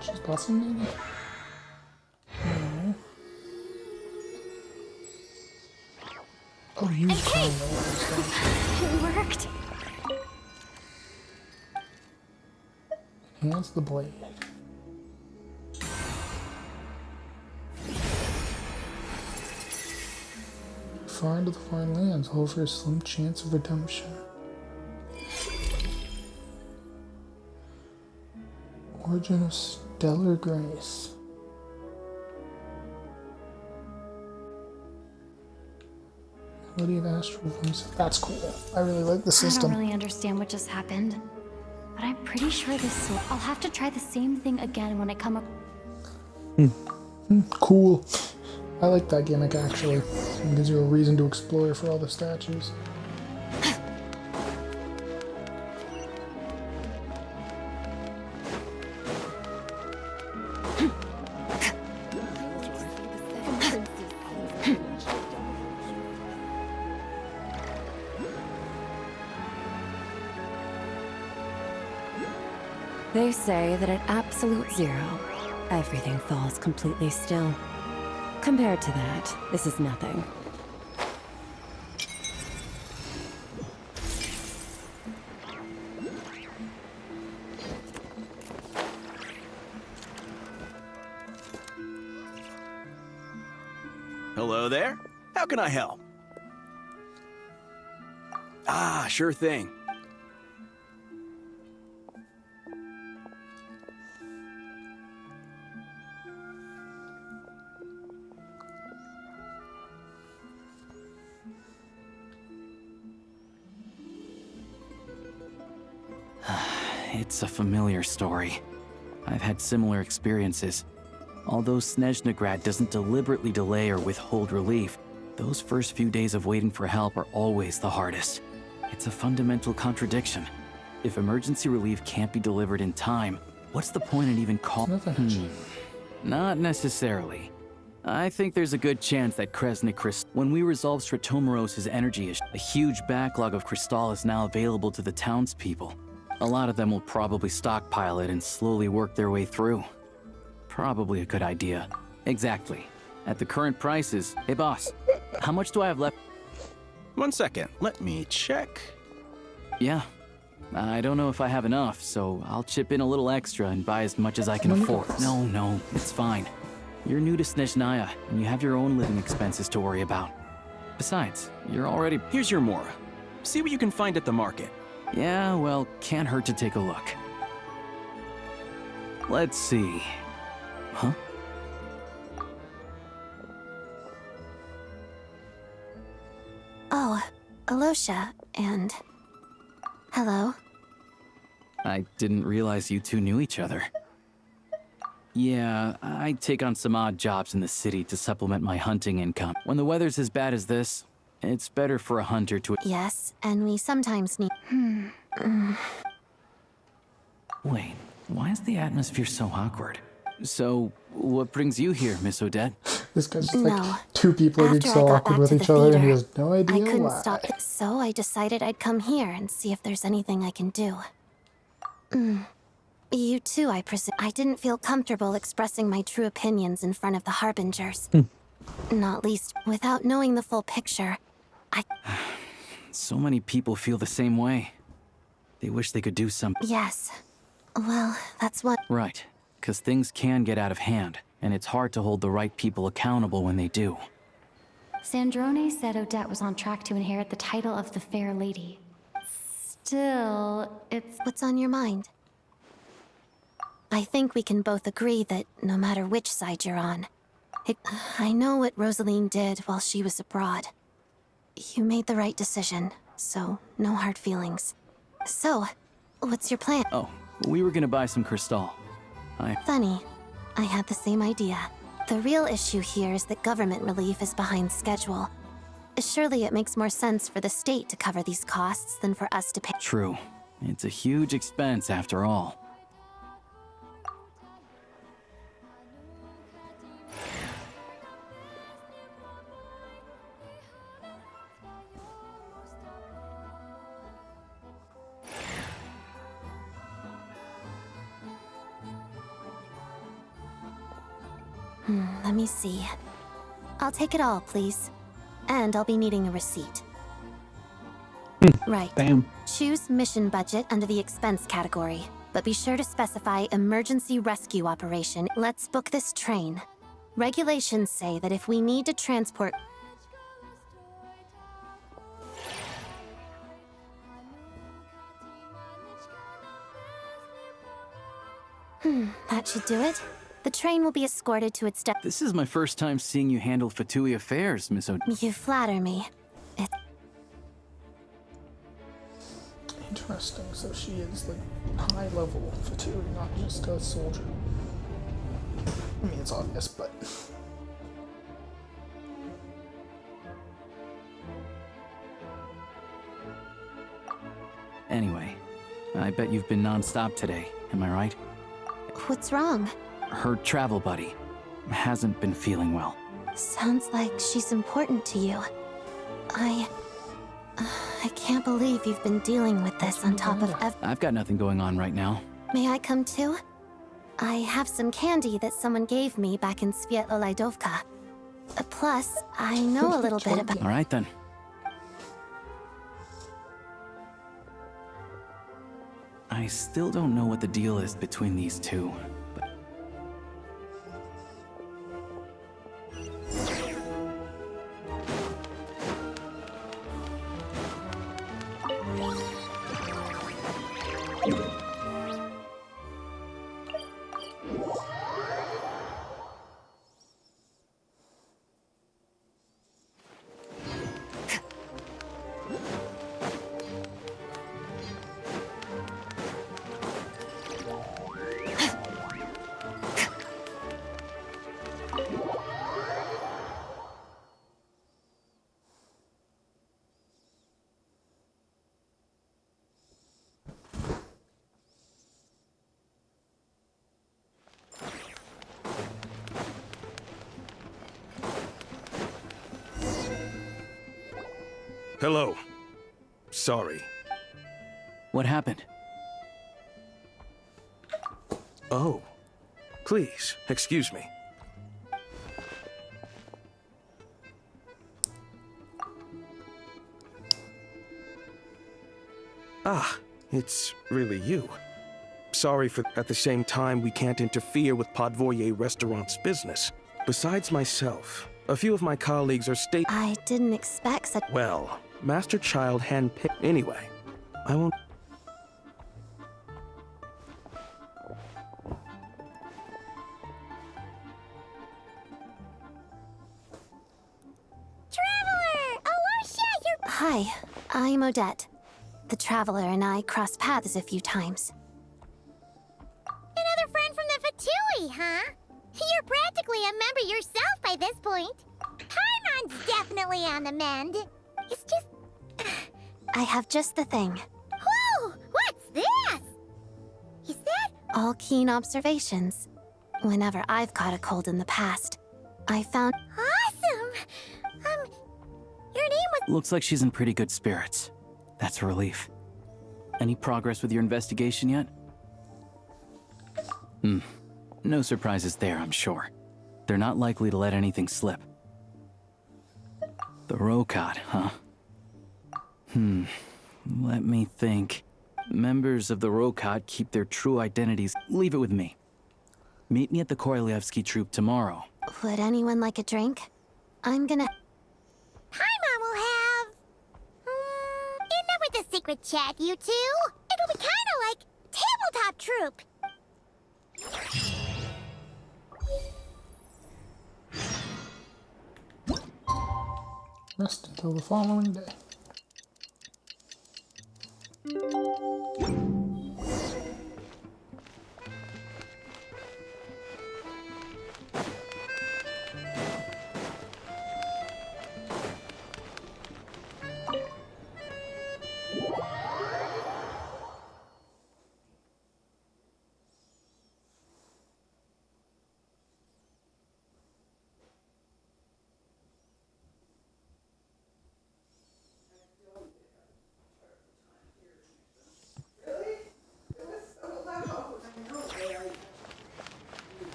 She's bossing me? No. Oh, you found It worked! Enhance the blade. far into the foreign lands, hold for a slim chance of redemption. Origin of stellar grace. Ability of astral voice. That's cool. I really like the system. I don't really understand what just happened, but I'm pretty sure this will. I'll have to try the same thing again when I come up. Cool. I like that gimmick actually. It gives you a reason to explore for all the statues. They say that at absolute zero, everything falls completely still. Compared to that, this is nothing. Hello there. How can I help? Ah, sure thing. It's a familiar story. I've had similar experiences. Although Snezhnegrad doesn't deliberately delay or withhold relief, those first few days of waiting for help are always the hardest. It's a fundamental contradiction. If emergency relief can't be delivered in time, what's the point in even calling? Not necessarily. I think there's a good chance that when we resolve Stratomoros's energy issue, a huge backlog of crystal is now available to the townspeople. A lot of them will probably stockpile it and slowly work their way through. Probably a good idea. Exactly. At the current prices, hey boss, how much do I have left? 1 second, let me check. Yeah. I don't know if I have enough, so I'll chip in a little extra and buy as much as I can afford. No, it's fine. You're new to Snezhnaya, and you have your own living expenses to worry about. Besides, you're already... Here's your Mora. See what you can find at the market. Yeah, well, can't hurt to take a look. Let's see. Huh? Oh, Alosha, and... Hello. I didn't realize you two knew each other. Yeah, I take on some odd jobs in the city to supplement my hunting income. When the weather's as bad as this, it's better for a hunter to... Yes, and we sometimes need... Wait, why is the atmosphere so awkward? So, what brings you here, Miss Odette? This guy's just like, two people are being so awkward with each other and he has no idea I couldn't why. stop it, so I decided I'd come here and see if there's anything I can do. You too, I presume. I didn't feel comfortable expressing my true opinions in front of the Harbingers. Not least, without knowing the full picture. So many people feel the same way. They wish they could do something. Yes. Well, that's what... Right. Because things can get out of hand, and it's hard to hold the right people accountable when they do. Sandrone said Odette was on track to inherit the title of the Fair Lady. Still, it's... What's on your mind? I think we can both agree that no matter which side you're on, I know what Rosaline did while she was abroad. You made the right decision, so no hard feelings. So, what's your plan? Oh, we were gonna buy some crystal. Funny. I had the same idea. The real issue here is that government relief is behind schedule. Surely it makes more sense for the state to cover these costs than for us to pay. True. It's a huge expense after all. Let me see. I'll take it all, please. And I'll be needing a receipt. Right. Damn. Choose mission budget under the expense category, but be sure to specify emergency rescue operation. Let's book this train. Regulations say that if we need to transport... That should do it. The train will be escorted to its This is my first time seeing you handle Fatui affairs, Miss O. You flatter me. Interesting. So she is like high level Fatui, not just a soldier. I mean, it's obvious, but. Anyway, I bet you've been non-stop today, am I right? What's wrong? Her travel buddy hasn't been feeling well. Sounds like she's important to you. I can't believe you've been dealing with this on top of I've got nothing going on right now. May I come too? I have some candy that someone gave me back in Svietlo-Lidovka. Plus, I know a little bit about... All right, then. I still don't know what the deal is between these two, but... Hello. Sorry. What happened? Oh. Please, excuse me. Ah, it's really you. Sorry for... At the same time, we can't interfere with Podvoye Restaurant's business. Besides myself, a few of my colleagues are I didn't expect such... Well, Master Child handpicked... Anyway, I won't... Traveler! Alosha, you're... Hi, I'm Odette. The Traveler and I crossed paths a few times. Another friend from the Fatui, huh? You're practically a member yourself by this point. Paimon's definitely on the mend. It's just... I have just the thing. Whoa! What's this? Is that... All keen observations. Whenever I've caught a cold in the past, I found... Awesome! Your name was... Looks like she's in pretty good spirits. That's a relief. Any progress with your investigation yet? No surprises there, I'm sure. They're not likely to let anything slip. The Rokad, huh? Let me think. Members of the Rokad keep their true identities. Leave it with me. Meet me at the Korolyevsky troop tomorrow. Would anyone like a drink? I'm gonna... Paimon will have... enough with the secret chat, you two. It'll be kinda like tabletop troop. Rest until the following day.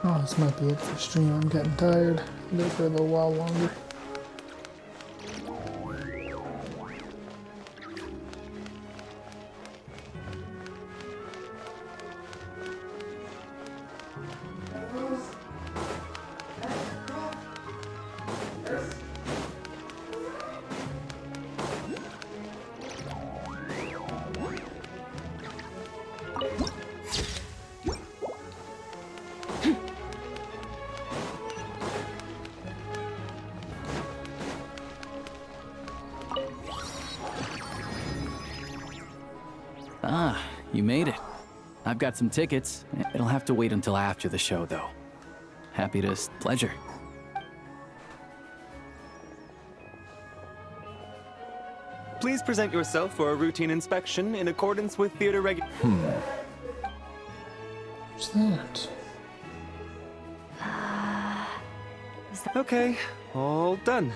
Oh, this might be it for stream. I'm getting tired. I'll do it for a little while longer. I've got some tickets. It'll have to wait until after the show, though. Happy to... Pleasure. Please present yourself for a routine inspection in accordance with theater What's that? Okay, all done.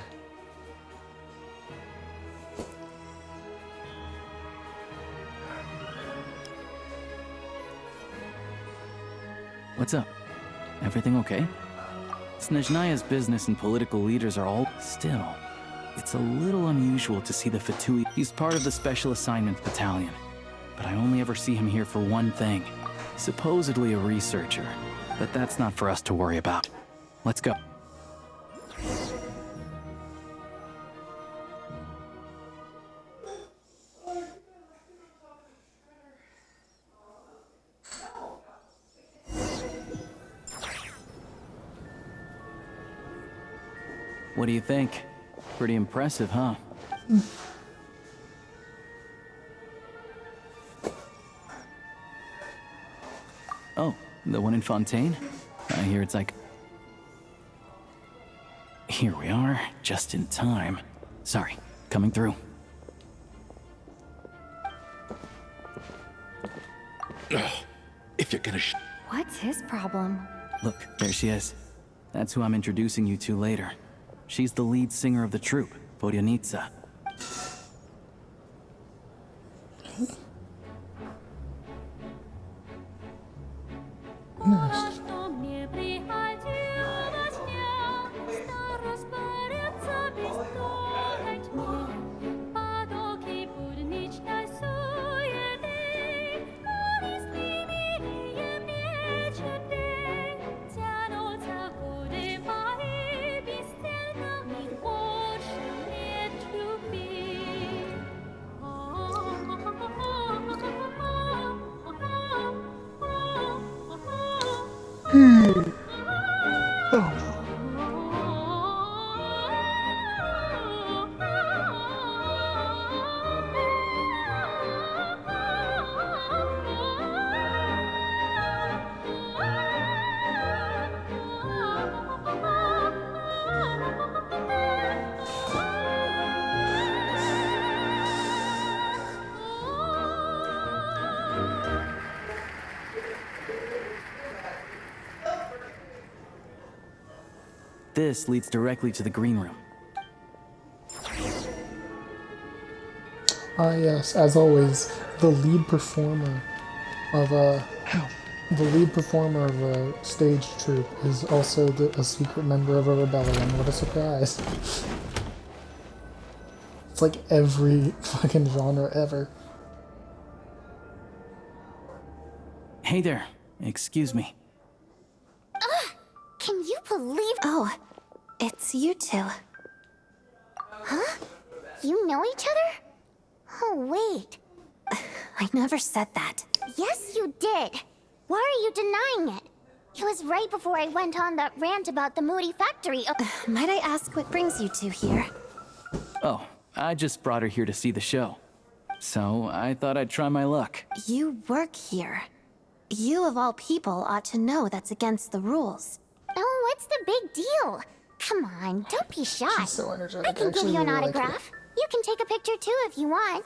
What's up? Everything okay? Snezhnaya's business and political leaders are all... Still, it's a little unusual to see the Fatui. He's part of the Special Assignments Battalion, but I only ever see him here for one thing. Supposedly a researcher, but that's not for us to worry about. Let's go. What do you think? Pretty impressive, huh? Oh, the one in Fontaine? I hear it's like... Here we are, just in time. Sorry, coming through. If you're gonna What's his problem? Look, there she is. That's who I'm introducing you to later. She's the lead singer of the troupe, Vodyanitsa. Nice. This leads directly to the green room. Ah, yes, as always, the lead performer of a stage troupe is also a secret member of a rebellion. What a surprise. It's like every fucking genre ever. Hey there, excuse me. Can you believe? Oh, it's you two. Huh? You know each other? Oh, wait. I never said that. Yes, you did. Why are you denying it? It was right before I went on that rant about the Moody factory. Might I ask what brings you two here? Oh, I just brought her here to see the show. So I thought I'd try my luck. You work here. You of all people ought to know that's against the rules. Oh, what's the big deal? Come on, don't be shy. She's so energetic. I can give Actually, you an really like her. autograph. You can take a picture too if you want.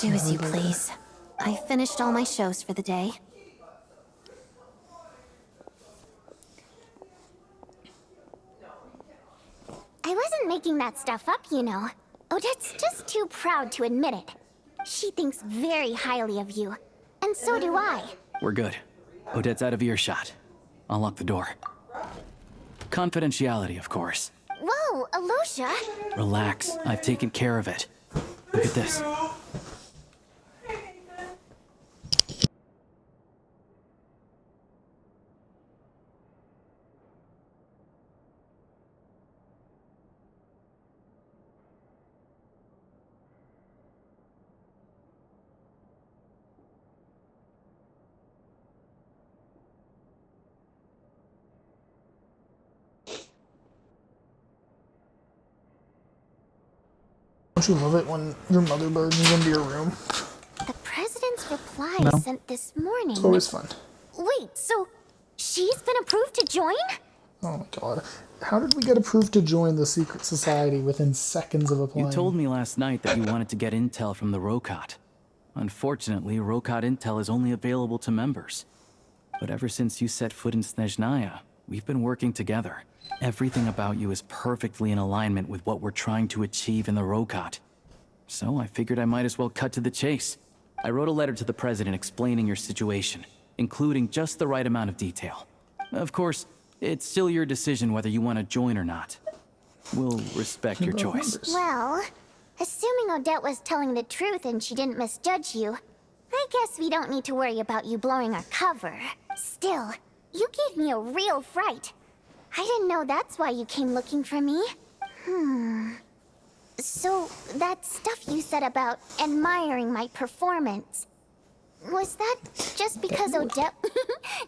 Do as you please. I finished all my shows for the day. I wasn't making that stuff up, you know. Odette's just too proud to admit it. She thinks very highly of you. And so do I. We're good. Odette's out of earshot. I'll lock the door. Confidentiality, of course. Whoa, Alosha! Relax, I've taken care of it. Look at this. Don't you love it when your mother barges into your room? The president's reply reply No. sent this morning. It's always fun. Wait, so she's been approved to join? Oh my god. How did we get approved to join the secret society within seconds of applying? You told me last night that you wanted to get intel from the Rokot. Unfortunately, Rokot intel is only available to members. But ever since you set foot in Snezhnaya, we've been working together. Everything about you is perfectly in alignment with what we're trying to achieve in the Rokot. So I figured I might as well cut to the chase. I wrote a letter to the president explaining your situation, including just the right amount of detail. Of course, it's still your decision whether you want to join or not. We'll respect your choice. Well, assuming Odette was telling the truth and she didn't misjudge you, I guess we don't need to worry about you blowing our cover. Still, you gave me a real fright. I didn't know that's why you came looking for me. So, that stuff you said about admiring my performance, was that just because Odette...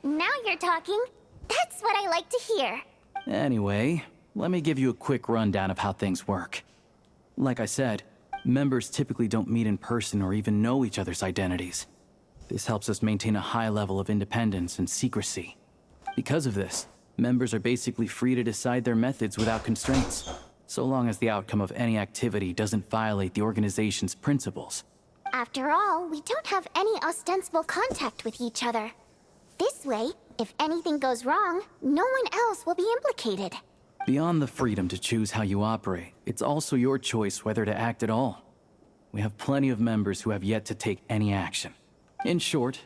Now you're talking. That's what I like to hear. Anyway, let me give you a quick rundown of how things work. Like I said, members typically don't meet in person or even know each other's identities. This helps us maintain a high level of independence and secrecy. Because of this, members are basically free to decide their methods without constraints, so long as the outcome of any activity doesn't violate the organization's principles. After all, we don't have any ostensible contact with each other. This way, if anything goes wrong, no one else will be implicated. Beyond the freedom to choose how you operate, it's also your choice whether to act at all. We have plenty of members who have yet to take any action. In short,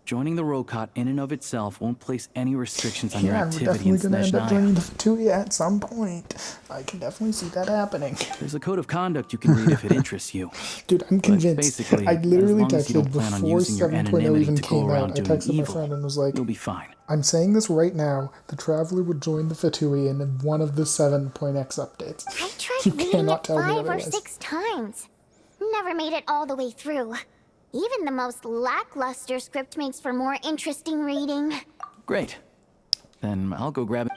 joining the Rokot in and of itself won't place any restrictions on your Yeah, we're activity in definitely gonna end up Snezhnaya. joining the Fatui at some point. I can definitely see that happening. There's a code of conduct you can read if it interests you. Dude, I'm But convinced. basically, I literally as long as you texted don't plan on before using your 7.0 anonymity even to go came out. around I doing texted my evil, friend and was like, you'll be fine. I'm saying this right now. The Traveler would join the Fatui in one of the 7.x updates. I tried You reading cannot it tell me 5 or otherwise. 6 times. Never made it all the way through. Even the most lackluster script makes for more interesting reading. Great. Then I'll go grab it.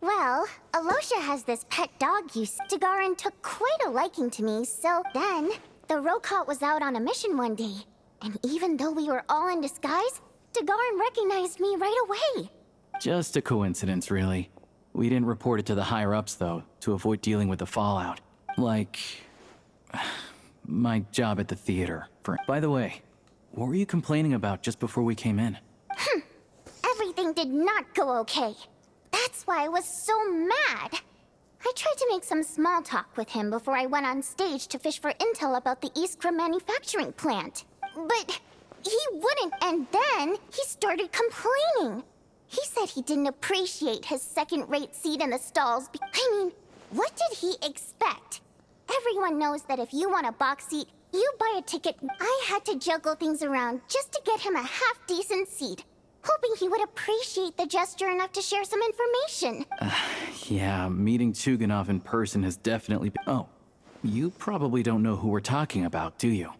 Well, Alosha has this pet dog you Dagaran took quite a liking to me, so then the Rokot was out on a mission one day. And even though we were all in disguise, Dagaran recognized me right away. Just a coincidence, really. We didn't report it to the higher-ups, though, to avoid dealing with the fallout. Like... my job at the theater. By the way, what were you complaining about just before we came in? Everything did not go okay. That's why I was so mad. I tried to make some small talk with him before I went on stage to fish for intel about the Iskra manufacturing plant. But he wouldn't, and then he started complaining. He said he didn't appreciate his second-rate seat in the stalls. I mean, what did he expect? Everyone knows that if you want a box seat, you buy a ticket. I had to juggle things around just to get him a half-decent seat, hoping he would appreciate the gesture enough to share some information. Yeah, meeting Chuganov in person has definitely been... Oh, you probably don't know who we're talking about, do you?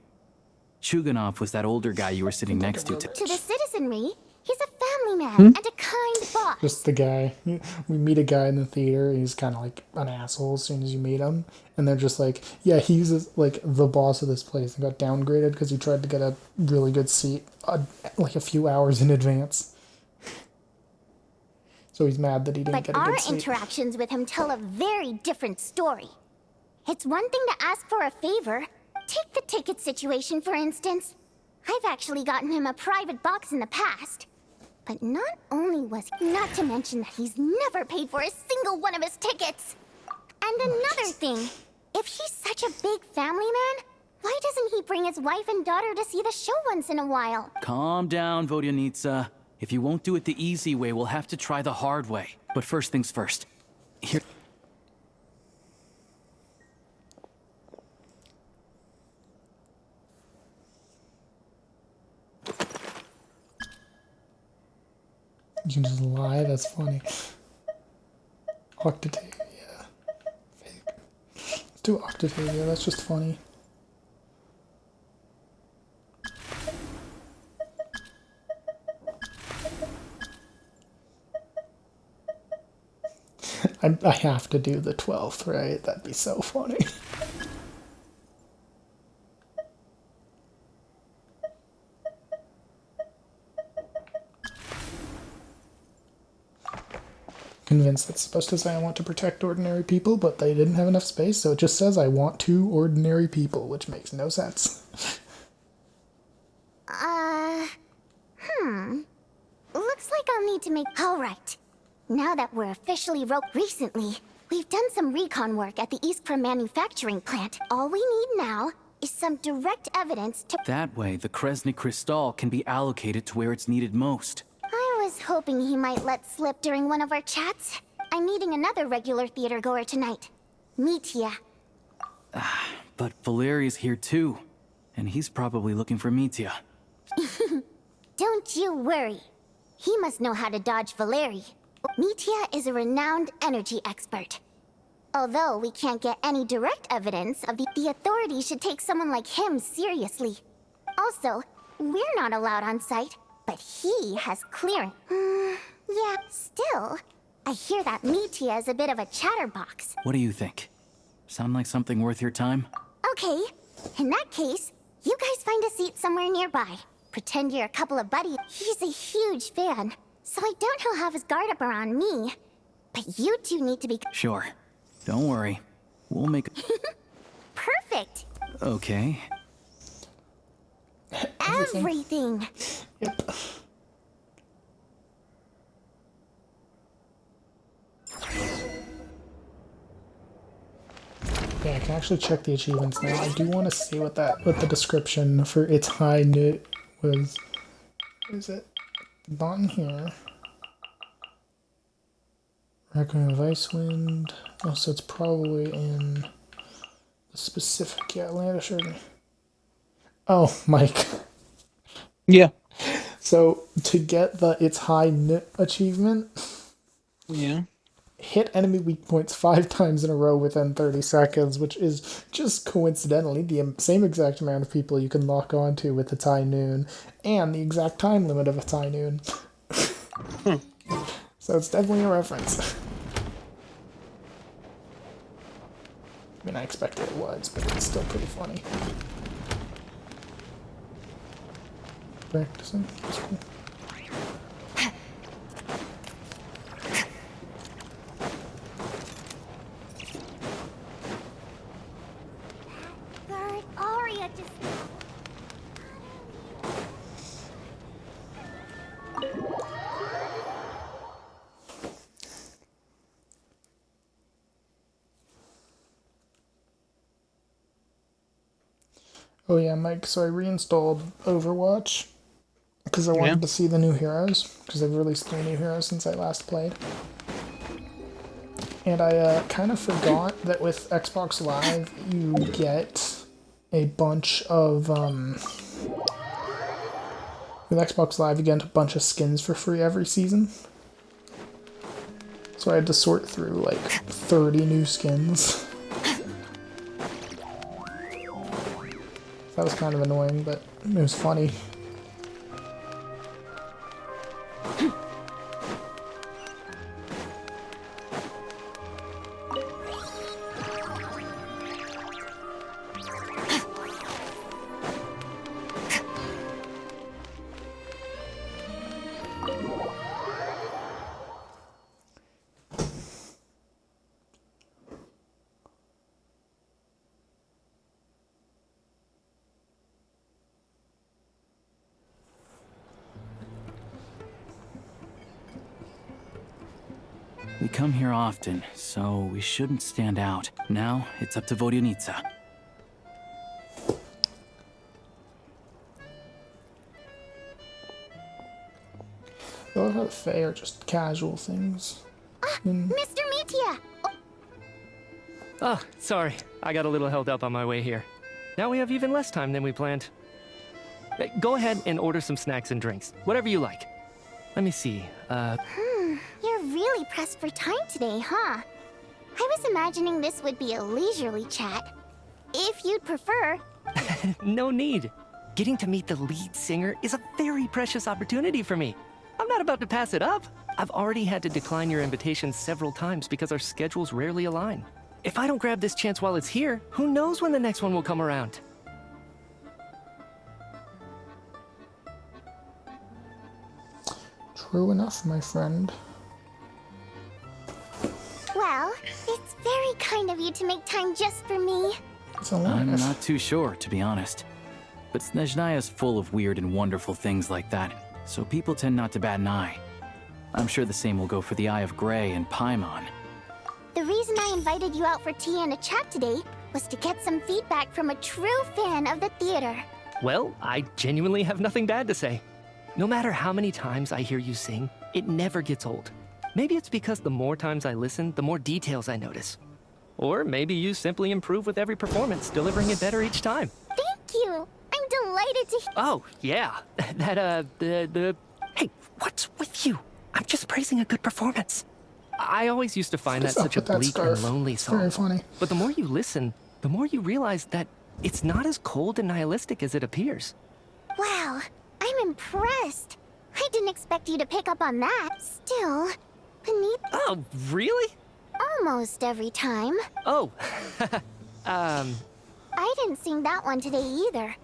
Chuganov was that older guy you were sitting next to. To the citizenry, he's a family man and a kind boss. Just the guy. We meet a guy in the theater, and he's kind of like an asshole as soon as you meet him. And they're just like, yeah, he's like the boss of this place and got downgraded because he tried to get a really good seat like a few hours in advance. So he's mad that he didn't get a But our good seat. interactions with him tell a very different story. It's one thing to ask for a favor. Take the ticket situation, for instance. I've actually gotten him a private box in the past. But not only was he, not to mention that he's never paid for a single one of his tickets. And another thing, if he's such a big family man, why doesn't he bring his wife and daughter to see the show once in a while? Calm down, Vodyanitsa. If you won't do it the easy way, we'll have to try the hard way. But first things first. Here... You can just lie, that's funny. Octavia. Fake. Let's do Octavia, that's just funny. I have to do the 12th, right? That'd be so funny. Convinced it's supposed to say I want to protect ordinary people, but they didn't have enough space, so it just says I want to ordinary people, which makes no sense. Looks like I'll need to make... Alright. Now that we're officially recently, we've done some recon work at the Iskra manufacturing plant. All we need now is some direct evidence to... That way, the Kresny Crystal can be allocated to where it's needed most. I was hoping he might let slip during one of our chats. I'm meeting another regular theater goer tonight. Mitya. But Valeria's here too, and he's probably looking for Mitya. Don't you worry. He must know how to dodge Valeri. Mitya is a renowned energy expert. Although we can't get any direct evidence of the authorities should take someone like him seriously. Also, we're not allowed on site, but he has clearance. Yeah, still, I hear that Mitya is a bit of a chatterbox. What do you think? Sound like something worth your time? Okay, in that case, you guys find a seat somewhere nearby. Pretend you're a couple of buddies. He's a huge fan, so I doubt he'll have his guard up around me. But you two need to be... Sure. Don't worry. We'll make... Perfect! Okay. Everything! Yep. Yeah, I can actually check the achievements now. I do want to see what the description for its high nut was. Is it not in here? Requiem of Icewind. Oh, so it's probably in the specific Outlandish. Oh, Mike. Yeah. So to get the its high nut achievement, yeah, hit enemy weak points 5 times in a row within 30 seconds, which is just coincidentally the same exact amount of people you can lock onto with its high noon, and the exact time limit of its high noon. So it's definitely a reference. I mean, I expected it was, but it's still pretty funny. Practicing. That's cool. Guard, Aria just... Oh yeah, Mike, so I reinstalled Overwatch because I wanted to see the new heroes, because they've released 3 new heroes since I last played. And I kind of forgot that with Xbox Live you get a bunch of, with Xbox Live you get a bunch of skins for free every season. So I had to sort through like 30 new skins. That was kind of annoying, but it was funny. We come here often, so we shouldn't stand out. Now, it's up to Vodyanica. I love how the Fae are just casual things. Mr. Mitya! Oh, sorry. I got a little held up on my way here. Now we have even less time than we planned. Go ahead and order some snacks and drinks. Whatever you like. Let me see. You're really pressed for time today, huh? I was imagining this would be a leisurely chat. If you'd prefer... No need. Getting to meet the lead singer is a very precious opportunity for me. I'm not about to pass it up. I've already had to decline your invitation several times because our schedules rarely align. If I don't grab this chance while it's here, who knows when the next one will come around? True enough, my friend. Well, it's very kind of you to make time just for me. I'm not too sure, to be honest. But Snezhnaya is full of weird and wonderful things like that, so people tend not to bat an eye. I'm sure the same will go for the Eye of Grey and Paimon. The reason I invited you out for tea and a chat today was to get some feedback from a true fan of the theater. Well, I genuinely have nothing bad to say. No matter how many times I hear you sing, it never gets old. Maybe it's because the more times I listen, the more details I notice. Or maybe you simply improve with every performance, delivering it better each time. Thank you. I'm delighted to. Oh, yeah. Hey, what's with you? I'm just praising a good performance. I always used to find that such a bleak and lonely song. Very funny. But the more you listen, the more you realize that it's not as cold and nihilistic as it appears. Wow, I'm impressed. I didn't expect you to pick up on that. Still, beneath. Oh, really? Almost every time. Oh, I didn't sing that one today either.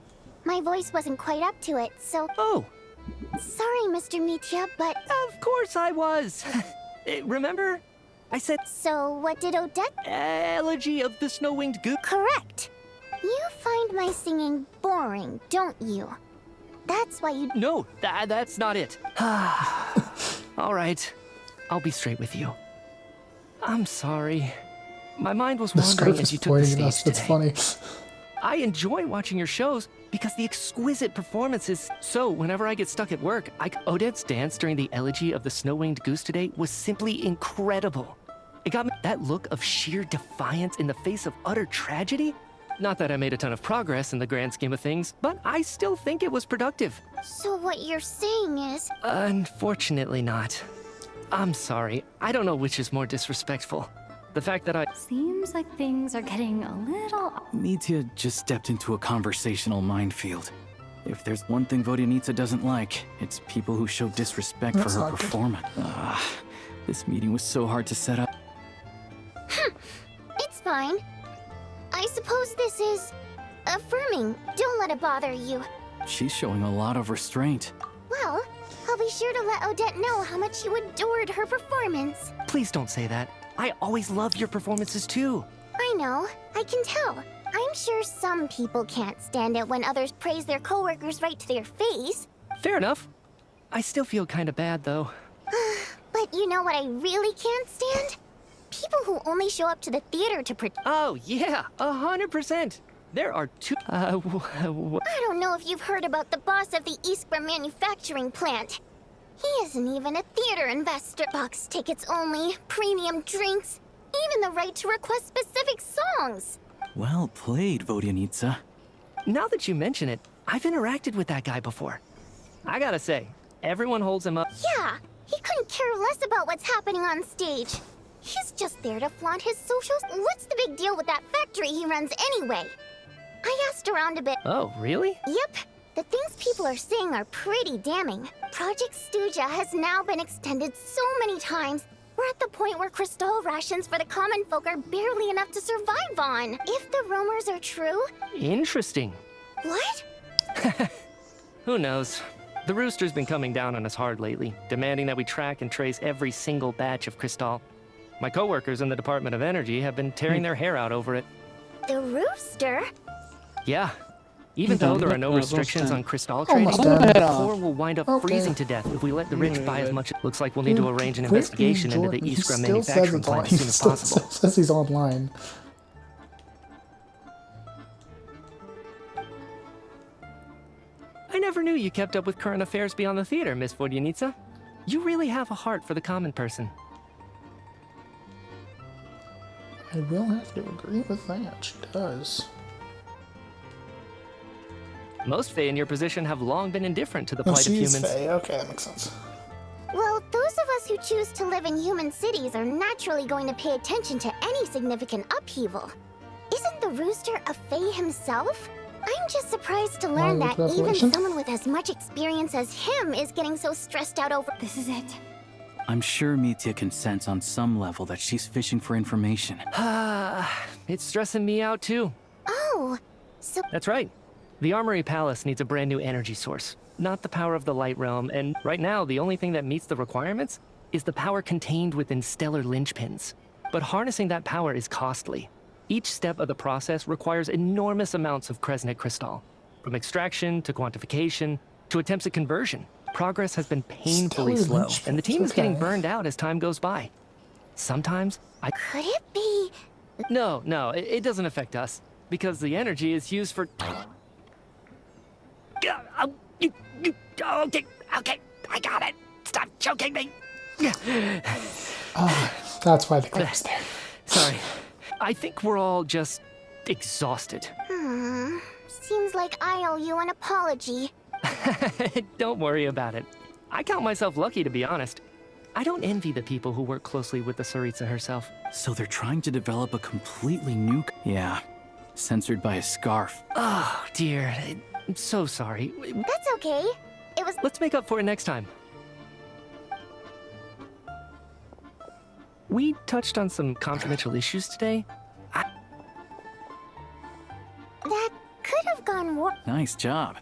My voice wasn't quite up to it, so. Oh. Sorry, Mr. Mitya, but. Of course I was. Remember? I said. So, what did Odette? Elegy of the Snow-Winged Goose. Correct. You find my singing boring, don't you? That's why you. No, that's not it. All right. I'll be straight with you. I'm sorry. My mind was wandering as you took the stage today. That's funny. I enjoy watching your shows because the exquisite performances. So whenever I get stuck at work, Odette's dance during the Elegy of the Snow-Winged Goose today was simply incredible. It got me that look of sheer defiance in the face of utter tragedy. Not that I made a ton of progress in the grand scheme of things, but I still think it was productive. So what you're saying is. Unfortunately not. I'm sorry. I don't know which is more disrespectful. The fact that I... Seems like things are getting a little... Mitya just stepped into a conversational minefield. If there's one thing Vodyanitsa doesn't like, it's people who show disrespect for her performance. This meeting was so hard to set up. It's fine. I suppose this is... affirming. Don't let it bother you. She's showing a lot of restraint. Well, I'll be sure to let Odette know how much you adored her performance. Please don't say that. I always love your performances too. I know. I can tell. I'm sure some people can't stand it when others praise their coworkers right to their face. Fair enough. I still feel kind of bad though. But you know what I really can't stand? People who only show up to the theater to Oh yeah, 100%. There are two... I don't know if you've heard about the boss of the Iskra manufacturing plant. He isn't even a theater investor. Box tickets only, premium drinks, even the right to request specific songs. Well played, Vodyanitsa. Now that you mention it, I've interacted with that guy before. I gotta say, everyone holds him up. Yeah, he couldn't care less about what's happening on stage. He's just there to flaunt his socials. What's the big deal with that factory he runs anyway? I asked around a bit. Oh, really? Yep. The things people are saying are pretty damning. Project Stuja has now been extended so many times. We're at the point where crystal rations for the common folk are barely enough to survive on. If the rumors are true... Interesting. What? Who knows? The Rooster's been coming down on us hard lately, demanding that we track and trace every single batch of crystal. My coworkers in the Department of Energy have been tearing their hair out over it. The Rooster? Yeah. Even though there are no restrictions on crystal trading, the poor will wind up freezing to death if we let the rich buy as much. Looks like we'll need to arrange an investigation into the Iskra manufacturing plant as soon as possible. He says he's online. I never knew you kept up with current affairs beyond the theater, Miss Vodyanitsa. You really have a heart for the common person. I will have to agree with that. She does. Most Fae in your position have long been indifferent to the plight of humans. Fae. Okay, that makes sense. Well, those of us who choose to live in human cities are naturally going to pay attention to any significant upheaval. Isn't the Rooster a Fae himself? I'm just surprised to learn that even someone with as much experience as him is getting so stressed out over... This is it. I'm sure Mitya can sense on some level that she's fishing for information. It's stressing me out too. Oh, so... That's right. The Armory Palace needs a brand new energy source, not the power of the Light Realm, and right now the only thing that meets the requirements is the power contained within stellar linchpins. But harnessing that power is costly. Each step of the process requires enormous amounts of Kresnik crystal. From extraction to quantification to attempts at conversion, progress has been painfully slow, and the team is getting burned out as time goes by. Sometimes I... Could it be... No, it doesn't affect us, because the energy is used for... Okay, I got it. Stop choking me. That's why the crab's there. Sorry. I think we're all just exhausted. Seems like I owe you an apology. Don't worry about it. I count myself lucky, to be honest. I don't envy the people who work closely with the Tsaritsa herself. So they're trying to develop a completely new... Yeah, censored by a scarf. Oh, dear. I'm so sorry. That's okay. It was... Let's make up for it next time. We touched on some confidential issues today. That could have gone worse. Nice job.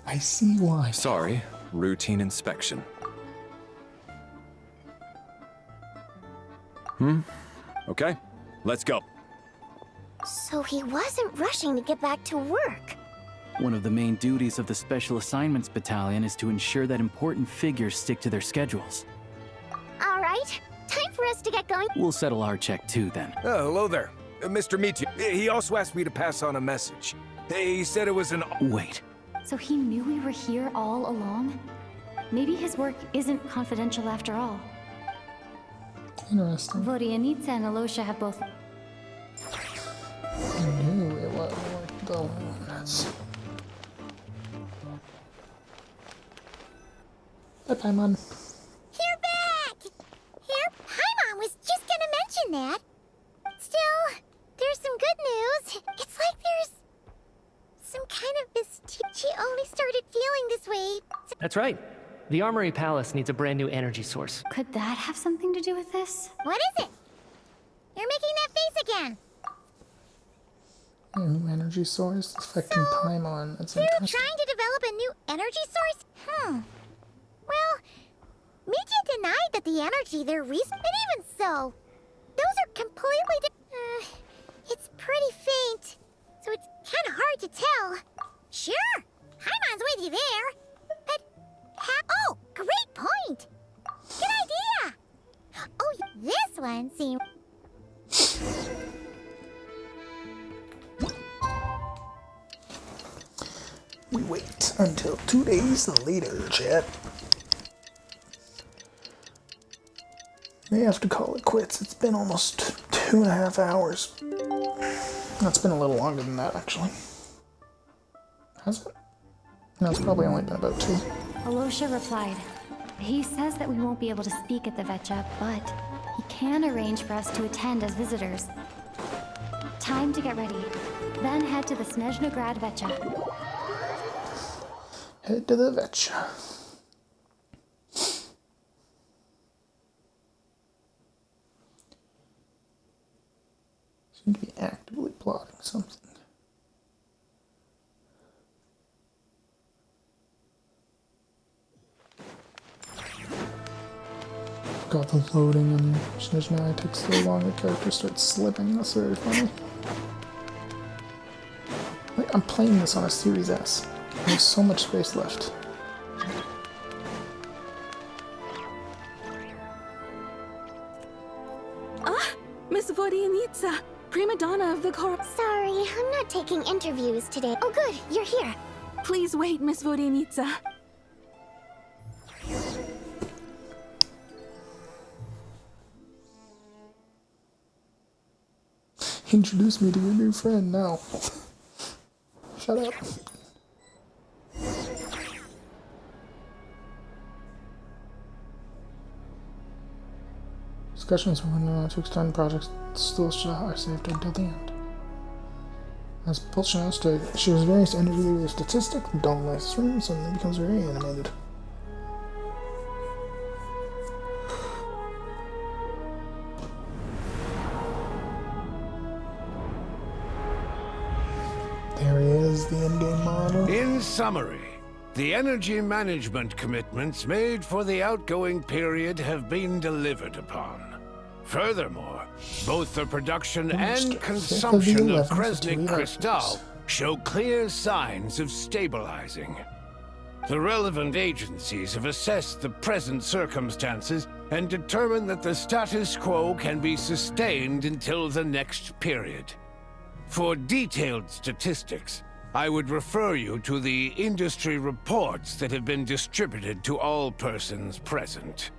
I see why. Sorry, routine inspection. Okay, let's go. So he wasn't rushing to get back to work. One of the main duties of the Special Assignments Battalion is to ensure that important figures stick to their schedules. All right, time for us to get going. We'll settle our check too, then. Oh, hello there. Mr. Mitya. He also asked me to pass on a message. He said it was an... Wait. So he knew we were here all along? Maybe his work isn't confidential after all. Interesting. Vodianitsa and Alosha have both... I knew it was like the lunas. Hi, Paimon. You're back! Here, Paimon was just gonna mention that. Still, there's some good news. It's like there's some kind of she only started feeling this way. That's right. The Armory Palace needs a brand new energy source. Could that have something to do with this? What is it? You're making that face again. New energy source affecting Paimon. That's They're interesting. trying to develop a new energy source? Well, Mitya denied that the energy they're but even so, those are completely it's pretty faint, so it's kind of hard to tell. Sure, Paimon's with you there, but oh, great point. Good idea. Oh, this one seems... We wait until 2 days later, chat. May have to call it quits. It's been almost 2.5 hours. That's been a little longer than that, actually. Has it? No, it's probably only been about 2. Alosha replied. He says that we won't be able to speak at the Vetcha, but he can arrange for us to attend as visitors. Time to get ready. Then head to the Snezhnograd Vetcha. Head to the Vetcha. Seem to be actively plotting something. God, the loading in Snezhnaya takes so long, the character starts slipping. That's very funny. Like, I'm playing this on a Series S. There's so much space left. Miss Vodianitsa, prima donna of the corp. Sorry, I'm not taking interviews today. Oh good, you're here. Please wait, Miss Vodianitsa. Introduce me to your new friend now. Shut up. Discussions on to extend projects still are saved until the end. As Pulsion asked to shares various interview statistics, dull life streams, and then becomes very animated. is the in-game model. In summary, the energy management commitments made for the outgoing period have been delivered upon. Furthermore, both the production and consumption of Kresnik Crystal show clear signs of stabilizing. The relevant agencies have assessed the present circumstances and determined that the status quo can be sustained until the next period. For detailed statistics, I would refer you to the industry reports that have been distributed to all persons present.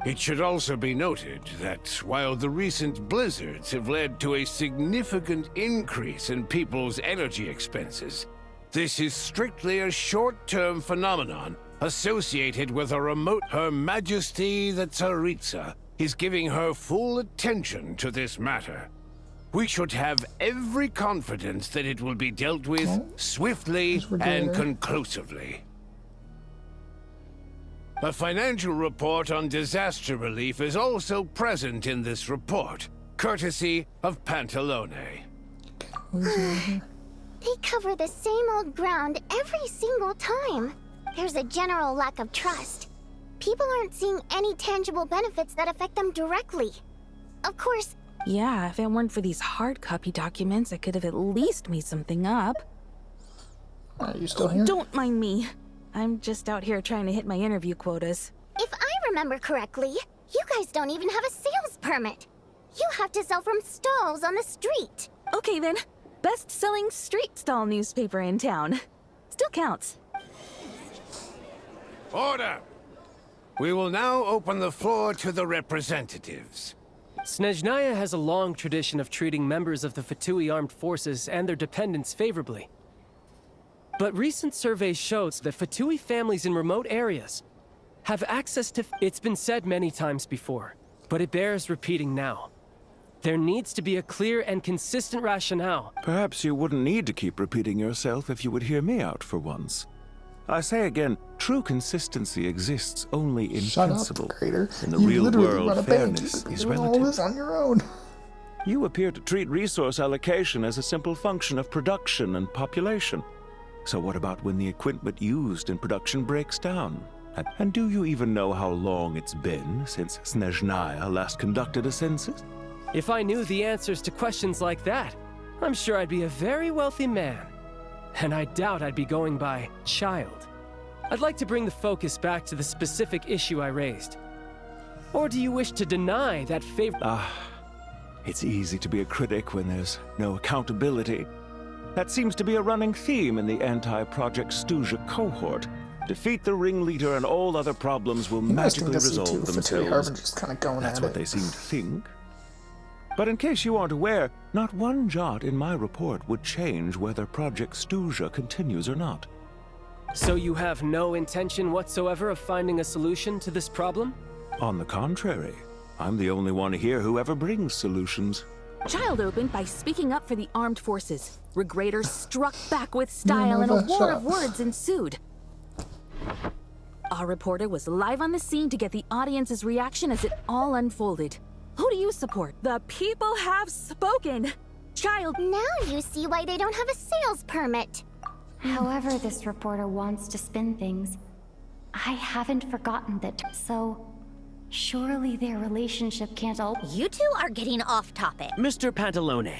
It should also be noted that while the recent blizzards have led to a significant increase in people's energy expenses, this is strictly a short-term phenomenon associated with a remote. Her Majesty the Tsaritsa is giving her full attention to this matter. We should have every confidence that it will be dealt with swiftly and conclusively. A financial report on disaster relief is also present in this report, courtesy of Pantalone. They cover the same old ground every single time. There's a general lack of trust. People aren't seeing any tangible benefits that affect them directly. Of course... Yeah, if it weren't for these hard copy documents, I could have at least made something up. Are you still here? Don't mind me. I'm just out here trying to hit my interview quotas. If I remember correctly, you guys don't even have a sales permit. You have to sell from stalls on the street. Okay then. Best-selling street stall newspaper in town. Still counts. Order! We will now open the floor to the representatives. Snezhnaya has a long tradition of treating members of the Fatui armed forces and their dependents favorably. But recent surveys show that Fatui families in remote areas have access to... It's been said many times before, but it bears repeating now. There needs to be a clear and consistent rationale. Perhaps you wouldn't need to keep repeating yourself if you would hear me out for once. I say again, true consistency exists only in principle. In the real world, fairness is relative. All this on your own. You appear to treat resource allocation as a simple function of production and population. So what about when the equipment used in production breaks down? And do you even know how long it's been since Snezhnaya last conducted a census? If I knew the answers to questions like that, I'm sure I'd be a very wealthy man. And I doubt I'd be going by child. I'd like to bring the focus back to the specific issue I raised. Or do you wish to deny that favor? It's easy to be a critic when there's no accountability. That seems to be a running theme in the anti-Project Stuja cohort. Defeat the ringleader and all other problems will magically resolve themselves. That's what they seem to think. But in case you aren't aware, not one jot in my report would change whether Project Stuja continues or not. So you have no intention whatsoever of finding a solution to this problem? On the contrary, I'm the only one here who ever brings solutions. Child opened by speaking up for the armed forces. Regraders struck back with style and a war of words ensued. Our reporter was live on the scene to get the audience's reaction as it all unfolded. Who do you support? The people have spoken! Child... Now you see why they don't have a sales permit. However this reporter wants to spin things, I haven't forgotten that, so... Surely their relationship can't all... You two are getting off topic. Mr. Pantalone.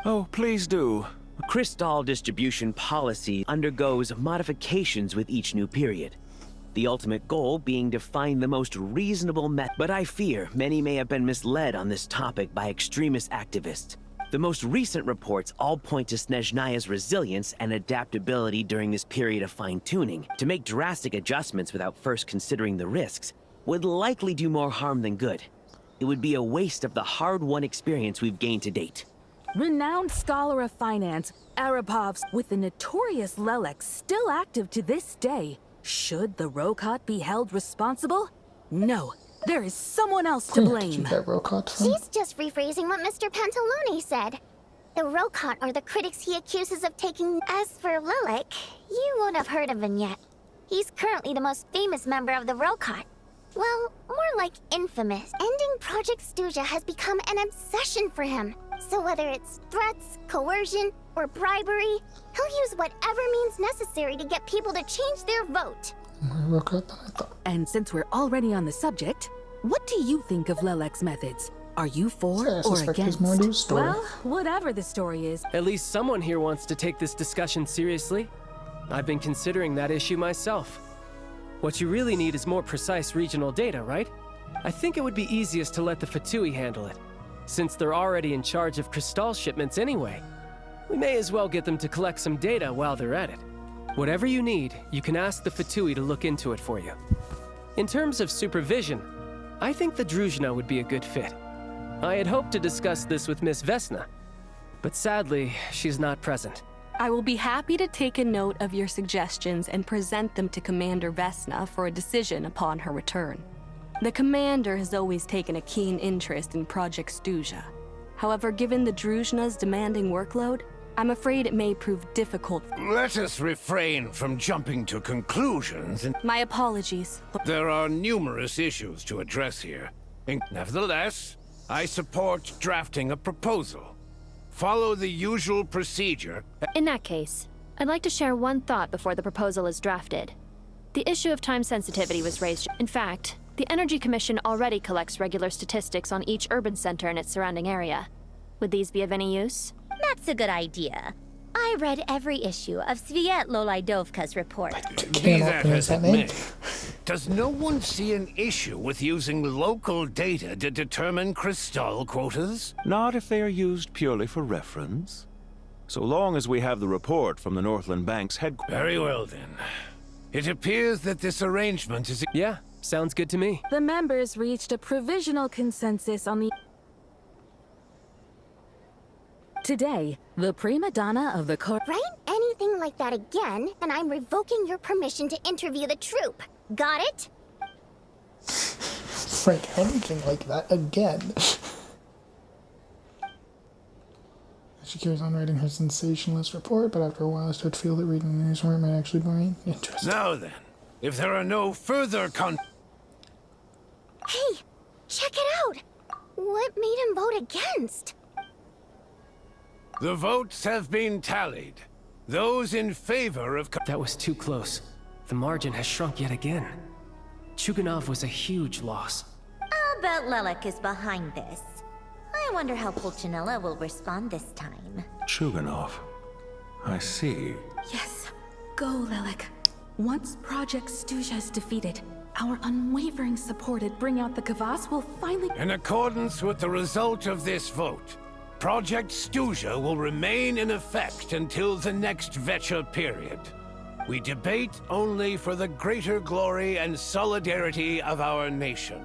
Oh, please do. Crystal distribution policy undergoes modifications with each new period. The ultimate goal being to find the most reasonable method. But I fear many may have been misled on this topic by extremist activists. The most recent reports all point to Snezhnaya's resilience and adaptability during this period of fine-tuning. To make drastic adjustments without first considering the risks would likely do more harm than good. It would be a waste of the hard-won experience we've gained to date. Renowned scholar of finance, Arapov's, with the notorious Lelek still active to this day. Should the Rokot be held responsible? No, there is someone else to blame. She's just rephrasing what Mr. Pantalone said. The Rokot are the critics he accuses of taking. As for Lelek, you won't have heard of him yet. He's currently the most famous member of the Rokot. Well, more like infamous. Ending Project Stuja has become an obsession for him. So whether it's threats, coercion, or bribery, he'll use whatever means necessary to get people to change their vote. And since we're already on the subject, what do you think of Lelek's methods? Are you for or against? Well, whatever the story is. At least someone here wants to take this discussion seriously. I've been considering that issue myself. What you really need is more precise regional data, right? I think it would be easiest to let the Fatui handle it, since they're already in charge of Crystal shipments anyway. We may as well get them to collect some data while they're at it. Whatever you need, you can ask the Fatui to look into it for you. In terms of supervision, I think the Druzhna would be a good fit. I had hoped to discuss this with Miss Vesna, but sadly, she's not present. I will be happy to take a note of your suggestions and present them to Commander Vesna for a decision upon her return. The Commander has always taken a keen interest in Project Stuja. However, given the Druzhna's demanding workload, I'm afraid it may prove difficult. Let us refrain from jumping to conclusions. My apologies. There are numerous issues to address here. Nevertheless, I support drafting a proposal. Follow the usual procedure. In that case, I'd like to share one thought before the proposal is drafted. The issue of time sensitivity was raised. In fact, the Energy Commission already collects regular statistics on each urban center and its surrounding area. Would these be of any use? That's a good idea. I read every issue of Svietloslaidovka's report. Be that as it may, does no one see an issue with using local data to determine Crystal quotas? Not if they are used purely for reference. So long as we have the report from the Northland Bank's headquarters. Very well then. It appears that this arrangement is... Yeah, sounds good to me. The members reached a provisional consensus on the... Today, the prima donna of the court... Write anything like that again, and I'm revoking your permission to interview the troupe. Got it? Write anything like that again. She carries on writing her sensationalist report, but after a while I started to feel that reading the news might actually bring interest. Now then, if there are no further Hey, check it out! What made him vote against? The votes have been tallied. Those in favor of... That was too close. The margin has shrunk yet again. Chuganov was a huge loss. I'll bet Lelek is behind this. I wonder how Pulcinella will respond this time. Chuganov. I see. Yes, go, Lelek. Once Project Stuja is defeated, our unwavering support at Bring Out the Kvass will finally... In accordance with the result of this vote, Project Stuja will remain in effect until the next Vecha period. We debate only for the greater glory and solidarity of our nation.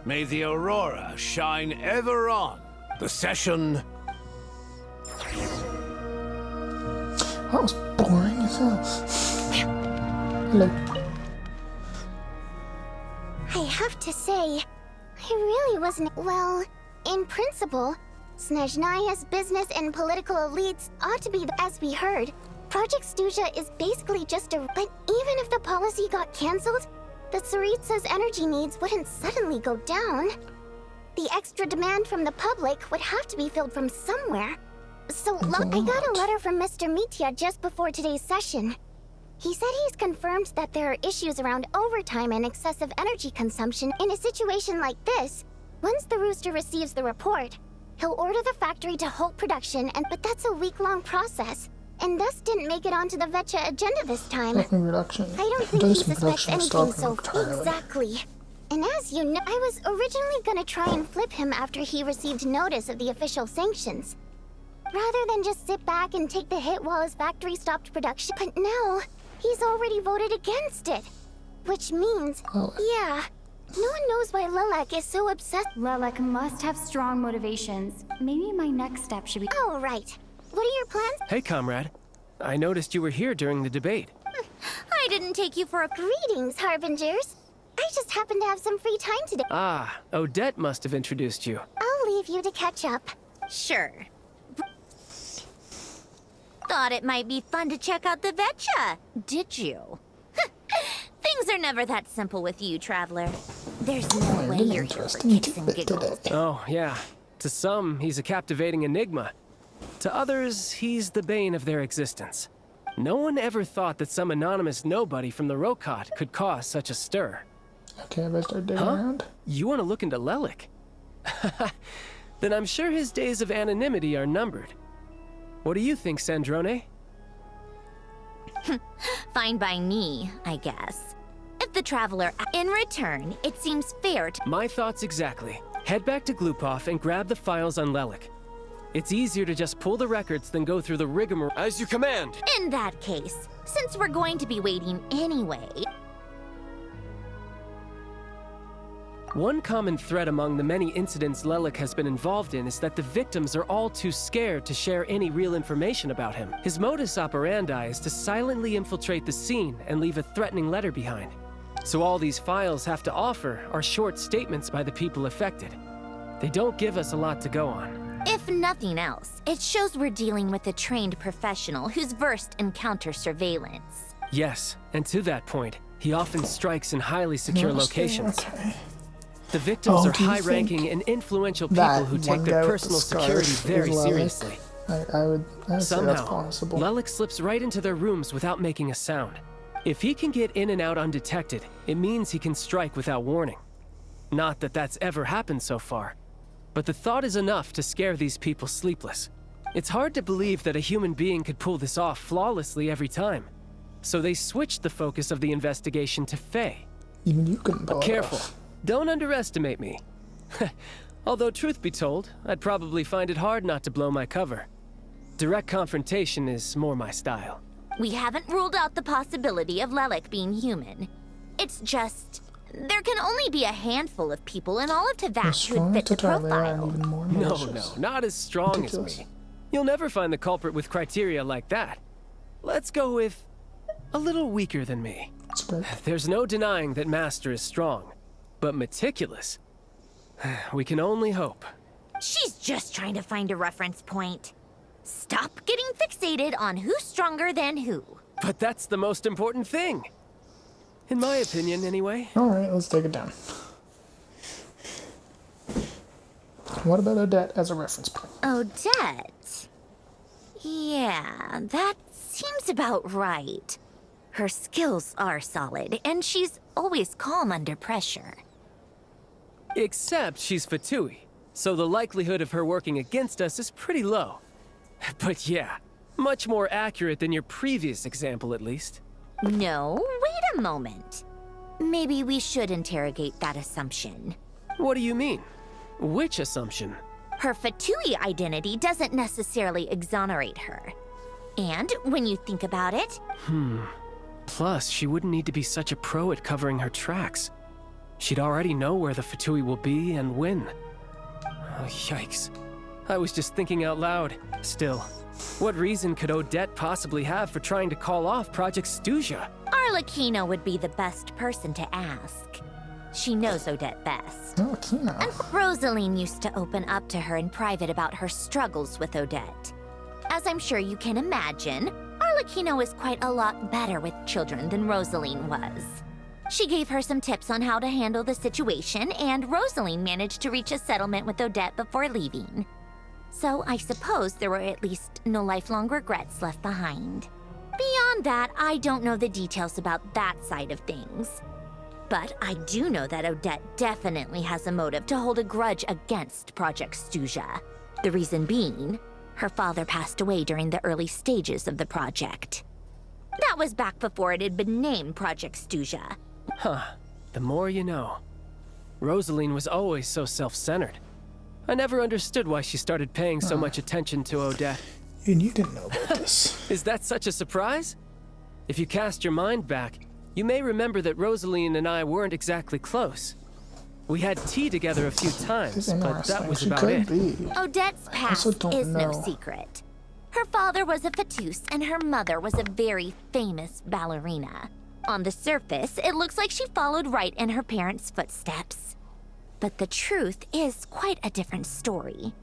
May the aurora shine ever on. The session... That was boring as hell. Hello. I have to say, I really wasn't... Well, in principle, Snezhnaya's business and political elites ought to be, as we heard. Project Stuja is basically just a... But even if the policy got cancelled, the Tsaritsa's energy needs wouldn't suddenly go down. The extra demand from the public would have to be filled from somewhere. So I got a letter from Mr. Mitya just before today's session. He said he's confirmed that there are issues around overtime and excessive energy consumption. In a situation like this, once the Rooster receives the report, he'll order the factory to halt production, but that's a week-long process, and thus didn't make it onto the Vecha agenda this time. Reduction. I don't think he suspects anything so exactly. And as you know, I was originally gonna try and flip him after he received notice of the official sanctions, rather than just sit back and take the hit while his factory stopped production. But now, he's already voted against it, which means, yeah, no one knows why Lelek is so obsessed. Lelek must have strong motivations. Maybe my next step should be... Oh, right. What are your plans? Hey, comrade. I noticed you were here during the debate. I didn't take you for a... Greetings, Harbingers. I just happened to have some free time today. Ah, Odette must have introduced you. I'll leave you to catch up. Sure. Thought it might be fun to check out the Vecha, did you? Things are never that simple with you, Traveler. There's no way you're here for kicks and giggles. Oh, yeah. To some, he's a captivating enigma. To others, he's the bane of their existence. No one ever thought that some anonymous nobody from the Rokot could cause such a stir. Okay, I better start digging around. You want to look into Lelik? Then I'm sure his days of anonymity are numbered. What do you think, Sandrone? Fine by me, I guess. If the Traveler... In return, it seems fair to... My thoughts exactly. Head back to Glupov and grab the files on Lelik. It's easier to just pull the records than go through the rigmarole. As you command! In that case, since we're going to be waiting anyway... One common thread among the many incidents Lelik has been involved in is that the victims are all too scared to share any real information about him. His modus operandi is to silently infiltrate the scene and leave a threatening letter behind. So all these files have to offer are short statements by the people affected. They don't give us a lot to go on. If nothing else, it shows we're dealing with a trained professional who's versed in counter-surveillance. Yes, and to that point, he often strikes in highly secure locations. Okay. The victims are high-ranking and influential people who take their personal security very seriously. I would say that's possible. Lelik slips right into their rooms without making a sound. If he can get in and out undetected, it means he can strike without warning. Not that that's ever happened so far, but the thought is enough to scare these people sleepless. It's hard to believe that a human being could pull this off flawlessly every time. So they switched the focus of the investigation to Faye. Even you couldn't pull But it careful. off. Don't underestimate me. Although truth be told, I'd probably find it hard not to blow my cover. Direct confrontation is more my style. We haven't ruled out the possibility of Lelik being human. It's just... there can only be a handful of in all of Teyvat who would fit the profile. No, not as strong as me. You'll never find the culprit with criteria like that. Let's go with... a little weaker than me. There's no denying that Master is strong. But meticulous? We can only hope. She's just trying to find a reference point. Stop getting fixated on who's stronger than who. But that's the most important thing. In my opinion, anyway. Alright, let's take it down. What about Odette as a reference point? Odette? Yeah, that seems about right. Her skills are solid, and she's always calm under pressure. Except she's Fatui, so the likelihood of her working against us is pretty low. But yeah, much more accurate than your previous example, at least. No, wait a moment. Maybe we should interrogate that assumption. What do you mean? Which assumption? Her Fatui identity doesn't necessarily exonerate her. And when you think about it... Plus, she wouldn't need to be such a pro at covering her tracks. She'd already know where the Fatui will be and when. Oh, yikes. I was just thinking out loud. Still, what reason could Odette possibly have for trying to call off Project Stuja? Arlecchino would be the best person to ask. She knows Odette best. Arlecchino? And Rosaline used to open up to her in private about her struggles with Odette. As I'm sure you can imagine, Arlecchino is quite a lot better with children than Rosaline was. She gave her some tips on how to handle the situation, and Rosaline managed to reach a settlement with Odette before leaving. So I suppose there were at least no lifelong regrets left behind. Beyond that, I don't know the details about that side of things. But I do know that Odette definitely has a motive to hold a grudge against Project Stuja. The reason being, her father passed away during the early stages of the project. That was back before it had been named Project Stuja. Huh. The more you know. Rosaline was always so self-centered. I never understood why she started paying so much attention to Odette. And you didn't know about this. Is that such a surprise? If you cast your mind back, you may remember that Rosaline and I weren't exactly close. We had tea together a few times, but that was about it. Odette's past is no secret. Her father was a Fatus, and her mother was a very famous ballerina. On the surface, it looks like she followed right in her parents' footsteps. But the truth is quite a different story.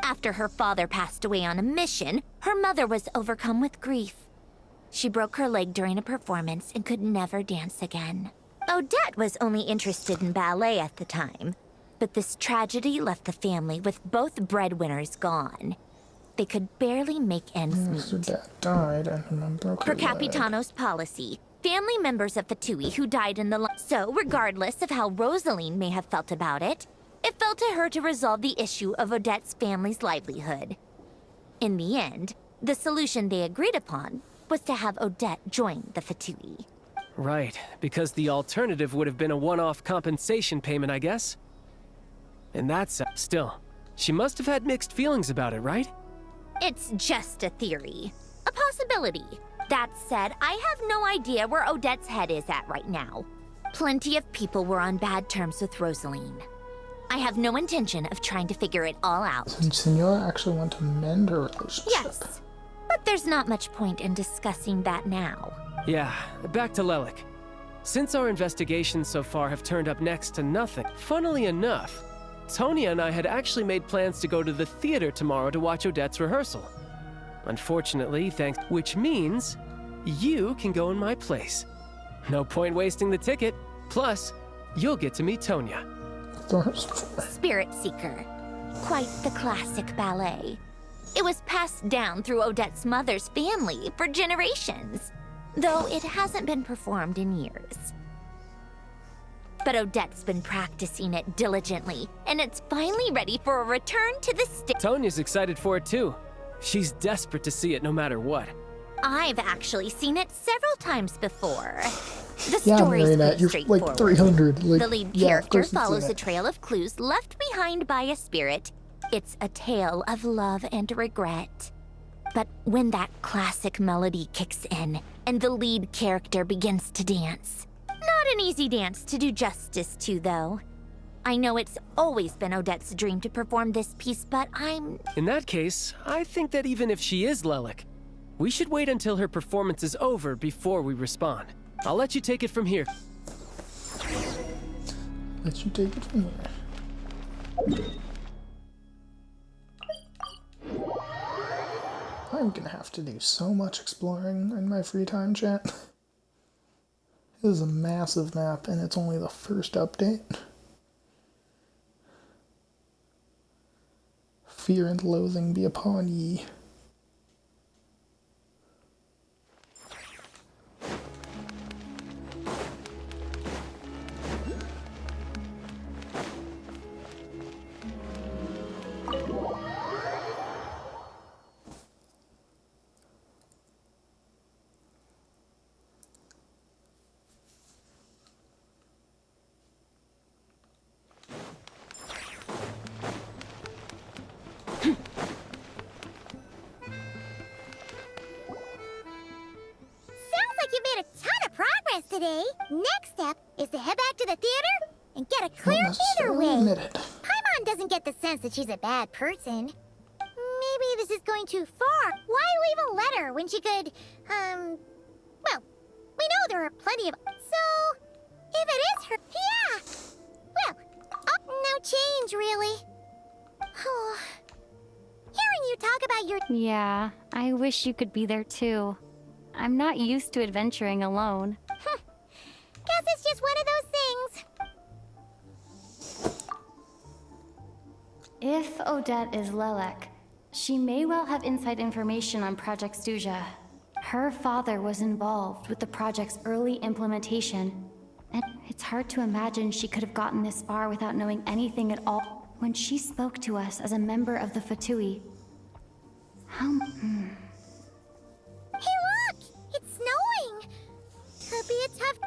After her father passed away on a mission, her mother was overcome with grief. She broke her leg during a performance and could never dance again. Odette was only interested in ballet at the time, But this tragedy left the family with both breadwinners gone. They could barely make ends meet. Her dad died and her mom broke her Per leg. Capitano's policy, family members of Fatui who died in the so regardless of how Rosaline may have felt about it, it fell to her to resolve the issue of Odette's family's livelihood. In the end, the solution they agreed upon was to have Odette join the Fatui. Right, because the alternative would have been a one-off compensation payment, I guess? And that's... Still, she must have had mixed feelings about it, right? It's just a theory. A possibility. That said, I have no idea where Odette's head is at right now. Plenty of people were on bad terms with Rosaline. I have no intention of trying to figure it all out. Senora actually want to mend her relationship. Yes, but there's not much point in discussing that now. Yeah, back to Lelik. Since our investigations so far have turned up next to nothing, funnily enough, Tonya and I had actually made plans to go to the theater tomorrow to watch Odette's rehearsal. Unfortunately, which means you can go in my place. No point wasting the ticket. Plus, you'll get to meet Tonya. Spirit Seeker. Quite the classic ballet. It was passed down through Odette's mother's family for generations, though it hasn't been performed in years. But Odette's been practicing it diligently, and it's finally ready for a return to the stage. Tonya's excited for it too. She's desperate to see it no matter what. I've actually seen it several times before. The Yeah, story's Marina, pretty you're straightforward. like 300. Like, The lead yeah, of character course you've follows seen a it. trail of clues left behind by a spirit. It's a tale of love and regret. But when that classic melody kicks in and the lead character begins to dance, not an easy dance to do justice to, though. I know it's always been Odette's dream to perform this piece, but I'm... In that case, I think that even if she is Lelik, we should wait until her performance is over before we respond. I'll let you take it from here. Let you take it from here. I'm gonna have to do so much exploring in my free time, chat. This is a massive map, and it's only the first update. Fear and loathing be upon ye. Today, next step is to head back to the theater and get a clear either way. Paimon doesn't get the sense that she's a bad person. Maybe this is going too far. Why leave a letter when she could, well, we know there are plenty of... So, if it is her, yeah. Well, no change, really. Hearing you talk about your... Yeah, I wish you could be there too. I'm not used to adventuring alone. Guess it's just one of those things. If Odette is Lelek, she may well have inside information on Project Stuja. Her father was involved with the project's early implementation, and it's hard to imagine she could have gotten this far without knowing anything at all. When she spoke to us as a member of the Fatui, Hey, look! It's snowing! Could be a tough...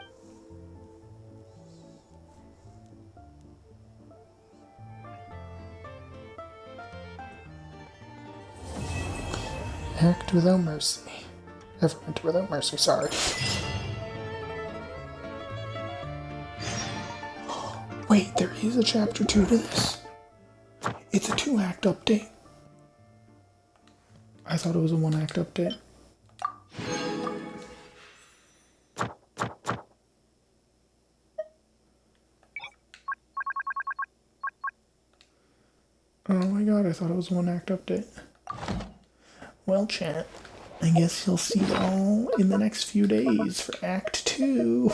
Act without mercy. Act without mercy, sorry. Wait, there is a chapter 2 to this. It's a 2-act update. I thought it was a 1-act update. Oh my god, I thought it was a 1-act update. Well, chat, I guess you'll see it all in the next few days for Act 2.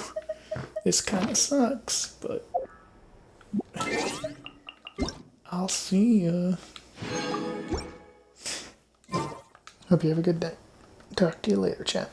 This kind of sucks, but I'll see ya. Hope you have a good day. Talk to you later, chat.